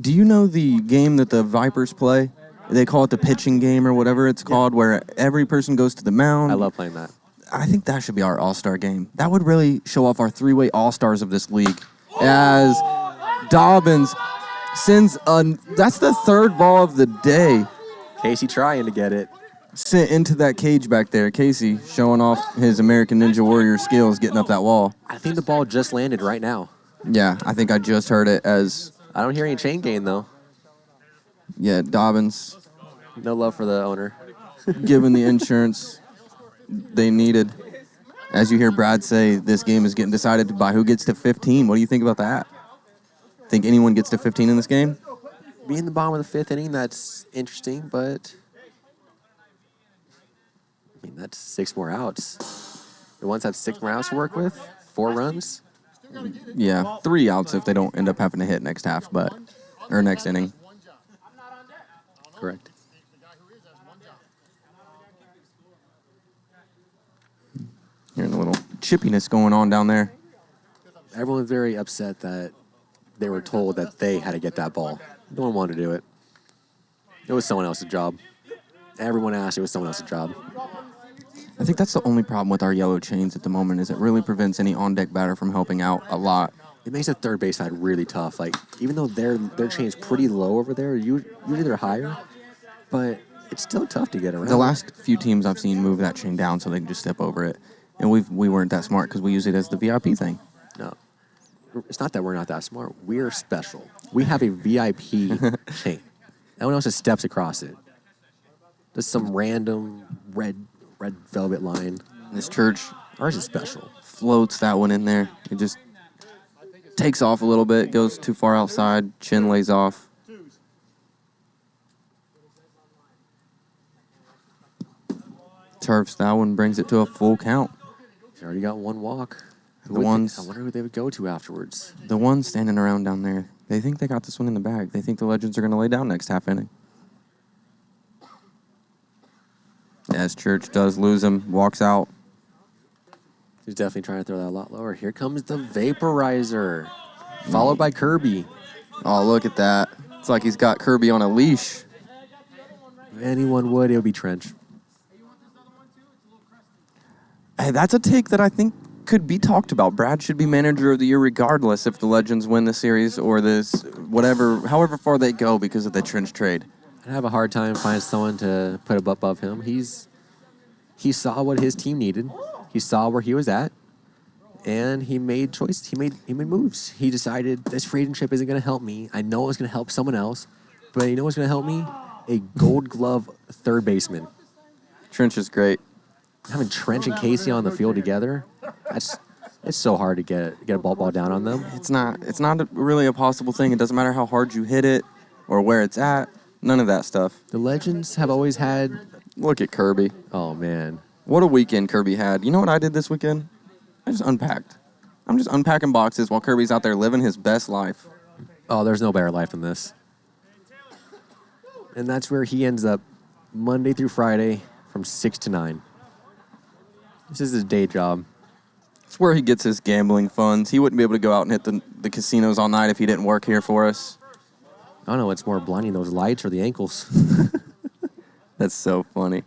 do you know the game that the Vipers play? They call it the pitching game or whatever it's called, where every person goes to the mound. I love playing that. I think that should be our All-Star game. That would really show off our 3-way All-Stars of this league. As Dobbins sends that's the 3rd ball of the day. Casey trying to get it. Sent into that cage back there. Casey showing off his American Ninja Warrior skills, getting up that wall. I think the ball just landed right now. Yeah, I think I just heard it as, I don't hear any chain gain, though. yeah, Dobbins No love for the owner. given the insurance they needed. As you hear Brad say, this game is getting decided by who gets to 15. What do you think about that? Think anyone gets to 15 in this game? Being in the bottom of the 5th inning, that's interesting, but I mean, that's 6 more outs. The ones have 6 more outs to work with, 4 runs. Yeah, 3 outs if they don't end up having to hit next half, or next inning. Correct. Hearing a little chippiness going on down there. Everyone's very upset that they were told that they had to get that ball. No one wanted to do it. It was someone else's job. Everyone asked, it was someone else's job. I think that's the only problem with our yellow chains at the moment is it really prevents any on-deck batter from helping out a lot. It makes the third base side really tough. Like, even though their chain's pretty low over there, usually they're higher, but it's still tough to get around. The last few teams I've seen move that chain down so they can just step over it. And we weren't that smart because we use it as the VIP thing. No. It's not that we're not that smart. We're special. We have a VIP chain. No one else just steps across it. Just some random red velvet line. This church Ours is special. floats that one in there. It just takes off a little bit, goes too far outside, chin lays off. Turfs that one, brings it to a full count. He's already got 1 walk. I wonder who they would go to afterwards. The ones standing around down there, they think they got this one in the bag. They think the Legends are going to lay down next half inning. As Church does lose him, walks out. He's definitely trying to throw that a lot lower. Here comes the vaporizer, followed by Kirby. Oh, look at that. It's like he's got Kirby on a leash. If anyone would, it would be Trench. Hey, that's a take that I think could be talked about. Brad should be manager of the year regardless if the Legends win the series or this, however far they go because of the Trench trade. I have a hard time finding someone to put above him. He saw what his team needed. He saw where he was at, and he made choices. He made moves. He decided this free agentship isn't going to help me. I know it's going to help someone else, but you know what's going to help me? A Gold Glove third baseman. Trench is great. Having Trench and Casey on the field together, it's so hard to get a ball down on them. It's not really a possible thing. It doesn't matter how hard you hit it or where it's at. None of that stuff. The Legends have always had. Look at Kirby. Oh man, what a weekend Kirby had. You know what I did this weekend? I just unpacked. I'm just unpacking boxes while Kirby's out there living his best life. Oh, there's no better life than this. And that's where he ends up Monday through Friday from 6 to 9. This is his day job. It's where he gets his gambling funds. He wouldn't be able to go out and hit the casinos all night if he didn't work here for us. I don't know what's more blinding, those lights or the ankles. That's so funny.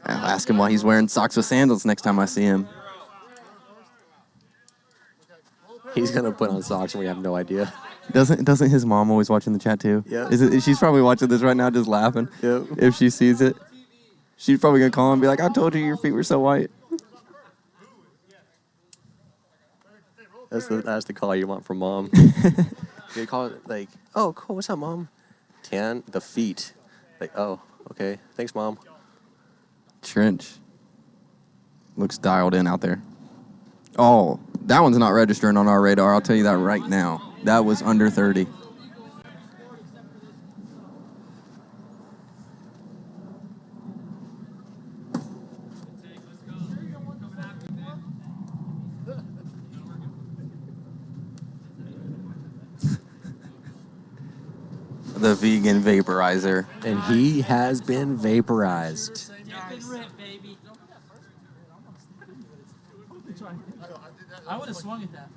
I'll ask him why he's wearing socks with sandals next time I see him. He's going to put on socks and we have no idea. Doesn't his mom always watch in the chat too? Yeah. She's probably watching this right now just laughing. Yep. If she sees it. She's probably going to call him and be like, I told you your feet were so white. That's the call you want from mom. You call it like, oh, cool, what's up, mom? Tan, the feet. Like, oh, okay, thanks, mom. Trench. Looks dialed in out there. Oh, that one's not registering on our radar. I'll tell you that right now. That was under 30. The vegan vaporizer. And he has been vaporized. I would have swung at that.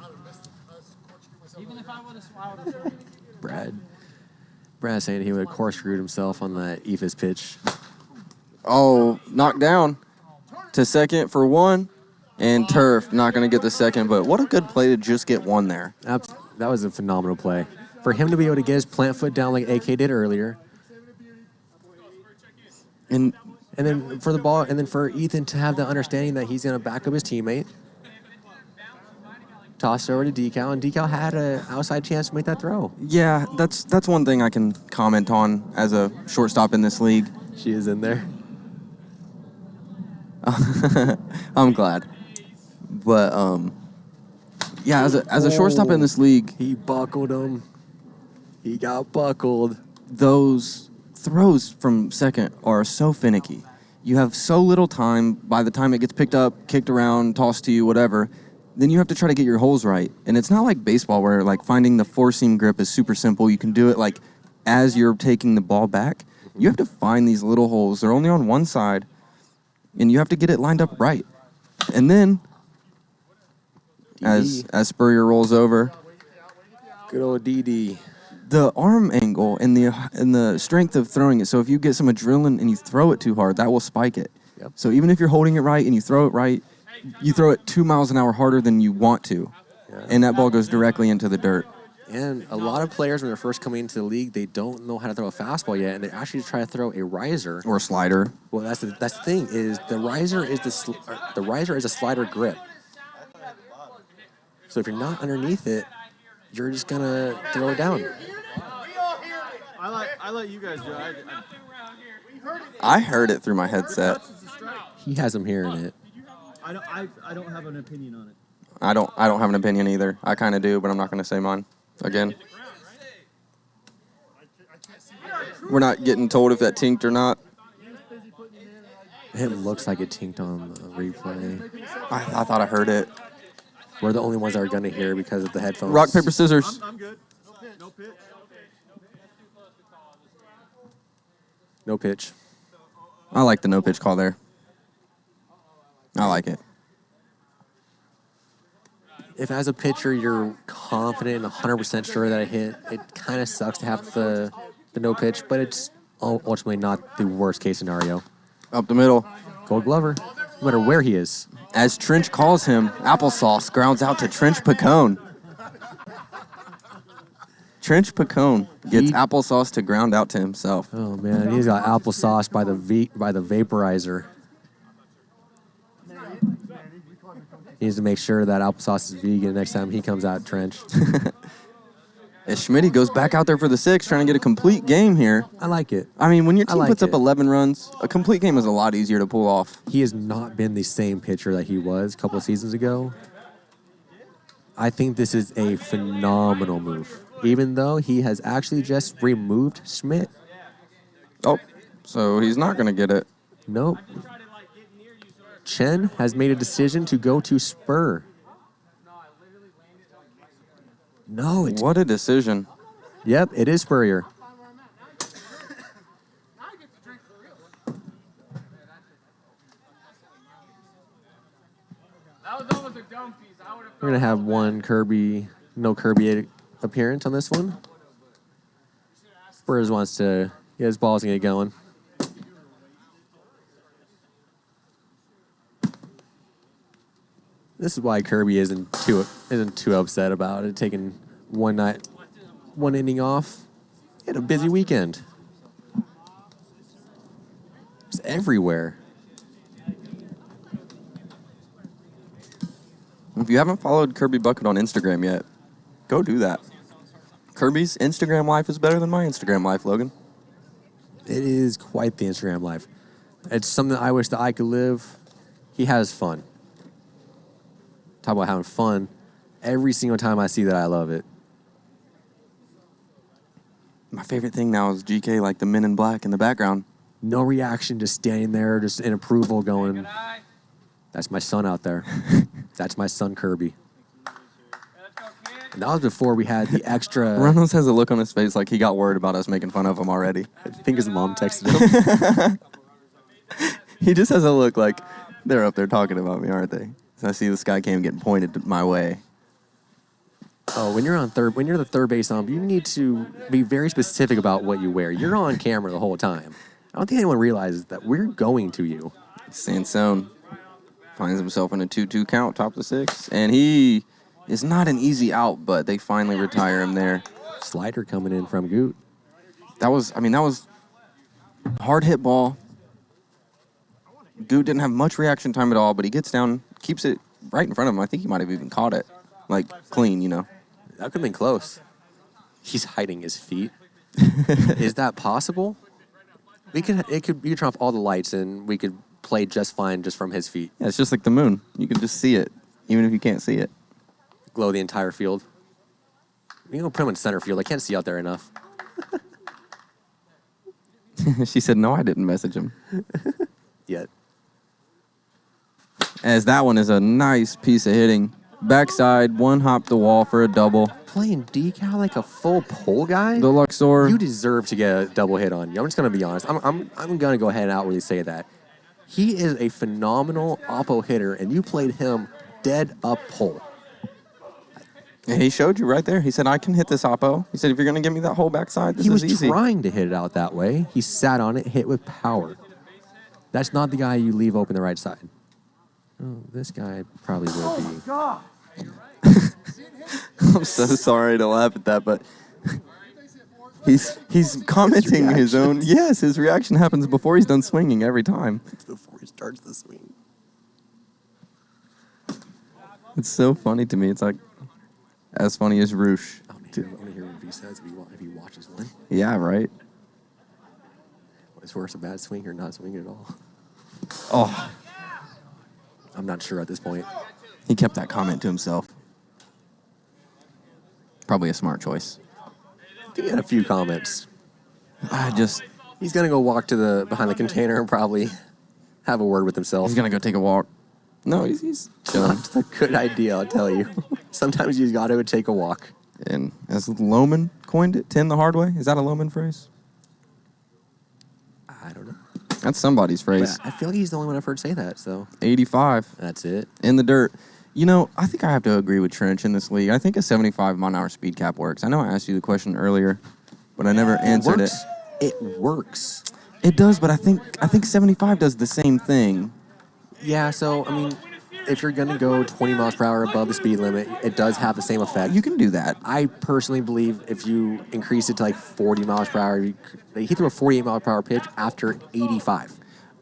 Even if I would have swung. Brad saying he would have corkscrewed himself on that Ephus pitch. Oh, knocked down to second for one, and Turf not going to get the second, but what a good play to just get one there. That was a phenomenal play. For him to be able to get his plant foot down like AK did earlier. And then for the ball, and then for Ethan to have the understanding that he's going to back up his teammate. Toss it over to Decal, and Decal had an outside chance to make that throw. Yeah, that's one thing I can comment on as a shortstop in this league. She is in there. I'm glad. But, yeah, as a shortstop in this league... He buckled him. He got buckled. Those throws from second are so finicky. You have so little time. By the time it gets picked up, kicked around, tossed to you, whatever, then you have to try to get your holes right. And it's not like baseball where, like, finding the four-seam grip is super simple. You can do it, like, as you're taking the ball back. You have to find these little holes. They're only on one side, and you have to get it lined up right. And then, as Spurrier rolls over... Good old DD. The arm angle and the strength of throwing it. So if you get some adrenaline and you throw it too hard, that will spike it. Yep. So even if you're holding it right and you throw it right, you throw it 2 miles an hour harder than you want to. Yeah. And that ball goes directly into the dirt. And a lot of players, when they're first coming into the league, they don't know how to throw a fastball yet, and they actually try to throw a riser or a slider. Well, that's the thing is the riser is a slider grip. So if you're not underneath it, you're just gonna throw it down. I let you guys do it. I heard it through my headset. He has him hearing it. I don't have an opinion on it. I don't have an opinion either. I kind of do, but I'm not going to say mine again. We're not getting told if that tinked or not. It looks like it tinked on the replay. I thought I heard it. We're the only ones that are going to hear because of the headphones. Rock, paper, scissors. I'm good. No pitch. No pitch. I like the no pitch call there. I like it. If as a pitcher you're confident and 100% sure that I hit, it kind of sucks to have to the no pitch, but it's ultimately not the worst case scenario. Up the middle. Gold Glover, no matter where he is. As Trench calls him, applesauce grounds out to Trench Pacone. Trench Pacone gets applesauce to ground out to himself. Oh man, he's got applesauce by the vaporizer. He needs to make sure that applesauce is vegan next time he comes out Trench. As Schmitty goes back out there for the 6, trying to get a complete game here. I like it. I mean, when your team like puts up it. 11 runs, a complete game is a lot easier to pull off. He has not been the same pitcher that he was a couple of seasons ago. I think this is a phenomenal move, even though he has actually just removed Schmidt. Oh, so he's not going to get it. Nope. Chen has made a decision to go to Spur. No, it's... What a decision. Yep, it is Spurrier. We're going to have one no Kirby appearance on this one. Spurs wants to get his balls and get going. This is why Kirby isn't too upset about it, taking one inning off. He had a busy weekend. It's everywhere. If you haven't followed Kirby Bucket on Instagram yet, go do that. Kirby's Instagram life is better than my Instagram life, Logan. It is quite the Instagram life. It's something I wish that I could live. He has fun. Talk about having fun. Every single time I see that, I love it. My favorite thing now is GK, like the Men in Black in the background. No reaction, just standing there, just in approval going, that's my son out there. That's my son, Kirby. And that was before we had the extra... Reynolds has a look on his face like he got worried about us making fun of him already. I think his mom texted him. He just has a look like they're up there talking about me, aren't they? So I see the sky cam getting pointed my way. Oh, when you're the third base ump, you need to be very specific about what you wear. You're on camera the whole time. I don't think anyone realizes that we're going to you. Sansone finds himself in a 2-2 count, top of the 6, and he is not an easy out, but they finally retire him there. Slider coming in from Goot. That was hard hit ball. Goot didn't have much reaction time at all, but he gets down, keeps it right in front of him. I think he might have even caught it, like clean, That could have been close. He's hiding his feet. Is that possible? You could turn off all the lights and we could play just fine just from his feet. Yeah, it's just like the moon. You can just see it, even if you can't see it. Glow the entire field. You can put him in center field. I can't see out there enough. She said, no, I didn't message him. Yet. As that one is a nice piece of hitting. Backside, one hop the wall for a double. Playing decal like a full pole guy? The Luxor. You deserve to get a double hit on you. I'm just going to be honest. I'm going to go ahead and outwardly say that. He is a phenomenal oppo hitter, and you played him dead up pole. And he showed you right there. He said, I can hit this oppo. He said, if you're going to give me that whole backside, this is easy. He was trying to hit it out that way. He sat on it, hit with power. That's not the guy you leave open the right side. Oh, this guy probably will be. God. I'm so sorry to laugh at that, but he's commenting his own. Yes, his reaction happens before he's done swinging every time. It's before he starts the swing. It's so funny to me. It's like as funny as Roosh. Oh, dude, I want to hear what he says if he watches one. Yeah, right. What's worse, a bad swing or not swinging at all? Oh, I'm not sure at this point. he kept that comment to himself. Probably a smart choice. He had a few comments. He's going to go walk to behind the container and probably have a word with himself. going to go take a walk. No, he's chilling. It's a good idea, I'll tell you. Sometimes you got to take a walk. And as Loman coined it, 10 the hard way. Is that a Loman phrase? I don't know. That's somebody's phrase. But I feel like he's the only one I've heard say that, so. 85. That's it. In the dirt. I think I have to agree with Trench in this league. I think a 75 mile-an-hour speed cap works. I know I asked you the question earlier but I never answered it. It works. It does, but I think 75 does the same thing. Yeah, so, I mean, if you're going to go 20 miles per hour above the speed limit, it does have the same effect. You can do that. I personally believe if you increase it to like 40 miles per hour, he threw a 48 mile per hour pitch after 85.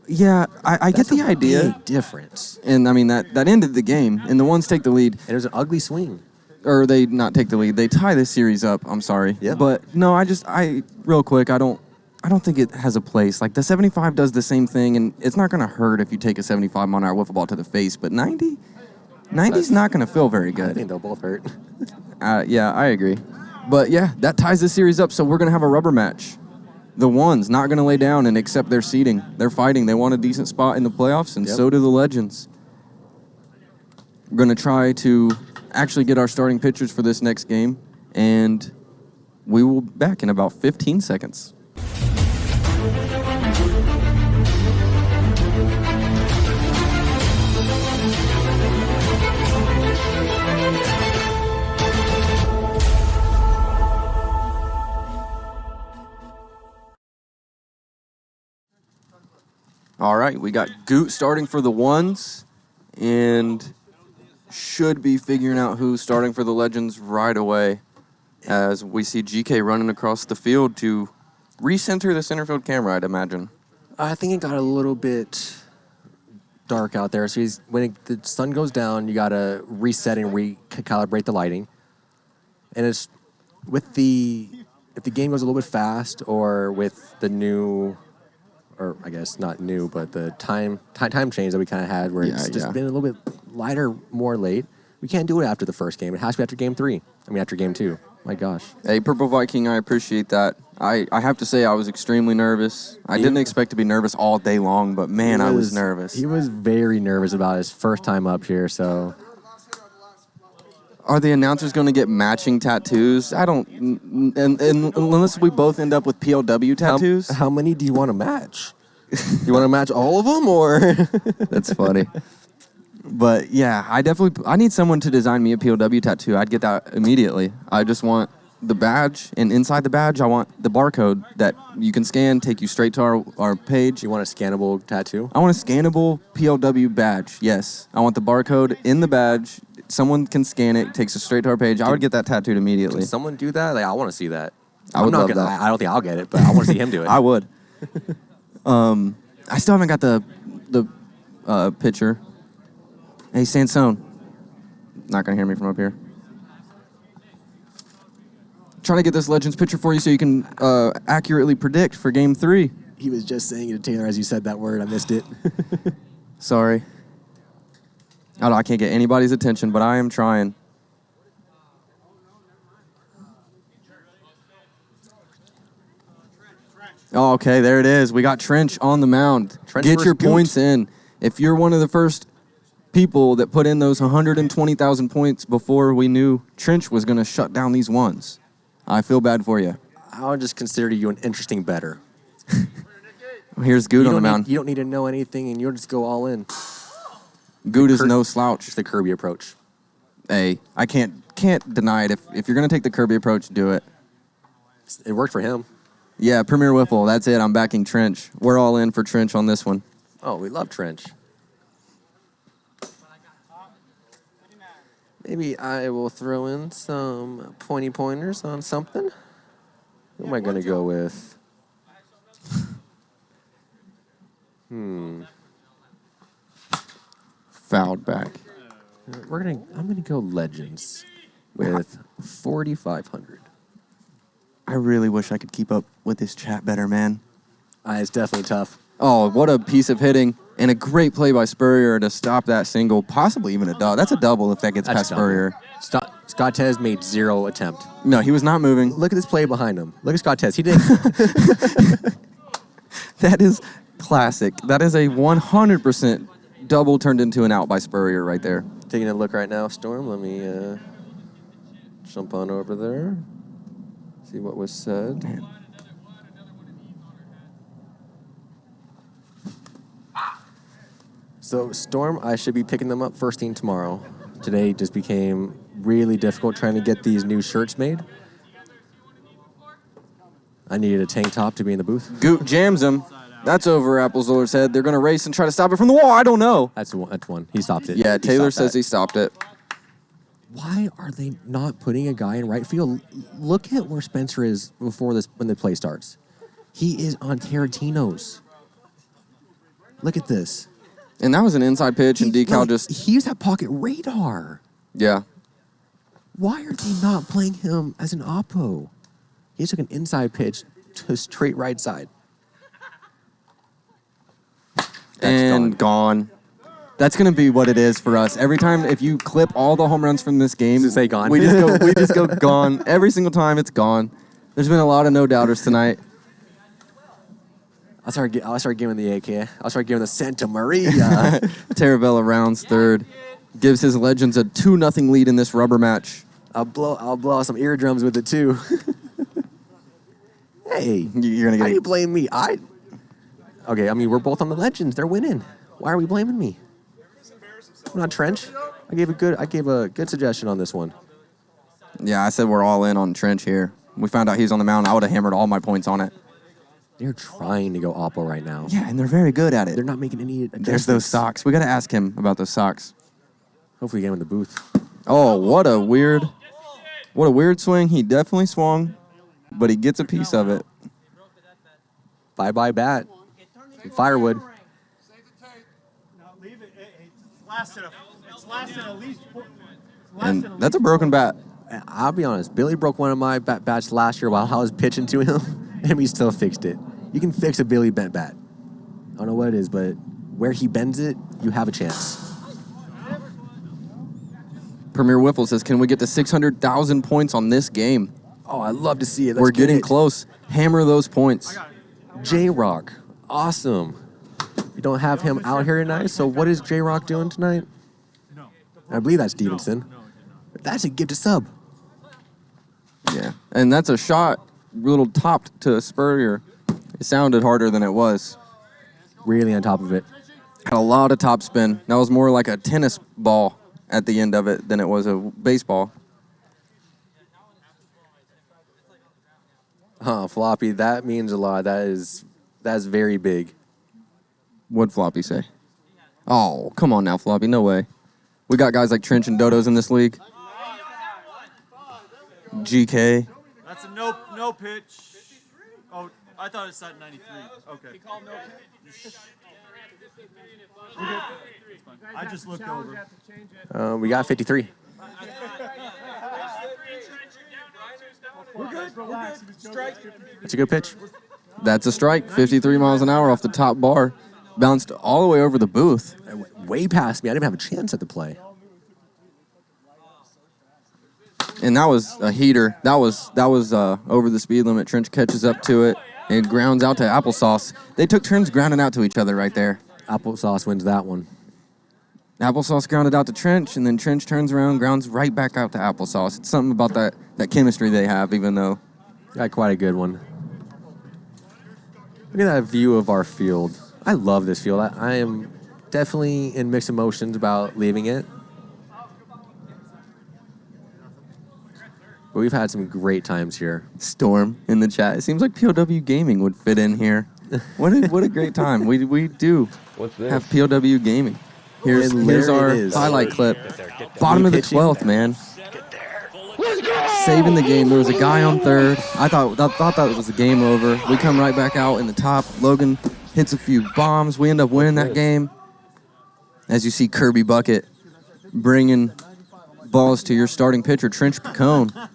Yeah, I get the idea. Big difference. And I mean, that ended the game, and the ones take the lead. And it was an ugly swing. Or they not take the lead. They tie this series up. I'm sorry. Yeah. But no, real quick, I don't think it has a place. Like the 75 does the same thing, and it's not going to hurt if you take a 75 mile an hour wiffle ball to the face. But 90's not going to feel very good. I think they'll both hurt. Yeah, I agree. But yeah, that ties the series up. So we're going to have a rubber match. The ones not going to lay down and accept their seeding. They're fighting. They want a decent spot in the playoffs, and so do the Legends. We're going to try to actually get our starting pitchers for this next game, and we will be back in about 15 seconds. All right, we got Goot starting for the ones, and should be figuring out who's starting for the Legends right away as we see GK running across the field to recenter the center field camera, I'd imagine. I think it got a little bit dark out there. So when the sun goes down, you got to reset and recalibrate the lighting. And it's if the game goes a little bit fast, or with the new, or I guess not new, but the time change that we kind of had, where it's just been a little bit lighter, more late. We can't do it after the first game. It has to be after game 3. I mean, after game 2. My gosh. Hey, Purple Viking, I appreciate that. I have to say I was extremely nervous. I didn't expect to be nervous all day long, but man, I was nervous. He was very nervous about his first time up here, so. Are the announcers going to get matching tattoos? I don't, and unless we both end up with PLW tattoos. How many do you want to match? You want to match all of them, or? That's funny. But yeah, I need someone to design me a PLW tattoo. I'd get that immediately. I just want the badge, and inside the badge, I want the barcode that you can scan, take you straight to our page. You want a scannable tattoo? I want a scannable PLW badge, yes. I want the barcode in the badge. Someone can scan it, takes us straight to our page. I would get that tattooed immediately. Can someone do that? Like, I want to see that. I would love that. I don't think I'll get it, but I want to see him do it. I would. I still haven't got the picture. Hey, Sansone. Not going to hear me from up here. Trying to get this Legends picture for you so you can accurately predict for Game 3. He was just saying it to Taylor as you said that word. I missed it. Sorry. I can't get anybody's attention, but I am trying. Oh, okay, there it is. We got Trench on the mound. Get your points in. If you're one of the first people that put in those 120,000 points before we knew Trench was going to shut down these ones, I feel bad for you. I'll just consider you an interesting bettor. Here's Good on the mound. You don't need to know anything, and you'll just go all in. Good is no slouch. It's the Kirby approach. Hey, I can't deny it. If you're going to take the Kirby approach, do it. It worked for him. Yeah, Premier Wiffle. That's it. I'm backing Trench. We're all in for Trench on this one. Oh, we love Trench. Maybe I will throw in some pointers on something. Who am I going to go with? Fouled back. I'm gonna go Legends with 4,500. I really wish I could keep up with this chat better, man. It's definitely tough. Oh, what a piece of hitting. And a great play by Spurrier to stop that single, possibly even a double. That's a double if that gets past Spurrier. Scott Tez made 0 attempt. No, he was not moving. Look at this play behind him. Look at Scott Tez. He did. That is classic. That is a 100% double turned into an out by Spurrier right there. Taking a look right now, Storm. Let me jump on over there. See what was said. Man. So, Storm, I should be picking them up first thing tomorrow. Today just became really difficult trying to get these new shirts made. I needed a tank top to be in the booth. Goot jams him. That's over Applezoller's head. They're going to race and try to stop it from the wall. I don't know. That's one. He stopped it. Yeah, He Taylor stopped says that. he stopped it. Why are they not putting a guy in right field? Look at where Spencer is before this when the play starts. He is on Tarantino's. Look at this. And that was an inside pitch, and Decal just... He used that pocket radar. Yeah. Why are they not playing him as an oppo? He just took an inside pitch to straight right side. And gone. That's going to be what it is for us. Every time, if you clip all the home runs from this game, Does it say gone? we just go gone. Every single time, it's gone. There's been a lot of no-doubters tonight. I'll start giving the AK. I'll start giving the Santa Maria. Taravella rounds third. Gives his Legends a 2-0 lead in this rubber match. I'll blow out some eardrums with it too. Hey, You're gonna how get do you blame me? Okay, I mean we're both on the Legends. They're winning. Why are we blaming me? I'm not Trench. I gave a good suggestion on this one. Yeah, I said we're all in on Trench here. We found out he's on the mound. I would have hammered all my points on it. They're trying to go oppo right now. Yeah, and they're very good at it. They're not making any adjustments. There's those socks. We got to ask him about those socks. Hopefully get him in the booth. Oh, what a weird swing. He definitely swung, but he gets a piece of it. Bye-bye bat. Firewood. No, leave it. It's lasted at least. And that's a broken bat. I'll be honest. Billy broke one of my bats last year while I was pitching to him, and we still fixed it. You can fix a Billy bent bat. I don't know what it is, but where he bends it, you have a chance. Premier WIFFLE says, can we get to 600,000 points on this game? Oh, I'd love to see it. We're getting close. Hammer those points. J-Rock. Awesome. You don't have him out here tonight, so what is J-Rock doing tonight? No. I believe that's Stevenson. That's a gift to sub. Yeah, and that's a shot, little topped to a Spurrier. It sounded harder than it was. Really on top of it. Had a lot of top spin. That was more like a tennis ball at the end of it than it was a baseball. Floppy, that means a lot. That's very big. What'd Floppy say? Oh, come on now, Floppy. No way. We got guys like Trench and Dodos in this league. GK. That's a no pitch. Oh, I thought it said 93. Okay. He called no pitch. I just looked over. We got 53. We're good. Relax. That's a good pitch. That's a strike. 53 miles an hour off the top bar. Bounced all the way over the booth. Way past me. I didn't even have a chance at the play. And that was a heater. That was over the speed limit. Trench catches up to it and grounds out to Applesauce. They took turns grounding out to each other right there. Applesauce wins that one. Applesauce grounded out to Trench, and then Trench turns around, grounds right back out to Applesauce. It's something about that chemistry they have, even though... Got quite a good one. Look at that view of our field. I love this field. I am definitely in mixed emotions about leaving it. But we've had some great times here. Storm in the chat. It seems like POW Gaming would fit in here. What a great time. We do have POW Gaming. Here's our highlight clip. Bottom of the 12th, man. Saving the game. There was a guy on third. I thought that was the game over. We come right back out in the top. Logan hits a few bombs. We end up winning that game. As you see Kirby Bucket bringing balls to your starting pitcher, Trench Picone.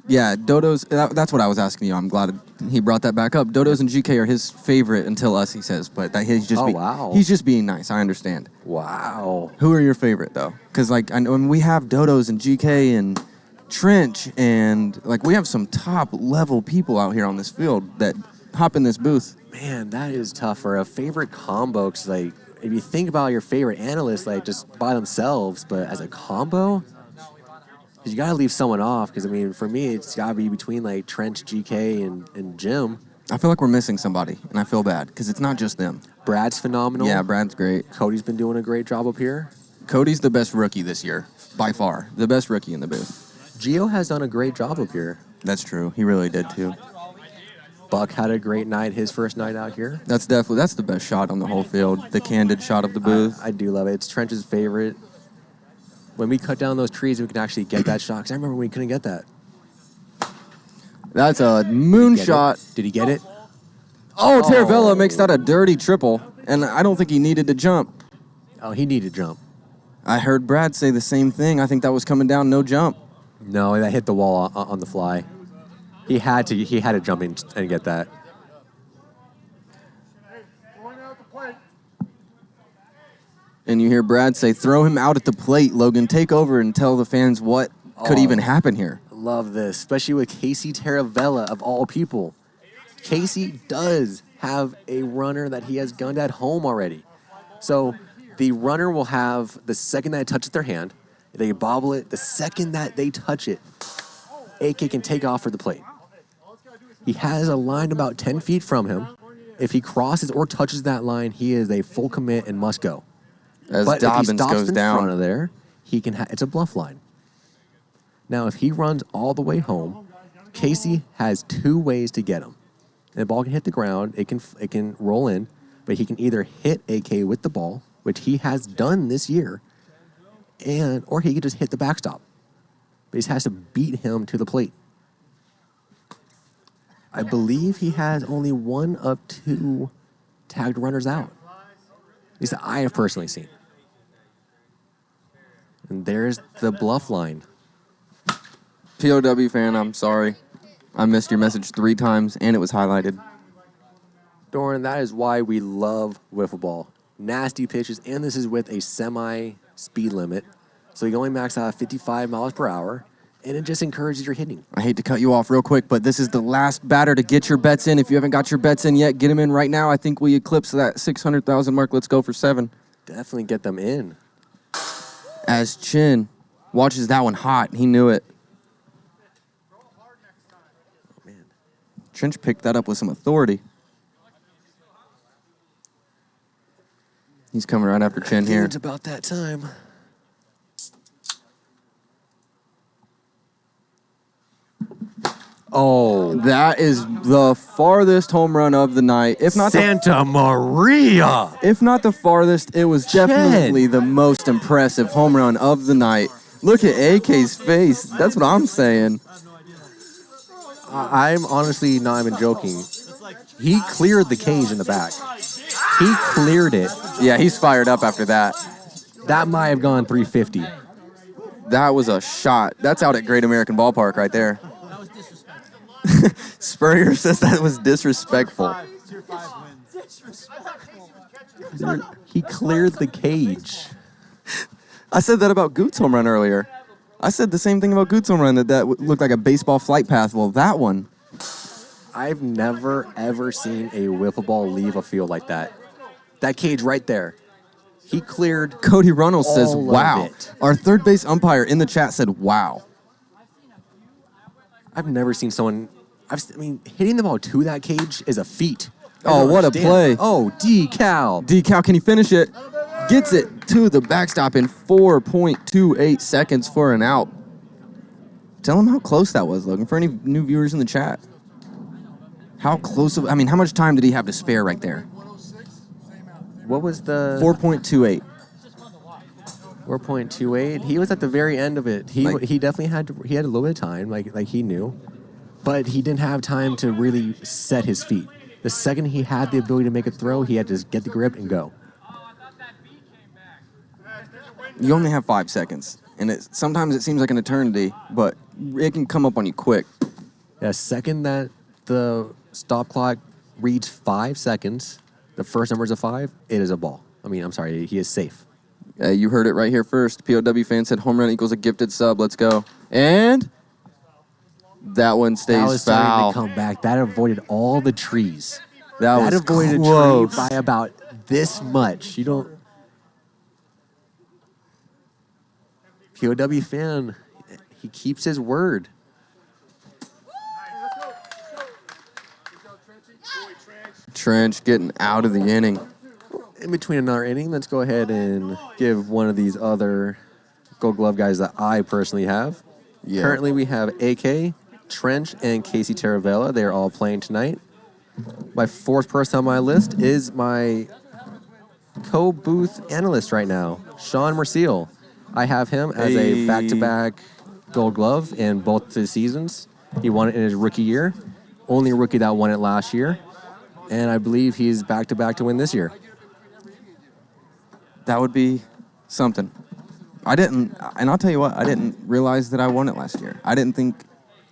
Yeah, Dodo's, that's what I was asking you. I'm glad he brought that back up. Dodo's and GK are his favorite until us, he says. But he's just being nice. I understand. Wow. Who are your favorite, though? Because, like, I know when we have Dodo's and GK and Trench, and, like, we have some top-level people out here on this field that hop in this booth. Man, that is tough for a favorite combo. Because, like, if you think about your favorite analysts, like, just by themselves, but as a combo... Because you got to leave someone off. Because, I mean, for me, it's got to be between, like, Trench, GK, and Jim. I feel like we're missing somebody, and I feel bad. Because it's not just them. Brad's phenomenal. Yeah, Brad's great. Cody's been doing a great job up here. Cody's the best rookie this year, by far. The best rookie in the booth. Gio has done a great job up here. That's true. He really did, too. Buck had a great night, his first night out here. That's the best shot on the whole field, the candid shot of the booth. I do love it. It's Trench's favorite. When we cut down those trees, we can actually get that shot. 'Cause I remember we couldn't get that. That's a moonshot. Did he get it? Oh, Taravella makes that a dirty triple, and I don't think he needed to jump. Oh, he needed to jump. I heard Brad say the same thing. I think that was coming down, no jump. No, that hit the wall on the fly. He had to jump in and get that. And you hear Brad say, throw him out at the plate, Logan. Take over and tell the fans what could even happen here. Love this, especially with Casey Taravella, of all people. Casey does have a runner that he has gunned at home already. So the runner will have, the second that it touches their hand, they bobble it. The second that they touch it, AK can take off for the plate. He has a line about 10 feet from him. If he crosses or touches that line, he is a full commit and must go. As But Dobbins if he stops goes in down. front of there, he can. It's a bluff line. Now, if he runs all the way home, Casey has two ways to get him. And the ball can hit the ground. It can roll in, but he can either hit AK with the ball, which he has done this year, or he could just hit the backstop. But he has to beat him to the plate. I believe he has only one of two tagged runners out. At least that I have personally seen. And there's the bluff line. POW fan, I'm sorry. I missed your message 3 times, and it was highlighted. Doran, that is why we love wiffle ball. Nasty pitches, and this is with a semi-speed limit. So you can only max out at 55 miles per hour, and it just encourages your hitting. I hate to cut you off real quick, but this is the last batter to get your bets in. If you haven't got your bets in yet, get them in right now. I think we eclipse that 600,000 mark. Let's go for 7. Definitely get them in. As Chen watches that one hot, he knew it. Oh, man. Trench picked that up with some authority. He's coming right after Chen here. It's about that time. Oh, That is the farthest home run of the night. If not Santa Maria! If not the farthest, it was definitely the most impressive home run of the night. Look at AK's face. That's what I'm saying. I'm honestly not even joking. He cleared the cage in the back. He cleared it. Yeah, he's fired up after that. That might have gone 350. That was a shot. That's out at Great American Ballpark right there. That was disrespectful. Spurrier says that was disrespectful. Tier 5 wins. Dude, he cleared the cage. I said that about Goots' home run earlier. I said the same thing about Goots' home run, that looked like a baseball flight path. Well, that one. I've never, ever seen a wiffle ball leave a field like that. That cage right there. He cleared. Cody Runnels says, all of wow. it. Our third base umpire in the chat said, wow. I've never seen someone. Hitting the ball to that cage is a feat. I Oh, don't what a understand. play. Oh, decal. Decal, can he finish it? Gets it to the backstop in 4.28 seconds for an out. Tell him how close that was, Logan, for any new viewers in the chat. How close how much time did he have to spare right there? What was the 4.28. 4.28? He was at the very end of it. He definitely had he had a little bit of time, like he knew, but he didn't have time to really set his feet. The second he had the ability to make a throw, he had to just get the grip and go. You only have 5 seconds, and sometimes it seems like an eternity, but it can come up on you quick. The second that the stop clock reads 5 seconds, the first number is a 5, it is a ball. He is safe. You heard it right here first. POW fan said home run equals a gifted sub. Let's go. And that one stays That was starting foul. to come back. That avoided all the trees. That was avoided close. a tree by about this much. You don't. POW fan, he keeps his word. Trench getting out of the inning. in between another inning, let's go ahead and give one of these other Gold Glove guys that I personally have. Yeah. Currently, we have AK, Trench, and Casey Taravella. They're all playing tonight. My fourth person on my list is my co-booth analyst right now, Sean Merciel. I have him as a back-to-back Gold Glove in both the seasons. He won it in his rookie year. Only rookie that won it last year. And I believe he's back-to-back to win this year. That would be something. I didn't, and I'll tell you what, I didn't realize that I won it last year. I didn't think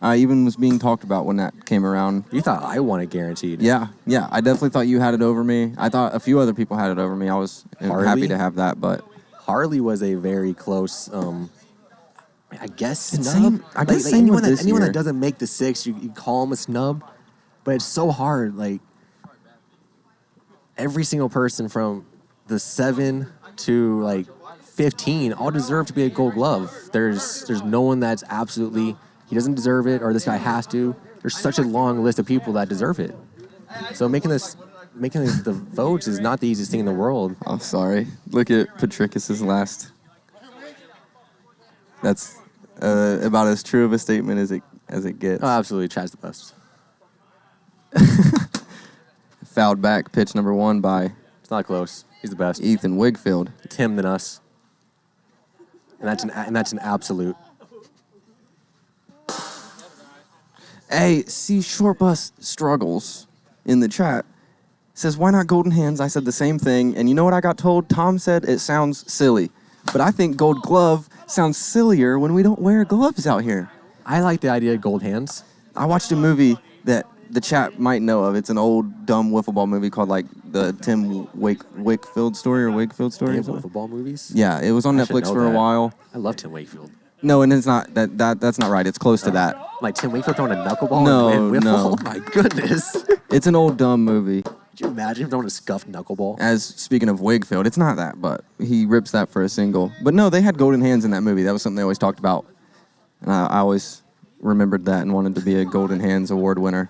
I even was being talked about when that came around. You thought I won it guaranteed. Yeah. I definitely thought you had it over me. I thought a few other people had it over me. I was happy to have that, but Harley was a very close, I guess, snub. Same anyone, with this anyone year. that doesn't make the 6, you call him a snub. But it's so hard. Like, every single person from the 7 to, like, 15 all deserve to be a Gold Glove. There's no one that's absolutely, he doesn't deserve it, or this guy has to. There's such a long list of people that deserve it. So making the votes is not the easiest thing in the world. I'm sorry. Look at Patricus's last. That's about as true of a statement as it gets. Oh, absolutely. Chad's the best. Fouled back, pitch number 1 by It's not close. He's the best. Ethan Wigfield. It's him than us. And that's an absolute. Hey, see, Short Bus struggles in the chat. Says, why not Golden Hands? I said the same thing. And you know what I got told? Tom said it sounds silly. But I think Gold Glove sounds sillier when we don't wear gloves out here. I like the idea of Gold Hands. I watched a movie that the chat might know of. It's an old, dumb wiffle ball movie called, like, the Tim Wakefield story or Wakefield story. Damn, football movies? Yeah, it was on I should Netflix know for a that. while. I love Tim Wakefield. No, and it's not. That's not right. It's close to that. Like Tim Wakefield throwing a knuckleball No, and win wiffle? no. Oh, my goodness. It's an old, dumb movie. Could you imagine him throwing a scuffed knuckleball? As speaking of Wakefield, it's not that, but he rips that for a single. But no, they had Golden Hands in that movie. That was something they always talked about. And I always remembered that and wanted to be a Golden Hands award winner.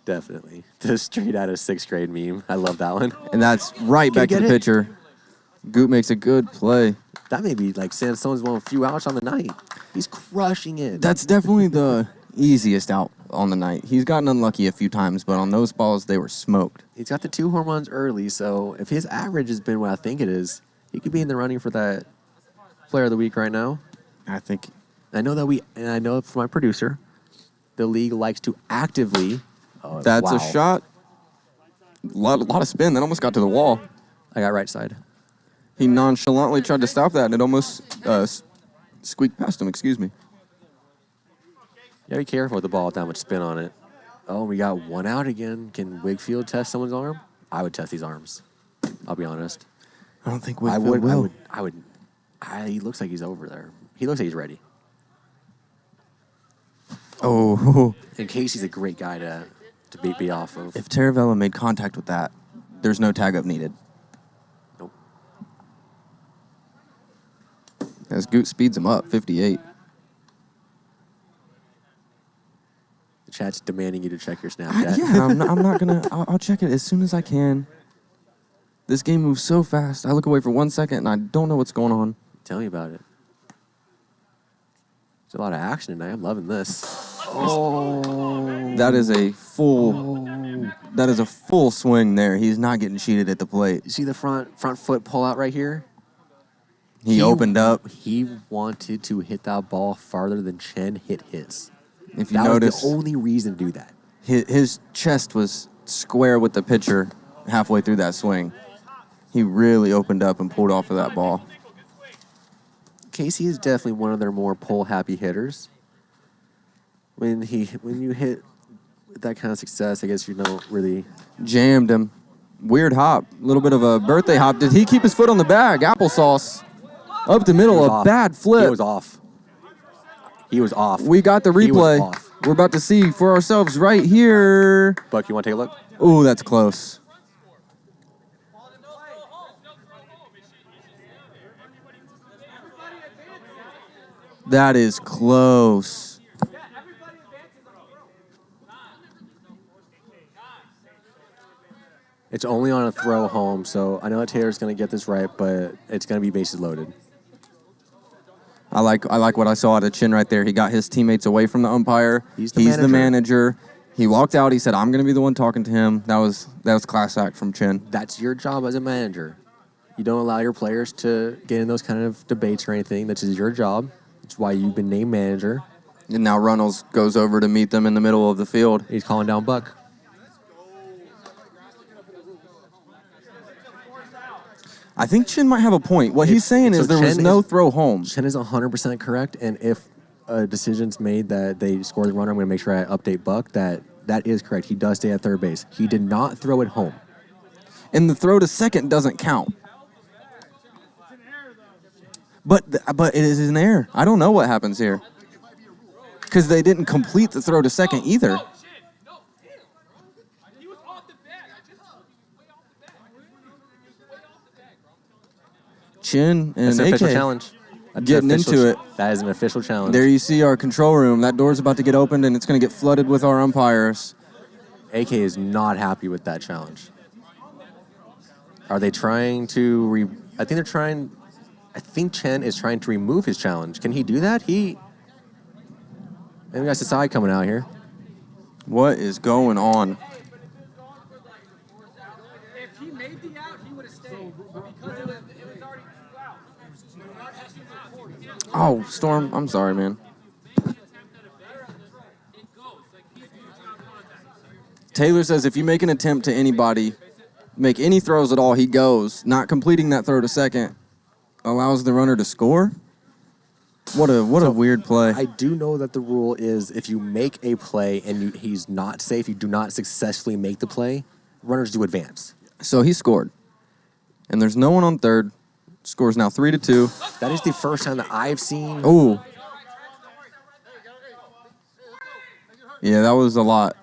Definitely. The straight out of 6th grade meme. I love that one. And that's right back to the pitcher. Goot makes a good play. That may be like Sansone's one of a few outs on the night. He's crushing it. That's definitely the easiest out on the night. He's gotten unlucky a few times, but on those balls, they were smoked. He's got the 2 home runs early, so if his average has been what I think it is, he could be in the running for that Player of the Week right now. I think. I know from my producer, the league likes to actively. That's a shot. A lot of spin. That almost got to the wall. I got right side. He nonchalantly tried to stop that, and it almost squeaked past him. Excuse me. You gotta be careful with the ball with that much spin on it. Oh, we got 1 out again. Can Wigfield test someone's arm? I would test these arms. I'll be honest. I don't think Wigfield will. He looks like he's over there. He looks like he's ready. Oh. And Casey's a great guy to be off of. If Taravella made contact with that, there's no tag up needed. Nope. As Goot speeds him up, 58. The chat's demanding you to check your Snapchat. I'm not gonna. I'll check it as soon as I can. This game moves so fast. I look away for 1 second and I don't know what's going on. Tell me about it. There's a lot of action tonight. I'm loving this. That is a full. That is a full swing there. He's not getting cheated at the plate. You see the front foot pull out right here? He opened up. He wanted to hit that ball farther than Chen hit his. If you That notice, was the only reason to do that. his chest was square with the pitcher halfway through that swing. He really opened up and pulled off of that ball. Casey is definitely one of their more pull-happy hitters. When you hit that kind of success, I guess you don't really... Jammed him. Weird hop. A little bit of a birthday hop. Did he keep his foot on the bag? Applesauce. Up the middle, a bad flip. He was off. He was off. We got the He was replay. off. We're about to see for ourselves right here. Buck, you want to take a look? Ooh, that's close. That is close. It's only on a throw home, so I know that Taylor's going to get this right, but it's going to be bases loaded. I like what I saw out of Chen right there. He got his teammates away from the umpire. He's the manager. He walked out. He said, "I'm going to be the one talking to him." That was class act from Chen. That's your job as a manager. You don't allow your players to get in those kind of debates or anything. That's your job. It's why you've been named manager. And now Runnels goes over to meet them in the middle of the field. He's calling down Buck. I think Chen might have a point. What he's saying is there was no throw home. Chen is 100% correct, and if a decision's made that they score the runner, I'm going to make sure I update Buck that is correct. He does stay at third base. He did not throw it home. And the throw to second doesn't count. But it is an error. I don't know what happens here. Because they didn't complete the throw to second either. Chen and That's an AK official challenge. getting into it. That is an official challenge. There you see our control room. That door's about to get opened, and it's going to get flooded with our umpires. AK is not happy with that challenge. Are they trying to... I think Chen is trying to remove his challenge. Can he do that? And we got Sasai coming out here. What is going on? If he made the out, he would have stayed. Because it was already 2 outs. Oh, Storm, I'm sorry, man. Taylor says if you make an attempt to anybody, make any throws at all, he goes. Not completing that throw to second allows the runner to score. What a weird play. I do know that the rule is if you make a play and he's not safe, you do not successfully make the play, runners do advance. So he scored. And there's no one on third. Scores now 3-2. That is the first time that I've seen. Oh. Yeah, that was a lot.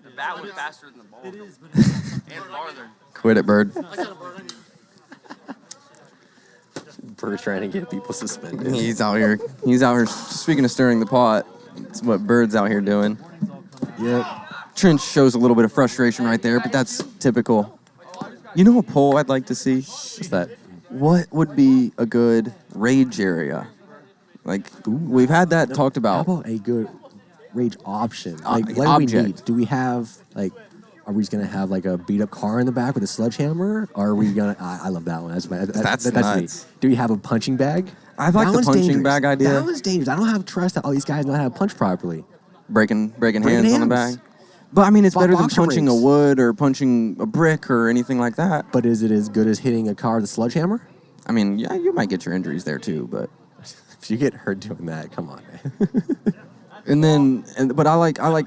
The bat was faster than the ball. It is, but and farther. Quit it, Bird. Bird's trying to get people suspended. He's out here. Speaking of stirring the pot, it's what Bird's out here doing. Yep. Trench shows a little bit of frustration right there, but that's typical. You know a poll I'd like to see? What's that? What would be a good rage area? Like, we've had that talked about. How about a good rage option? Like, what object. do we need? Do we have, like, are we just going to have, like, a beat-up car in the back with a sledgehammer? Or are we going to... I love that one. That's nuts. me. Do we have a punching bag? I like the punching bag idea. That was dangerous. I don't have trust that all these guys know how to punch properly. Breaking hands on the bag. But, I mean, it's better than punching a wood or punching a brick or anything like that. But is it as good as hitting a car with a sledgehammer? I mean, yeah, you might get your injuries there, too, but... If you get hurt doing that, come on, man. But I like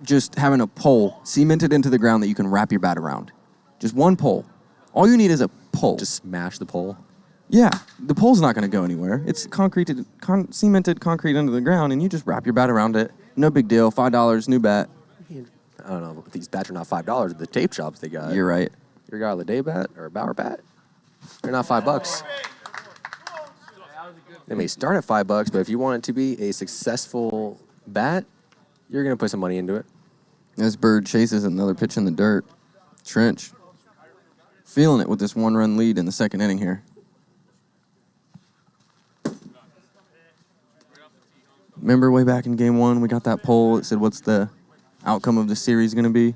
just having a pole cemented into the ground that you can wrap your bat around. Just one pole. All you need is a pole. Just smash the pole? Yeah. The pole's not going to go anywhere. It's cemented concrete into the ground, and you just wrap your bat around it. No big deal. $5, new bat. I don't know. These bats are not $5. The tape shops they got. You're right. Your guy with a day bat or a Bauer bat, they're not $5. They may start at $5, but if you want it to be a successful bat, you're going to put some money into it. This Bird chases another pitch in the dirt. Trench. Feeling it with this one-run lead in the second inning here. Remember way back in game one, we got that poll that said, what's the outcome of the series going to be?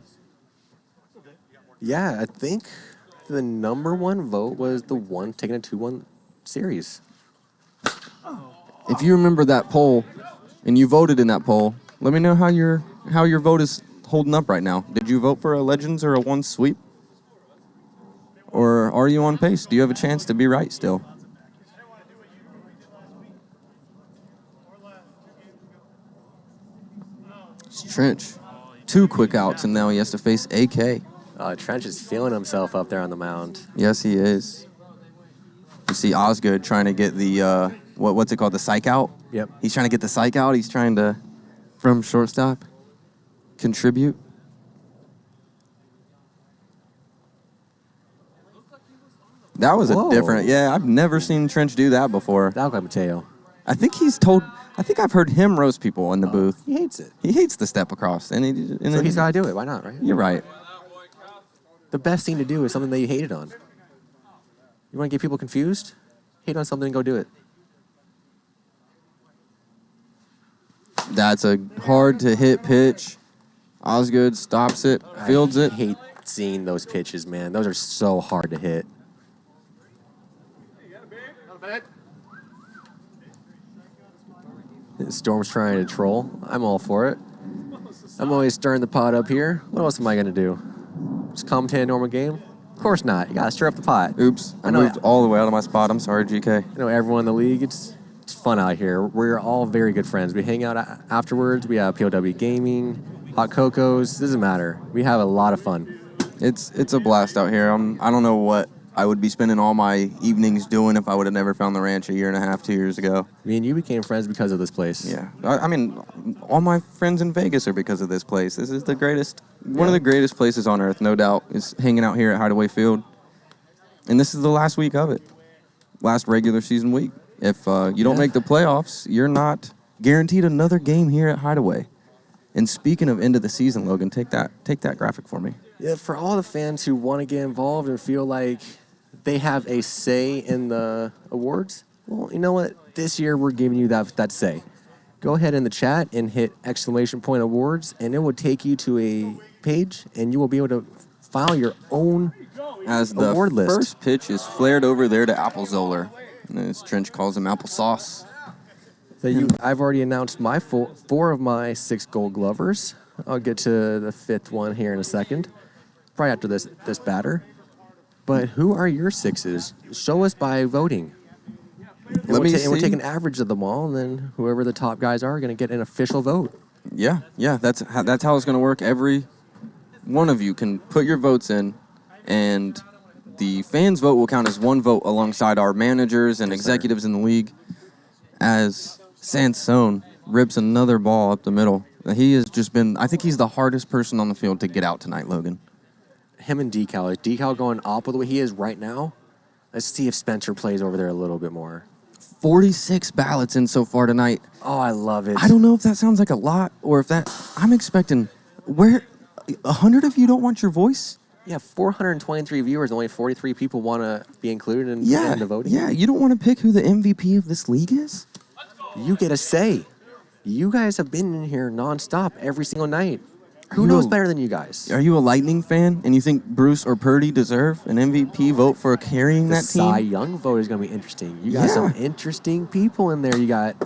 Yeah, I think the number one vote was the one taking a 2-1 series. If you remember that poll and you voted in that poll, let me know how your vote is holding up right now. Did you vote for a Legends or a one sweep? Or are you on pace? Do you have a chance to be right still? It's Trench. 2 quick outs, and now he has to face AK. Trench is feeling himself up there on the mound. Yes, he is. You see Osgood trying to get the, what's it called, the psych out? Yep. He's trying to get the psych out. He's trying to, from shortstop, contribute. That was Whoa. a different. Yeah, I've never seen Trench do that before. That looked like Mateo. I think I've heard him roast people in the booth. He hates it. He hates the step across, and So he's got to do it. Why not, right? You're right. The best thing to do is something that you hated on. You want to get people confused? Hate on something and go do it. That's a hard to hit pitch. Osgood stops it, fields it. I hate seeing those pitches, man. Those are so hard to hit. Storm's trying to troll. I'm all for it. I'm always stirring the pot up here. What else am I going to do? Just commentate a normal game? Of course not. You got to stir up the pot. Oops, I moved all the way out of my spot. I'm sorry, GK. I know everyone in the league. It's fun out here. We're all very good friends. We hang out afterwards. We have POW gaming, hot cocos. Doesn't matter. We have a lot of fun. It's a blast out here. I don't know what I would be spending all my evenings doing if I would have never found the ranch a year and a half, 2 years ago. Me and you became friends because of this place. Yeah. I mean, all my friends in Vegas are because of this place. This is the greatest, one of the greatest places on earth, no doubt, is hanging out here at Hideaway Field. And this is the last week of it. Last regular season week. If you don't make the playoffs, you're not guaranteed another game here at Hideaway. And speaking of end of the season, Logan, take that graphic for me. Yeah, for all the fans who want to get involved and feel like they have a say in the awards, well, you know what? This year we're giving you that say. Go ahead in the chat and hit !awards, and it will take you to a page, and you will be able to file your own As the award list. first pitch is flared over there to Apple Zoller. And as Trench calls him applesauce. So I've already announced my four of my 6 Gold Glovers. I'll get to the 5th one here in a second, probably after this batter. But who are your 6s? Show us by voting. And Let me see. And we'll take an average of them all, and then whoever the top guys are going to get an official vote. Yeah, that's how it's going to work. Every one of you can put your votes in, and the fans' vote will count as one vote alongside our managers and executives in the league. As Sansone rips another ball up the middle. He has just been, I think he's the hardest person on the field to get out tonight, Logan. Him and Decal. Is Decal going up with the way he is right now? Let's see if Spencer plays over there a little bit more. 46 ballots in so far tonight. Oh, I love it. I don't know if that sounds like a lot or if that, I'm expecting, 100 of you don't want your voice? Yeah, 423 viewers, only 43 people want to be included in the voting. Yeah, you don't want to pick who the MVP of this league is? You get a say. You guys have been in here nonstop every single night. Who knows better than you guys? Are you a Lightning fan and you think Bruce or Purdy deserve an MVP vote for carrying that team? The Cy Young vote is going to be interesting. You got some interesting people in there. You got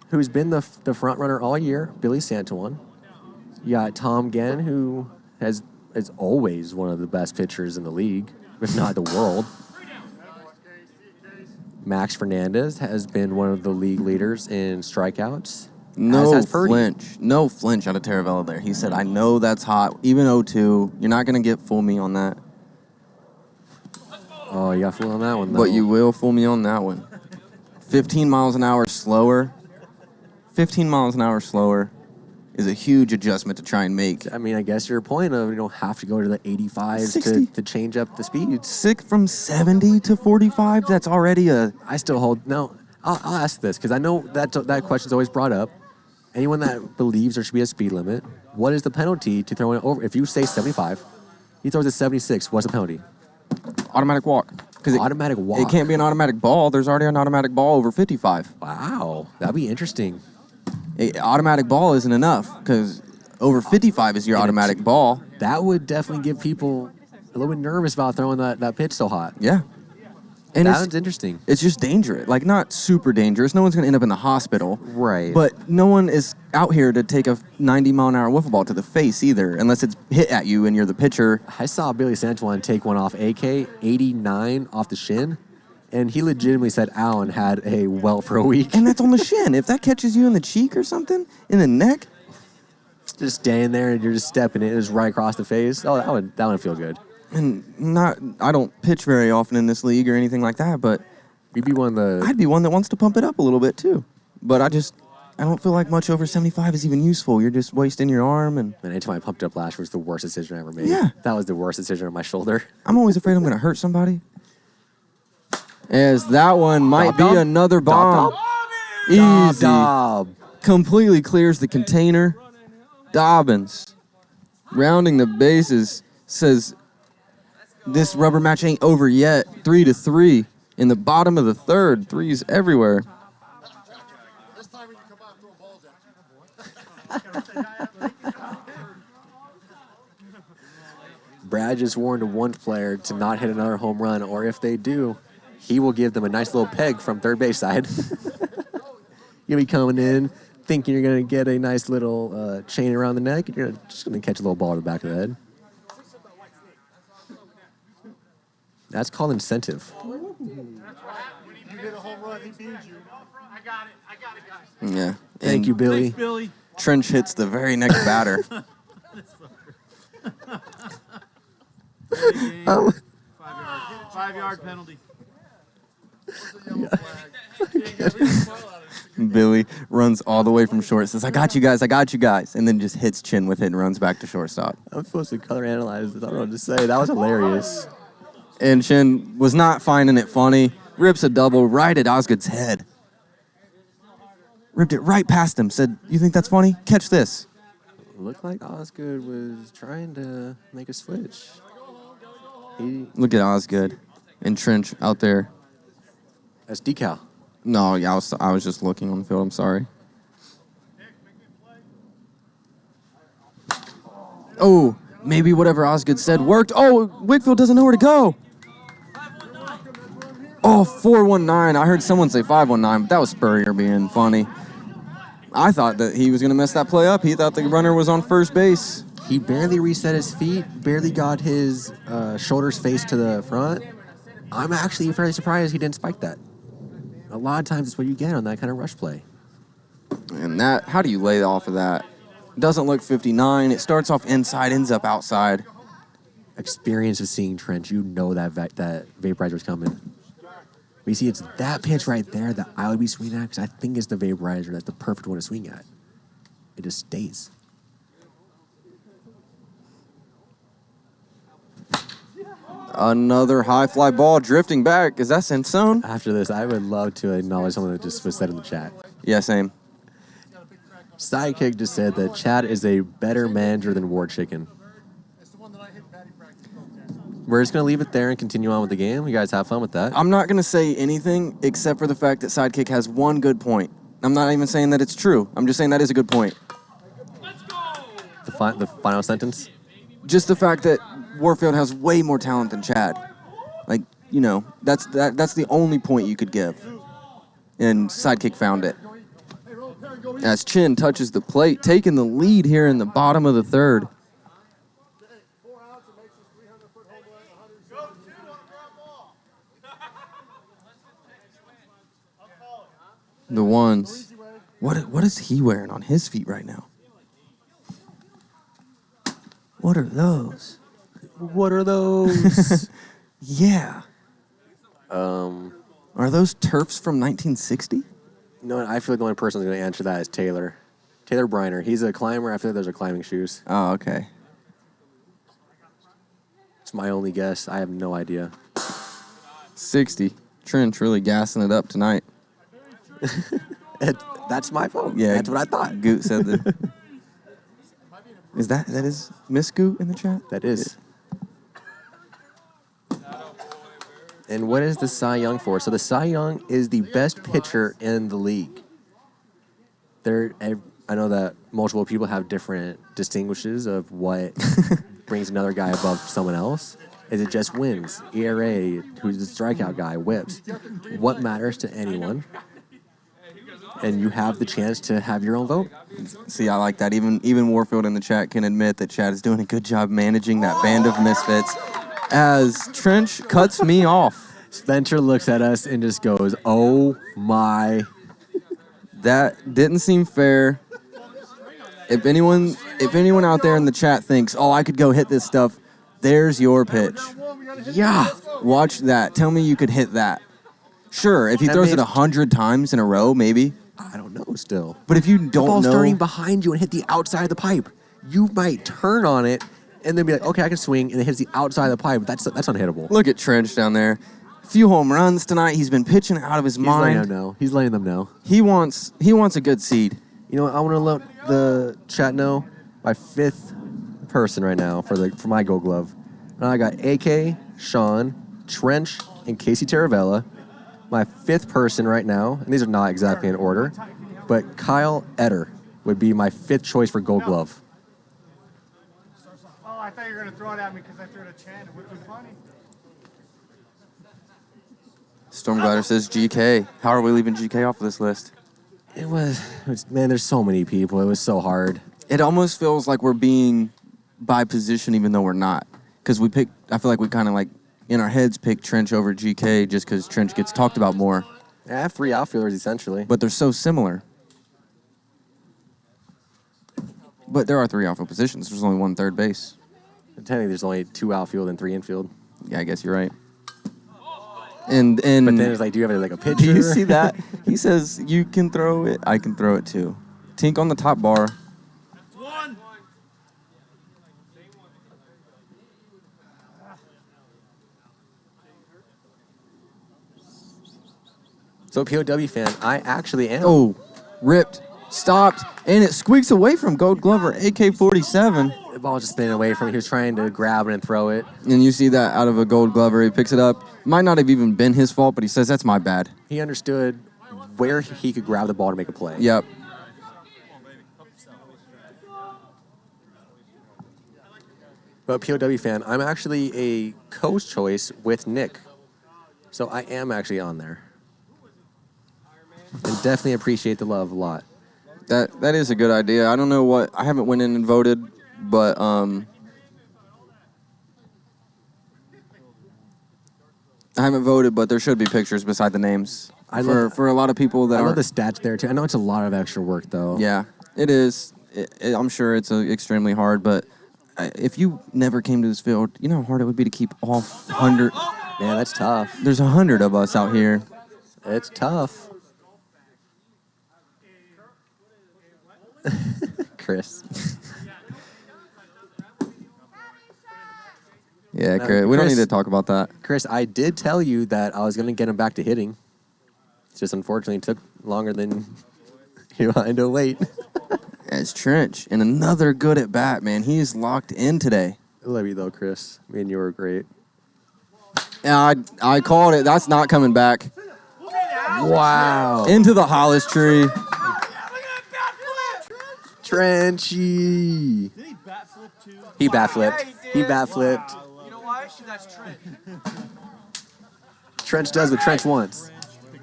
who's been the front runner all year, Billy Santawan. You got Tom Gann, who is always one of the best pitchers in the league, if not the world. Max Fernandez has been one of the league leaders in strikeouts. No flinch out of Taravella there. He said, I know that's hot. Even 0-2, you're not going to fool me on that. Oh, you got fooled on that one, though. But you will fool me on that one. 15 miles an hour slower. 15 miles an hour slower is a huge adjustment to try and make. I mean, I guess your point of you don't have to go to the 85s to change up the speeds. From 70 to 45, that's already a... I still hold... No, I'll ask this, because I know that question's always brought up. Anyone that believes there should be a speed limit, what is the penalty to throw it over? If you say 75, he throws it 76, what's the penalty? Automatic walk. Automatic walk. It can't be an automatic ball. There's already an automatic ball over 55. Wow, that'd be interesting. Automatic ball isn't enough because over 55 is your automatic ball. That would definitely give people a little bit nervous about throwing that pitch so hot. Yeah. And that's interesting. It's just dangerous. Like, not super dangerous. No one's going to end up in the hospital. Right. But no one is out here to take a 90-mile-an-hour wiffle ball to the face either, unless it's hit at you and you're the pitcher. I saw Billy Santawan take one off AK, 89 off the shin, and he legitimately said Allen had a welt for a week. And that's on the shin. If that catches you in the cheek or something, in the neck. Just standing there and you're just stepping it just right across the face. Oh, that would feel good. And I don't pitch very often in this league or anything like that, but you'd be I'd be one that wants to pump it up a little bit too. But I don't feel like much over 75 is even useful. You're just wasting your arm. And anytime I pumped it up last year was the worst decision I ever made. Yeah. That was the worst decision on my shoulder. I'm always afraid I'm going to hurt somebody. As that one might be another bomb. Easy. Dob. Completely clears the container. Dobbins, rounding the bases, says this rubber match ain't over yet. 3-3 in the bottom of the third. Threes everywhere. This time when you come out, throw balls at you. Brad just warned one player to not hit another home run, or if they do, he will give them a nice little peg from third base side. You'll be coming in thinking you're going to get a nice little chain around the neck, and you're just going to catch a little ball in the back of the head. That's called incentive. When you hit a home run, he beans you. I got it, guys. Yeah. Thank And you, Billy. Thanks, Billy. Trench hits the very next batter. Oh. 5-yard penalty. Billy runs all the way from short, says, I got you guys, and then just hits Chin with it and runs back to shortstop. I'm supposed to color analyze this. I don't know what to say. That was hilarious. And Chin was not finding it funny. Rips a double right at Osgood's head. Ripped it right past him. Said, you think that's funny? Catch this. Looked like Osgood was trying to make a switch. Look at Osgood and Trench out there. That's decal. No, yeah, I was just looking on the field. I'm sorry. Oh, maybe whatever Osgood said worked. Oh, Wickfield doesn't know where to go. Oh, 419. I heard someone say 519, but that was Spurrier being funny. I thought that he was going to mess that play up. He thought the runner was on first base. He barely reset his feet, barely got his shoulders faced to the front. I'm actually fairly surprised he didn't spike that. A lot of times it's what you get on that kind of rush play. And that, how do you lay off of that? Doesn't look 59. It starts off inside, ends up outside. Experience of seeing Trent, you know that vaporizer's coming. But you see, it's that pitch right there that I would be swinging at because I think it's the vaporizer that's the perfect one to swing at. It just stays. Another high fly ball drifting back. Is that Sansone? After this, I would love to acknowledge someone that just was said in the chat. Yeah, same. Sidekick just said that Chad is a better manager than War Chicken. It's the one that I hit batting practice. We're just going to leave it there and continue on with the game. You guys have fun with that. I'm not going to say anything except for the fact that Sidekick has one good point. I'm not even saying that it's true. I'm just saying that is a good point. The final sentence? Just the fact that Warfield has way more talent than Chad. Like, you know, that's the only point you could give. And Sidekick found it. As Chin touches the plate, taking the lead here in the bottom of the third. The ones. What is he wearing on his feet right now? What are those? What are those? Yeah. Are those turfs from 1960? No, I feel like the only person who's going to answer that is Taylor. Taylor Briner. He's a climber. I feel like those are climbing shoes. Oh, okay. It's my only guess. I have no idea. 60. Trench really gassing it up tonight. That's my fault. Yeah, that's what I thought. Goot said that. That is Miss Goot in the chat? That is. And what is the Cy Young for? So the Cy Young is the best pitcher in the league. I know that multiple people have different distinguishes of what brings another guy above someone else. Is it just wins, ERA, who's the strikeout guy, whips? What matters to anyone? And you have the chance to have your own vote. See, I like that. Even Warfield in the chat can admit that Chad is doing a good job managing that band of misfits. As Trench cuts me off. Spencer looks at us and just goes, oh my. That didn't seem fair. If anyone out there in the chat thinks, oh, I could go hit this stuff, there's your pitch. Yeah. Watch that. Tell me you could hit that. Sure, if he throws it 100 times in a row, maybe. I don't know still. But if you The don't ball's know... starting behind you and hit the outside of the pipe. You might turn on it and then be like, okay, I can swing, and it hits the outside of the pipe. That's unhittable. Look at Trench down there. few home runs tonight. He's been pitching out of his He's letting mind. them know. He's letting them know. He wants a good seed. You know what? I want to let the chat know my 5th person right now for my Gold Glove. And I got AK, Sean, Trench, and Casey Taravella. My 5th person right now, and these are not exactly in order, but Kyle Etter would be my 5th choice for Gold Glove. Oh, I thought you were going to throw it at me because I threw it at Chan. It would be funny. Stormglider says GK. How are we leaving GK off of this list? It was, man, there's so many people. It was so hard. It almost feels like we're being by position even though we're not. Because I feel like we kind of like, in our heads, pick Trench over GK just because Trench gets talked about more. I have 3 outfielders, essentially. But they're so similar. But there are 3 outfield positions. There's only 1 third base. Technically, there's only 2 outfield and 3 infield. Yeah, I guess you're right. And But then it's like, do you have like a pitcher? do you see that? He says, you can throw it, I can throw it too. Tink on the top bar. So, POW fan, I actually am. Oh, ripped, stopped, and it squeaks away from Gold Glover, AK-47. The ball just spinning away from him. He was trying to grab it and throw it. And you see that out of a Gold Glover. He picks it up. Might not have even been his fault, but he says, that's my bad. He understood where he could grab the ball to make a play. Yep. But POW fan, I'm actually a coach choice with Nick. So I am actually on there. And definitely appreciate the love a lot. That is a good idea. I don't know what... I haven't went in and voted, but... I haven't voted, but there should be pictures beside the names. For a lot of people that I are... love the stats there, too. I know it's a lot of extra work, though. Yeah, it is. I'm sure it's extremely hard, but if you never came to this field, you know how hard it would be to keep all 100... Man, that's tough. There's 100 of us out here. It's tough. Chris. Yeah, Chris, we don't need to talk about that. Chris, I did tell you that I was going to get him back to hitting. It's just unfortunately took longer than you wanted to wait. It's Trench, and another good at bat, man. He is locked in today. I love you, though, Chris. Me and you were great. Yeah, I called it. That's not coming back. Wow. Into the Hollis tree. Trenchy. Did he bat flip too? He bat flipped. He bat flipped. You know why? Because that's Trent. Trench does what Trench wants.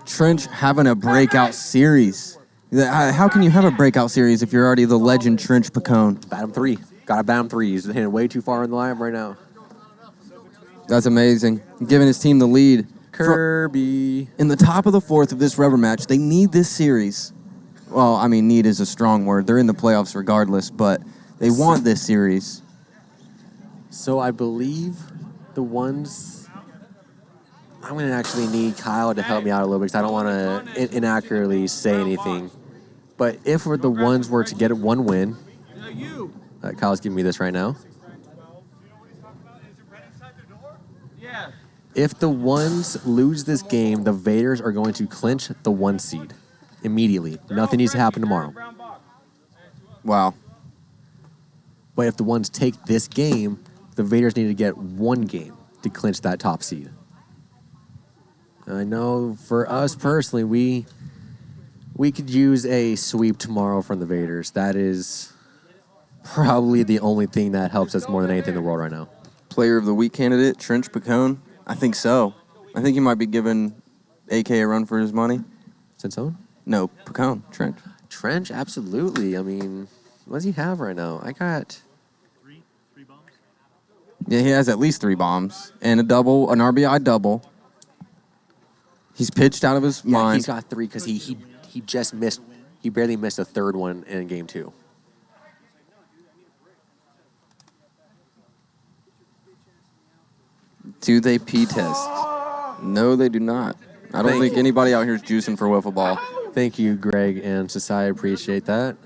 Trench having a breakout series. How can you have a breakout series if you're already the legend Trench Pacone? Bat him 3. Gotta bat him 3. He's hitting way too far in the lineup right now. That's amazing. Giving his team the lead. Kirby. In the top of the 4th of this rubber match, they need this series. Well, I mean, need is a strong word. They're in the playoffs regardless, but they want this series. So I believe the ones... I'm going to actually need Kyle to help me out a little bit because I don't want to inaccurately say anything. But if the ones were to get 1 win... Kyle's giving me this right now. If the ones lose this game, the Vaders are going to clinch the 1 seed immediately. Nothing needs to happen tomorrow. Wow. But if the ones take this game, the Vaders need to get 1 game to clinch that top seed. I know for us personally, we could use a sweep tomorrow from the Vaders. That is probably the only thing that helps us more than anything in the world right now. Player of the week candidate, Trench Pacone? I think so. I think he might be giving AK a run for his money. Sansone? No, Pacone, Trench. Trench, absolutely. I mean, what does he have right now? I got... Three bombs. Yeah, he has at least 3 bombs and a double, an RBI double. He's pitched out of his mind. He's got 3 because he just missed... He barely missed a 3rd one in game 2. Do they P-test? No, they do not. I don't think anybody out here is juicing for wiffle ball. Thank you, Greg and Society. Appreciate that.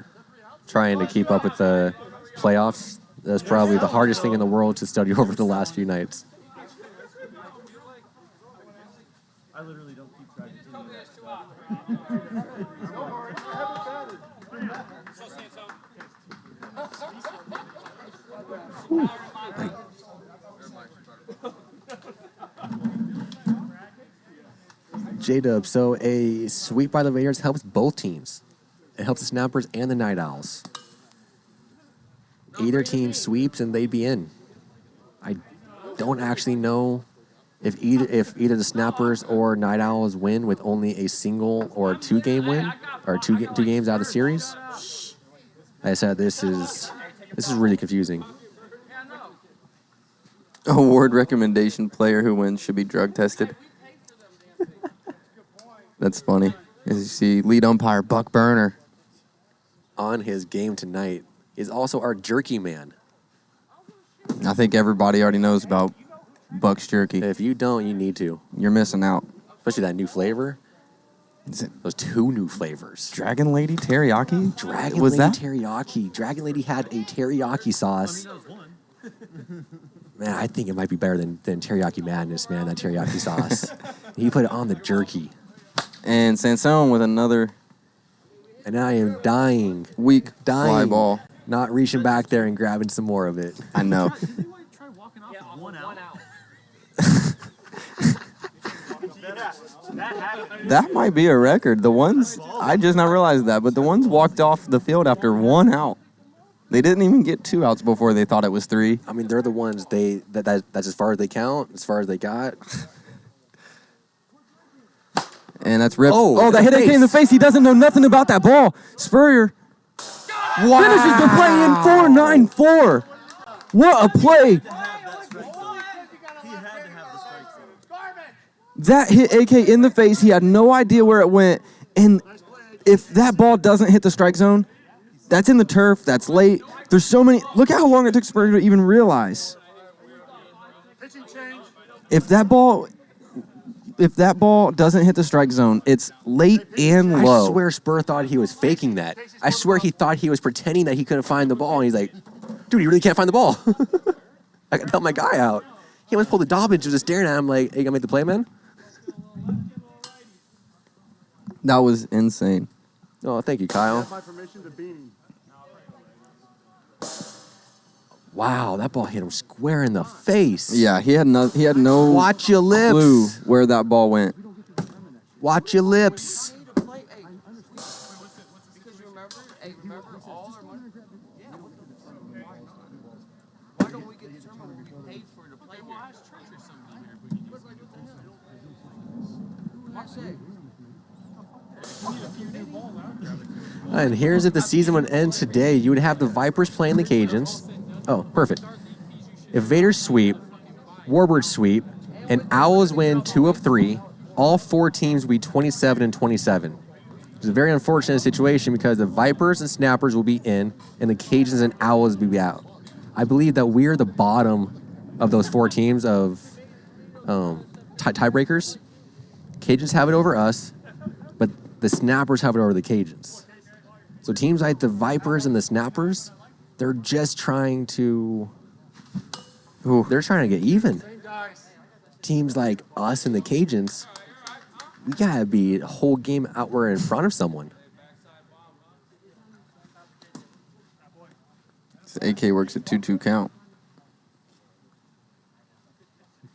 Trying to keep up with the playoffs. That's probably the hardest thing in the world to study over the last few nights. I literally don't keep track of any of that stuff. J-Dub, so a sweep by the Raiders helps both teams. It helps the Snappers and the Night Owls. Either team sweeps and they'd be in. I don't actually know if either the Snappers or Night Owls win with only a single or a two-game win, or two games out of the series. Like I said, this is really confusing. Award recommendation: player who wins should be drug tested. That's funny. As you see, lead umpire Buck Burner. On his game tonight is also our jerky man. I think everybody already knows about Buck's jerky. If you don't, you need to. You're missing out. Especially that new flavor. Is it Those two new flavors. Dragon Lady Teriyaki? Dragon Was Lady that? Teriyaki. Dragon Lady had a teriyaki sauce. Man, I think it might be better than Teriyaki Madness, man, that teriyaki sauce. He put it on the jerky. And Sansone with another And I am dying. weak fly ball. Not reaching back there and grabbing some more of it. I know. Try walking off with 1 out. That might be a record. The ones, I just not realized that, but the ones walked off the field after 1 out. They didn't even get 2 outs before they thought it was 3. I mean, they're the ones that's as far as they count, as far as they got. And that's ripped. Oh, Oh, that hit AK in the face. He doesn't know nothing about that ball. Spurrier finishes the play in 4-9-4. What a play. He had to have the strike zone. That hit AK in the face. He had no idea where it went. And if that ball doesn't hit the strike zone, that's in the turf. That's late. There's so many. Look at how long it took Spurrier to even realize. Pitching change. If that ball doesn't hit the strike zone, it's late and low. I swear Spur thought he was faking that. I swear he thought he was pretending that he couldn't find the ball. And he's like, dude, he really can't find the ball. I got to help my guy out. He almost pulled the Dobbins, just staring at him like, hey, you gonna make the play, man? That was insane. Oh, thank you, Kyle. Have my permission to beam. Wow, that ball hit him square in the face. Yeah, he had no Watch your lips. clue where that ball went. Watch your lips. And here's if the season would end today, you would have the Vipers playing the Cajuns. Oh, perfect. If Vaders sweep, Warbirds sweep, and Owls win 2 of 3, all 4 teams will be 27-27. It's a very unfortunate situation because the Vipers and Snappers will be in, and the Cajuns and Owls will be out. I believe that we're the bottom of those 4 teams of tiebreakers. Cajuns have it over us, but the Snappers have it over the Cajuns. So teams like the Vipers and the Snappers, they're just trying to... They're trying to get even. Teams like us and the Cajuns, we gotta be a whole game out. We're in front of someone. AK works a 2-2 count.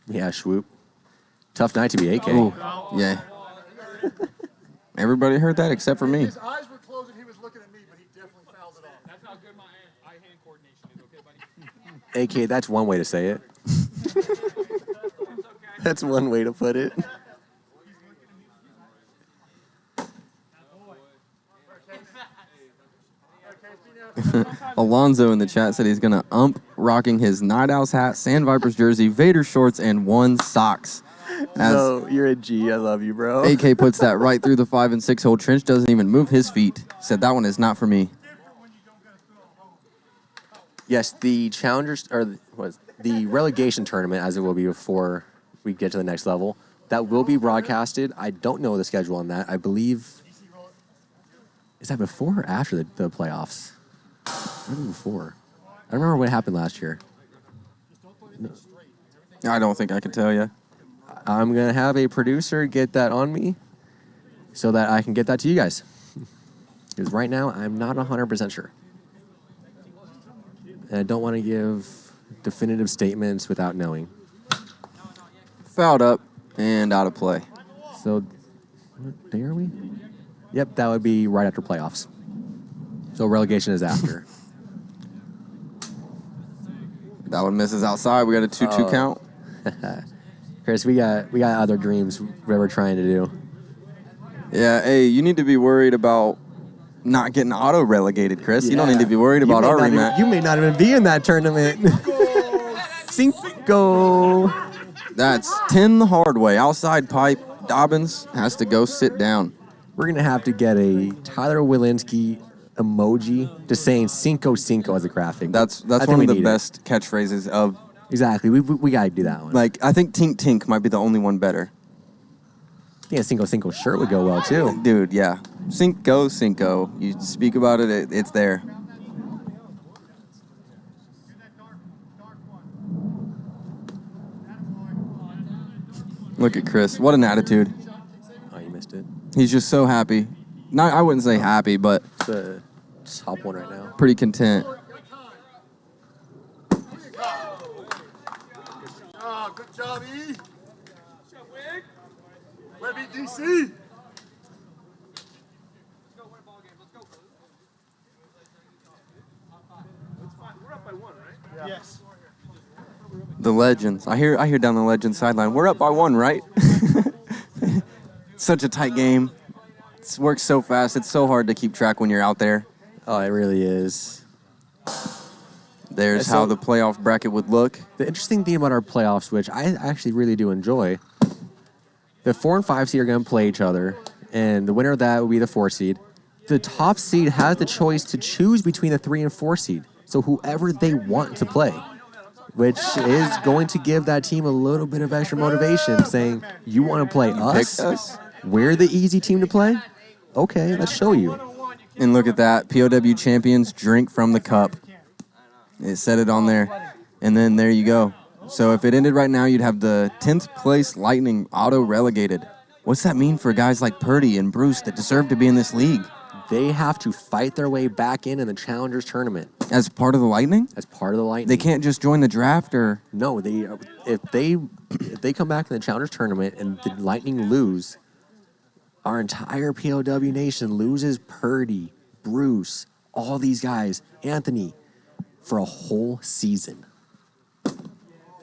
Yeah, swoop. Tough night to be AK. Ooh, yeah. Everybody heard that except for me. His eyes were closed and he was looking at me, but he definitely fouled it off. That's how good my eye-hand coordination is, okay, buddy? AK, that's one way to say it. That's one way to put it. Alonzo in the chat said he's going to rocking his Night Owls hat, Sand Vipers jersey, Vader shorts, and 1 socks. As No, you're a G. I love you, bro. AK puts that right through the 5 and 6 hole. Trench doesn't even move his feet. Said that one is not for me. Yes, the challengers or the relegation tournament, as it will be before we get to the next level, that will be broadcasted. I don't know the schedule on that. I believe is that before or after the playoffs? Maybe before. I don't remember what happened last year. I don't think I can tell you. I'm going to have a producer get that on me so that I can get that to you guys. Because right now, I'm not 100% sure. And I don't want to give definitive statements without knowing. Fouled up and out of play. So, what day are we? Yep, that would be right after playoffs. So relegation is after. That one misses outside. We got a 2-2 count. Chris, we got other dreams that we're trying to do. Yeah, hey, you need to be worried about not getting auto-relegated, Chris. You don't need to be worried about our rematch. You may not even be in that tournament. Cinco. That's 10 the hard way. Outside pipe. Dobbins has to go sit down. We're going to have to get a Tyler Wilinski emoji just saying Cinco Cinco as a graphic. That's one of the best catchphrases of... Exactly. We got to do that one. Like, I think Tink Tink might be the only one better. I think a Cinco Cinco shirt would go well, too. Dude, yeah. Cinco Cinco. You speak about it, it's there. Look at Chris. What an attitude. Oh, you missed it. He's just so happy. Not, I wouldn't say happy, but... It's the top one right now. Pretty content. Good job, E. Let me DC. We're up by 1, right? Yes. The Legends. I hear down the Legends sideline. We're up by 1, right? Such a tight game. It works so fast. It's so hard to keep track when you're out there. Oh, it really is. There's how the playoff bracket would look. The interesting thing about our playoffs, which I actually really do enjoy, the 4 and 5 seed are going to play each other, and the winner of that will be the 4 seed. The top seed has the choice to choose between the 3 and 4 seed, so whoever they want to play, which is going to give that team a little bit of extra motivation, saying, you want to play us? We're the easy team to play? Okay, let's show you. And look at that. POW champions drink from the cup. It said it on there. And then there you go. So if it ended right now, you'd have the 10th place Lightning auto-relegated. What's that mean for guys like Purdy and Bruce that deserve to be in this league? They have to fight their way back in the Challengers Tournament. As part of the Lightning? As part of the Lightning. They can't just join the draft or... No, if they come back in the Challengers Tournament and the Lightning lose, our entire POW nation loses Purdy, Bruce, all these guys, Anthony, for a whole season.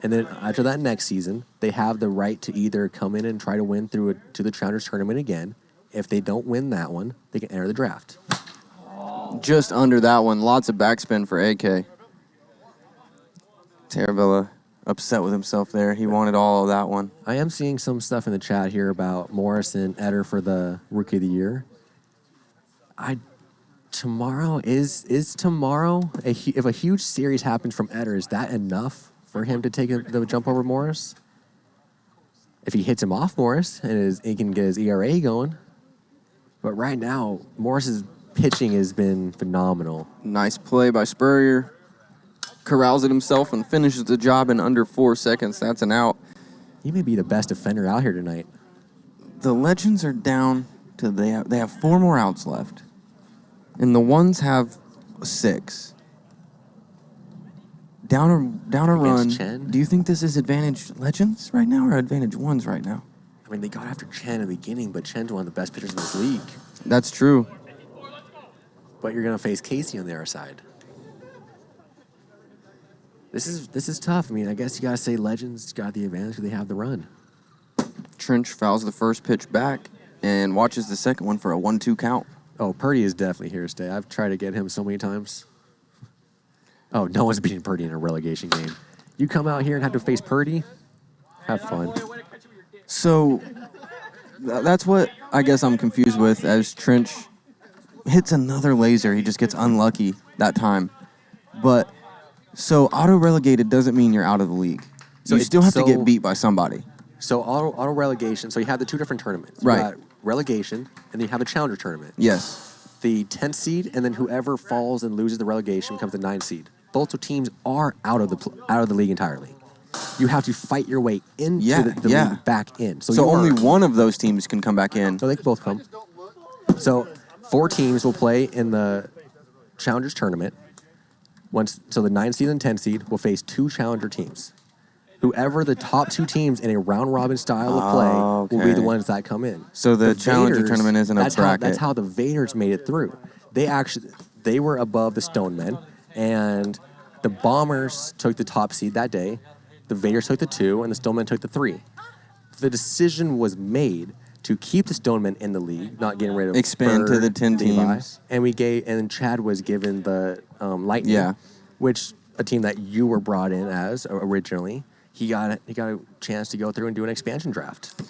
And then after that next season, they have the right to either come in and try to win to the Challengers Tournament again. If they don't win that one, they can enter the draft. Just under that one. Lots of backspin for AK. Taravella upset with himself there. He wanted all of that one. I am seeing some stuff in the chat here about Morris and Eder for the Rookie of the Year. Tomorrow is tomorrow. If a huge series happens from Eder, is that enough for him to take the jump over Morris? If he hits him off Morris and he can get his ERA going. But right now, Morris's pitching has been phenomenal. Nice play by Spurrier. Corrals it himself and finishes the job in under 4 seconds. That's an out. He may be the best defender out here tonight. The Legends are down to they have 4 more outs left. And the ones have 6. Down a run. Chen? Do you think this is advantage Legends right now or advantage Ones right now? I mean, they got after Chen in the beginning, but Chen's one of the best pitchers in this league. That's true. But you're going to face Casey on the other side. This is tough. I mean, I guess you got to say Legends got the advantage because they have the run. Trench fouls the first pitch back and watches the second one for a 1-2 count. Oh, Purdy is definitely here to stay. I've tried to get him so many times. Oh, no one's beating Purdy in a relegation game. You come out here and have to face Purdy, have fun. So that's what I guess I'm confused with as Trench hits another laser. He just gets unlucky that time. But so auto-relegated doesn't mean you're out of the league. So you still have to get beat by somebody. So auto-relegation, so you have the 2 different tournaments. Right. You got relegation, and then you have a challenger tournament. Yes. The 10th seed, and then whoever falls and loses the relegation becomes the 9th seed. Both teams are out of the league entirely. You have to fight your way into Yeah, the yeah. league back in. So only one of those teams can come back in. No, they can both come. So 4 teams will play in the Challengers tournament. So the 9 seed and 10 seed will face 2 Challenger teams. Whoever the top 2 teams in a round-robin style of play will be the ones that come in. So the Challenger tournament isn't a bracket. That's how the Vaders made it through. They were above the Stonemen, and the Bombers took the top seed that day. The Vaders took the 2, and the Stonemen took the 3. The decision was made to keep the Stonemen in the league, not getting rid of expand to Bird, the 10 Levi, teams. and Chad was given the Lightning, which a team that you were brought in as originally. He got a chance to go through and do an expansion draft.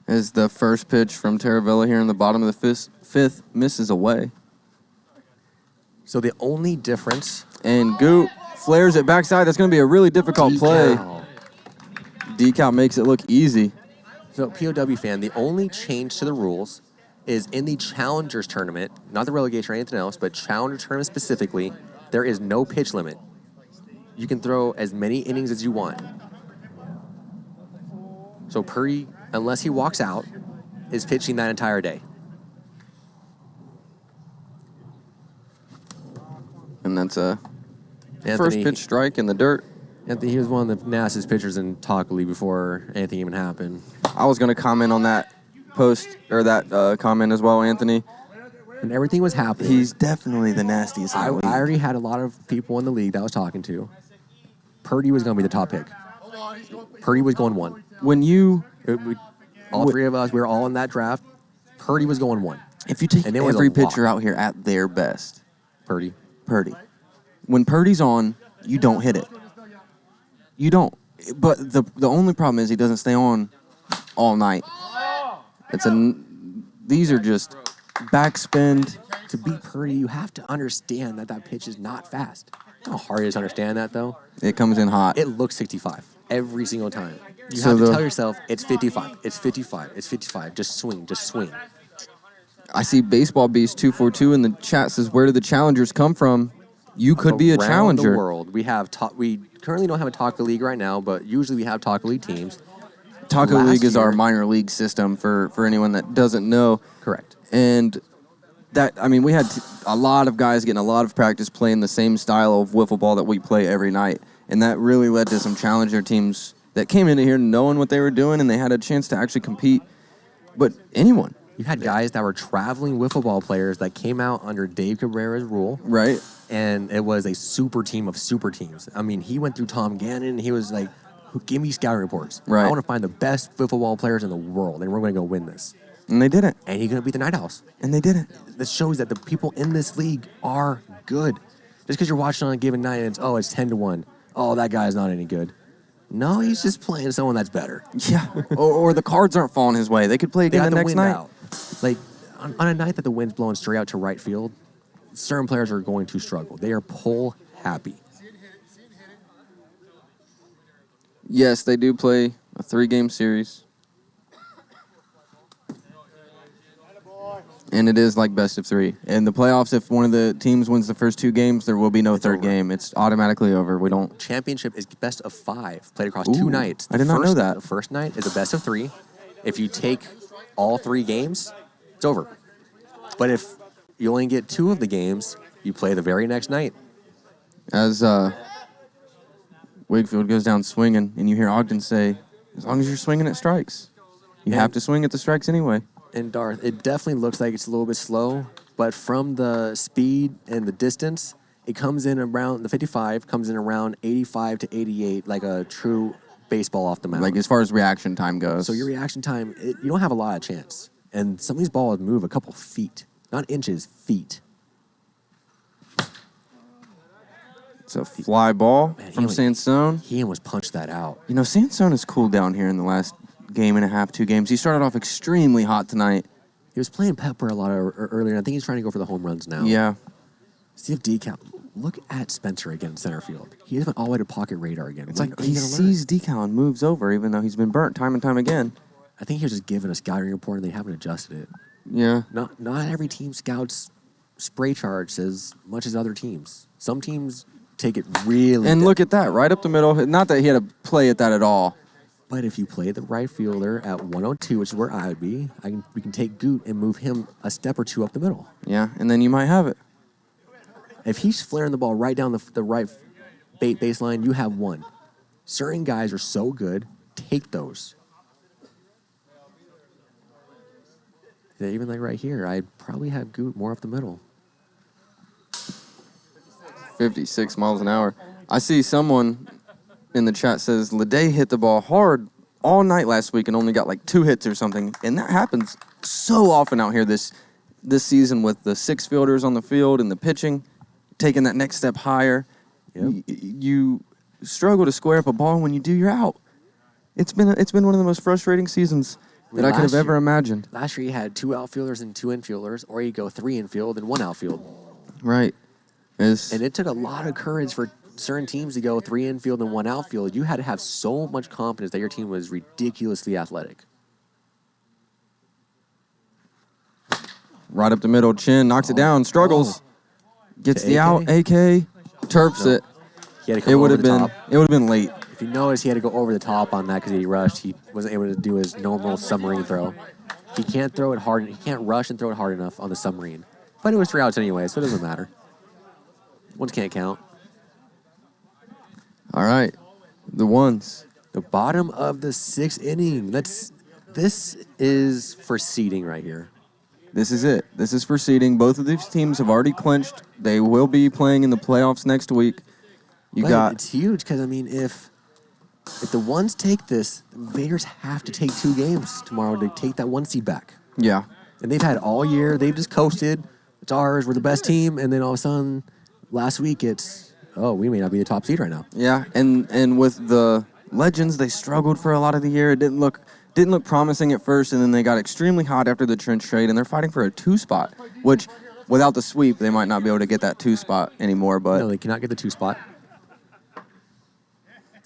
As the first pitch from Taravella here in the bottom of the fifth misses away. So the only difference... And Goot flares it backside. That's going to be a really difficult play. Decal makes it look easy. So POW fan, the only change to the rules is in the Challengers tournament, not the relegation or anything else, but Challenger tournament specifically, there is no pitch limit. You can throw as many innings as you want. So Purdy, unless he walks out, is pitching that entire day. And that's a Anthony, first pitch strike in the dirt. Anthony, he was one of the nastiest pitchers in Taco League before anything even happened. I was going to comment on that post, or that comment as well, Anthony. When everything was happening... He's definitely the nastiest in the league. I already had a lot of people in the league that I was talking to. Purdy was going to be the top pick. Purdy was going 1. When you... all 3 of us, we were all in that draft. Purdy was going 1. If you take every pitcher out here at their best... Purdy. When Purdy's on, you don't hit it. You don't. But the only problem is he doesn't stay on all night. These are just backspin. To beat Purdy, you have to understand that pitch is not fast. How hard it is to understand that, though? It comes in hot. It looks 65 every single time. You have to tell yourself, it's 55, it's 55, it's 55. Just swing. I see Baseball Beast 242 in the chat says, where do the challengers come from? You could be a challenger. Around the world. We currently don't have a Taco League right now, but usually we have Taco League teams. Taco League is our minor league system for anyone that doesn't know. Correct. And we had a lot of guys getting a lot of practice playing the same style of wiffle ball that we play every night. And that really led to some challenger teams that came into here knowing what they were doing, and they had a chance to actually compete. But anyone. You had guys that were traveling wiffle ball players that came out under Dave Cabrera's rule. Right. And it was a super team of super teams. I mean, he went through Tom Gannon, and he was like, give me scouting reports. Right. I want to find the best wiffle ball players in the world, and we're going to go win this. And they didn't. And he's going to beat the Night Owls. And they didn't. This shows that the people in this league are good. Just because you're watching on a given night and it's 10-1. Oh, that guy's not any good. No, he's just playing someone that's better. Yeah. or the cards aren't falling his way. They could play again the next night. Out. Like, on a night that the wind's blowing straight out to right field, certain players are going to struggle. They are pull happy. Yes, they do play a 3-game series. And it is like best of 3. In the playoffs, if one of the teams wins the first 2 games, there will be no third game. It's automatically over. We don't. Championship is best of 5, played across 2 nights. I did not know that. The first night is a best of 3. If you take all 3 games, it's over. But if you only get 2 of the games, you play the very next night. As Wakefield goes down swinging, and you hear Ogden say, as long as you're swinging at strikes, you have to swing at the strikes anyway. And Darth, it definitely looks like it's a little bit slow, but from the speed and the distance, it comes in around, the 55 comes in around 85 to 88, like a true baseball off the mound. Like as far as reaction time goes. So your reaction time, you don't have a lot of chance. And some of these balls move a couple feet, not inches, feet. It's a fly ball from Sansone. He almost punched that out. You know, Sansone has cooled down here in the last game and a half, 2 games. He started off extremely hot tonight. He was playing Pepper a lot earlier. I think he's trying to go for the home runs now. Yeah. Steve Decal. Look at Spencer again in center field. He went all the way to pocket radar again. It's like he sees Decal and moves over, even though he's been burnt time and time again. I think he was just given a scouting report and they haven't adjusted it. Yeah. Not every team scouts spray charts as much as other teams. Some teams take it really And look at that, right up the middle. Not that he had to play at that at all. But if you play the right fielder at 102, which is where I would be, we can take Goot and move him a step or two up the middle. Yeah, and then you might have it. If he's flaring the ball right down the right baseline, you have one. Certain guys are so good, take those. Even like right here, I'd probably have Goot more up the middle. 56 miles an hour. I see someone in the chat says Lede hit the ball hard all night last week and only got like 2 hits or something. And that happens so often out here this season with the 6 fielders on the field and the pitching, taking that next step higher. Yep. You struggle to square up a ball. When you do, you're out. It's been one of the most frustrating seasons that I could have ever imagined. Last year, you had 2 outfielders and 2 infielders, or you go 3 infield and 1 outfield. Right. And it took a lot of courage for certain teams to go 3 infield and 1 outfield. You had to have so much confidence that your team was ridiculously athletic. Right up the middle, Chen knocks it down, struggles, gets the out. AK turfs it. He had to come over the top. It would have been late. If you notice, he had to go over the top on that because he rushed. He wasn't able to do his normal submarine throw. He can't throw it hard. He can't rush and throw it hard enough on the submarine. But it was 3 outs anyway, so it doesn't matter. Ones can't count. All right, the ones. The bottom of the 6th inning. This is for seeding right here. This is it. This is for seeding. Both of these teams have already clinched. They will be playing in the playoffs next week. It's huge because, I mean, if the ones take this, the Vaders have to take 2 games tomorrow to take that 1 seed back. Yeah. And they've had all year. They've just coasted. It's ours. We're the best team. And then all of a sudden, last week, we may not be the top seed right now. Yeah, and with the Legends, they struggled for a lot of the year. It didn't look promising at first, and then they got extremely hot after the Trench trade, and they're fighting for a 2 spot, which without the sweep, they might not be able to get that 2 spot anymore. But no, they cannot get the 2 spot.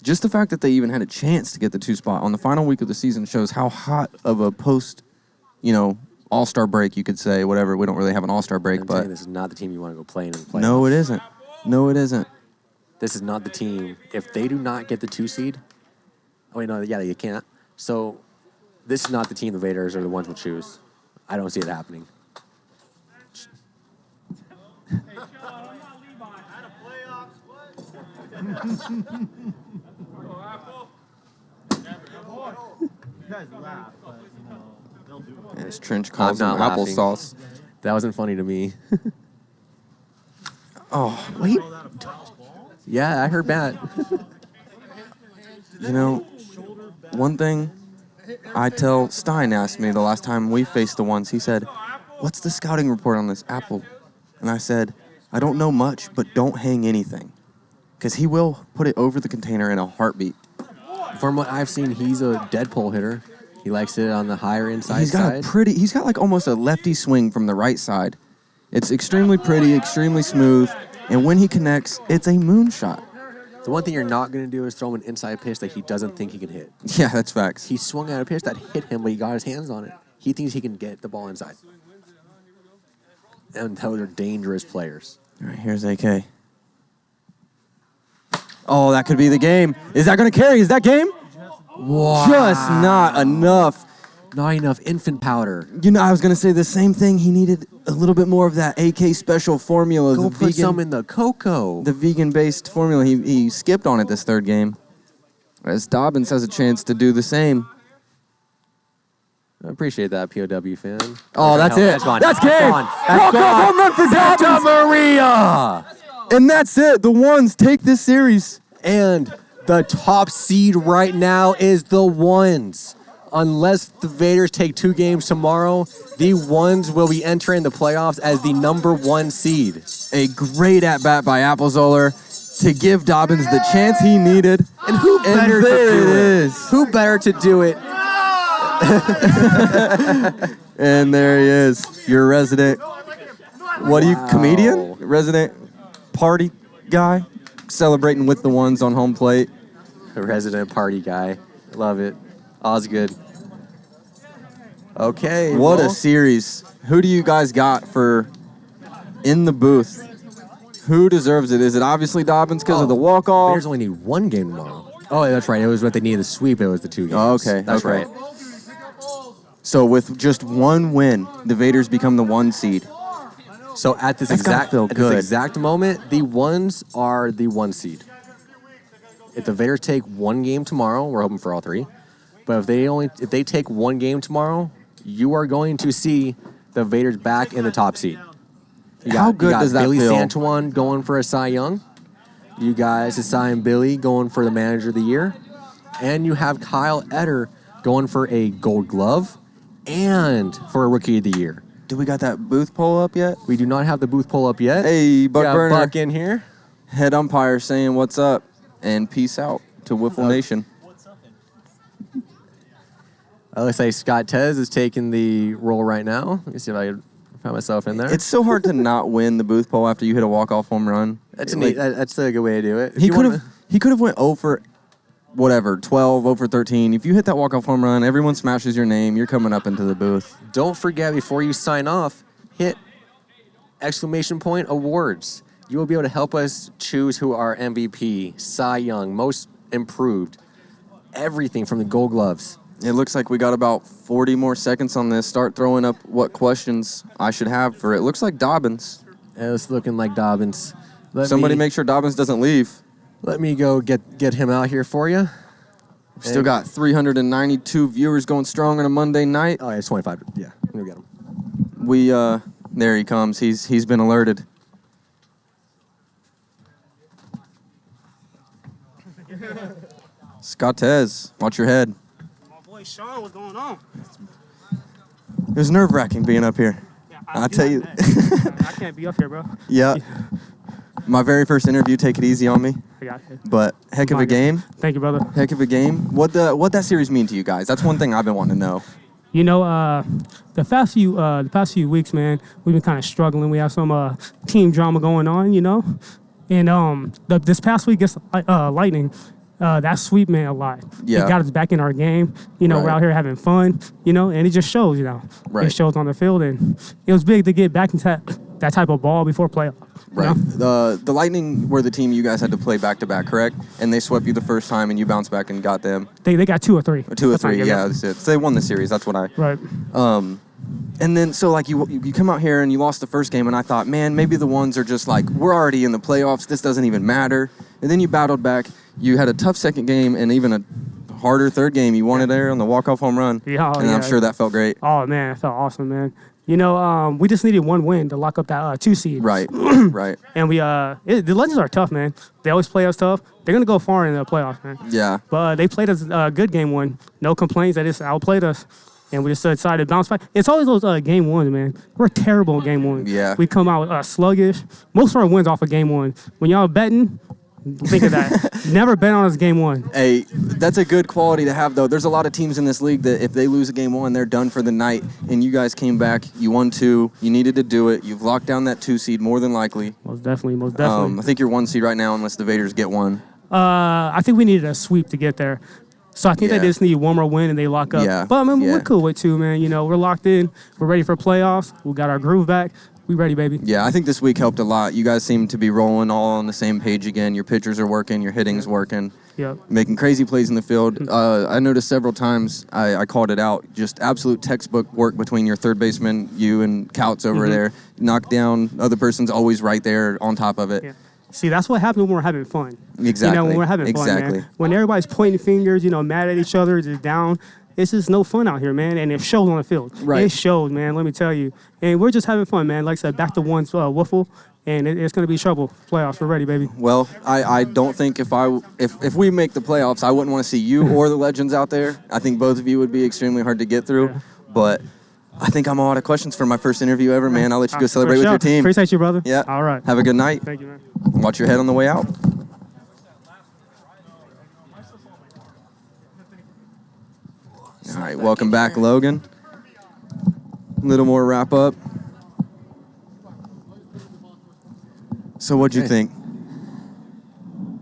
Just the fact that they even had a chance to get the 2 spot on the final week of the season shows how hot of a post, all-star break, you could say, whatever. We don't really have an all-star break, but this is not the team you want to go play in the playoffs. No, it isn't. No, it isn't. This is not the team. If they do not get the 2 seed, you can't. So this is not the team the Vaders are the ones will choose. I don't see it happening. You guys laugh, but they'll do it. As Trench calls them I'm not laughing. applesauce. That wasn't funny to me. Oh, wait. Yeah, I heard Matt. One thing Stein asked me the last time we faced the ones, he said, "What's the scouting report on this Apple?" And I said, "I don't know much, but don't hang anything." Because he will put it over the container in a heartbeat. From what I've seen, he's a dead pole hitter. He likes it on the higher inside He's got side. he's got like almost a lefty swing from the right side. It's extremely pretty, extremely smooth, and when he connects, it's a moonshot. The one thing you're not going to do is throw him an inside pitch that he doesn't think he can hit. Yeah, that's facts. He swung at a pitch that hit him, but he got his hands on it. He thinks he can get the ball inside. And those are dangerous players. All right, here's AK. Oh, that could be the game. Is that going to carry? Is that game? Wow. Just not enough. Not enough infant powder. I was going to say the same thing. He needed a little bit more of that AK special formula. Go put some in the cocoa. The vegan-based formula. He skipped on it this 3rd game. As Dobbins has a chance to do the same. I appreciate that, POW fan. Oh, that's it. That's game. Walk-off home run for Dobbins. Maria. And that's it. The ones take this series. And the top seed right now is the ones. Unless the Vaders take 2 games tomorrow, the ones will be entering the playoffs as the number 1 seed. A great at-bat by Applezoller to give Dobbins the chance he needed. And who better to do it? Who better to do it? And there he is, your resident, comedian? Resident party guy, celebrating with the ones on home plate. A resident party guy. Love it. Osgood. Okay. What a series. Who do you guys got for in the booth Who deserves it? Is it obviously Dobbins because of the walk-off? Bears only need one game tomorrow. Oh, that's right. It was what they needed to sweep. It was the 2 games. Oh, okay. That's okay. right. So with just one win, the Vaders become the 1 seed. So at this That's gotta exact feel good. exact moment, the ones are the 1 seed. If the Vaders take 1 game tomorrow, we're hoping for all 3. But if they take 1 game tomorrow, you are going to see the Vaders back in the top seed. How good does that Billy feel? Santuan going for a Cy Young. You guys, Asai and Billy going for the Manager of the Year. And you have Kyle Etter going for a Gold Glove and for a Rookie of the Year. Do we got that booth poll up yet? We do not have the booth poll up yet. Hey, Buck Got Burner. Buck in here. Head umpire saying what's up and peace out to Wiffle Nation. It looks like Scott Tez is taking the role right now. Let me see if I can find myself in there. It's so hard to not win the booth poll after you hit a walk-off home run. That's a neat. That's a good way to do it. If He you could wanna- have went 0 for whatever, 12, 0 for 13. If you hit that walk-off home run, everyone smashes your name. You're coming up into the booth. Don't forget, before you sign off, hit ! awards. You will be able to help us choose who our MVP, Cy Young, most improved, everything from the Gold Gloves. It looks like we got about 40 more seconds on this. Start throwing up what questions I should have for it. Looks like Dobbins. It's looking like Dobbins. Somebody make sure Dobbins doesn't leave. Let me go get him out here for you. Still got 392 viewers going strong on a Monday night. Oh, yeah, it's 25. Yeah, let me get him. We there he comes. He's been alerted. Scott Tez, watch your head. My boy Sean, what's going on? It was nerve-wracking being up here. Yeah, I'll tell you. I can't be up here, bro. Yeah. My very first interview, take it easy on me. I got you. But heck of a game. Thank you, brother. Heck of a game. What that series mean to you guys? That's one thing I've been wanting to know. You know, the past few weeks, man, we've been kind of struggling. We have some team drama going on, you know, and this past week against Lightning, that sweep meant a lot. Yeah. It got us back in our game. You know, Right. we're out here having fun, you know, and it just shows, you know. Right. It shows on the field, and it was big to get back into that type of ball before playoff. you Right. know? The Lightning were the team you guys had to play back-to-back, correct? And they swept you the first time, and you bounced back and got them. They got 2 or 3. 2 or That's not 3, good, yeah, that's it. So they won the series. That's what I... Right. And then, so, like, you come out here and you lost the first game, and I thought, man, maybe the ones are just like, we're already in the playoffs. This doesn't even matter. And then you battled back. You had a tough second game and even a harder third game. You won it there on the walk-off home run. Yeah, and I'm yeah. sure that felt great. Oh, man, it felt awesome, man. You know, we just needed 1 win to lock up that 2 seed. Right, right. And the Legends are tough, man. They always play us tough. They're going to go far in the playoffs, man. Yeah. But they played us a good game 1. No complaints. They just outplayed us. And we just decided to bounce back. It's always those game 1s, man. We're terrible in game 1. Yeah. We come out sluggish. Most of our wins off of game 1. When y'all betting, think of that. Never bet on us game 1. Hey, that's a good quality to have, though. There's a lot of teams in this league that if they lose a game 1, they're done for the night. And you guys came back. You won 2. You needed to do it. You've locked down that 2 seed more than likely. Most definitely. I think you're 1 seed right now unless the Vaders get 1. I think we needed a sweep to get there. So I think Yeah. they just need 1 more win and they lock up. Yeah. But I mean, Yeah. we're cool with 2, man. You know, we're locked in. We're ready for playoffs. We got our groove back. We ready, baby. Yeah, I think this week helped a lot. You guys seem to be rolling all on the same page again. Your pitchers are working. Your hitting's working. Yep. Making crazy plays in the field. I noticed several times, I called it out, just absolute textbook work between your third baseman, you and Couts over there. Knock down, other person's always right there on top of it. Yeah. See, that's what happens when we're having fun. Exactly. You know, when we're having fun, Exactly. man. When everybody's pointing fingers, you know, mad at each other, just down, it's just no fun out here, man. And it shows on the field. Right. It shows, man, let me tell you. And we're just having fun, man. Like I said, back to one WIFFLE, and it's going to be trouble. Playoffs, we're ready, baby. Well, I don't think if we make the playoffs, I wouldn't want to see you or the Legends out there. I think both of you would be extremely hard to get through. Yeah. But I think I'm all out of questions for my first interview ever, man. I'll let you go celebrate For with sure. your team. Appreciate you, brother. Yeah. All right. Have a good night. Thank you, man. Watch your head on the way out. All right, welcome back, Logan. A little more wrap up. So what'd you think?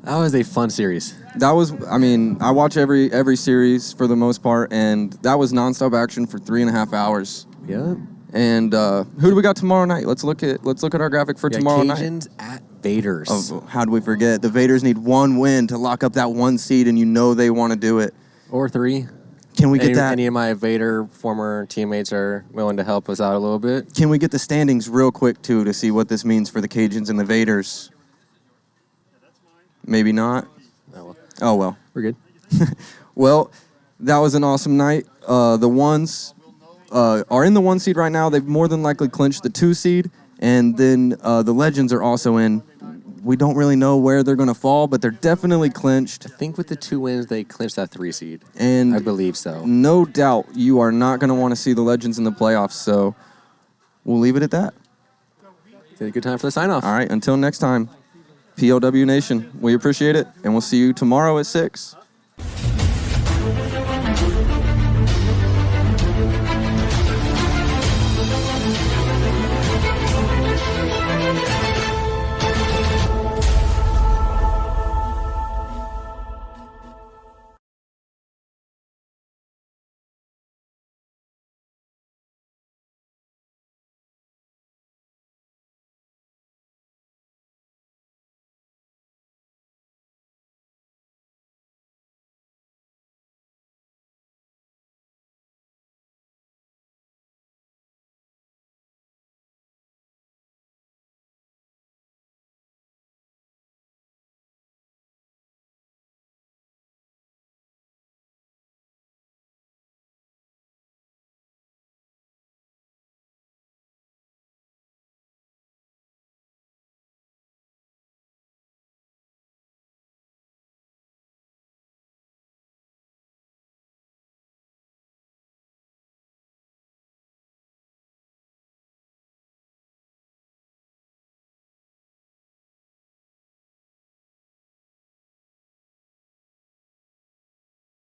That was a fun series. That was, I mean, I watch every series for the most part, and that was nonstop action for 3.5 hours. Yeah. And who do we got tomorrow night? Let's look at our graphic for tomorrow night. Cajuns at Vaders. Oh, how do we forget? The Vaders need 1 win to lock up that 1 seed, and you know they want to do it. Or 3. Can we get that? Any of my Vader former teammates are willing to help us out a little bit. Can we get the standings real quick, too, to see what this means for the Cajuns and the Vaders? Maybe not? Oh, well. We're good. Well, that was an awesome night. The ones are in the 1 seed right now. They've more than likely clinched the 2 seed. And then the Legends are also in. We don't really know where they're going to fall, but they're definitely clinched. I think with the 2 wins, they clinched that 3 seed. And I believe so. No doubt you are not going to want to see the Legends in the playoffs, so we'll leave it at that. It's a good time for the sign-off. All right, until next time, PLW Nation, we appreciate it, and we'll see you tomorrow at 6.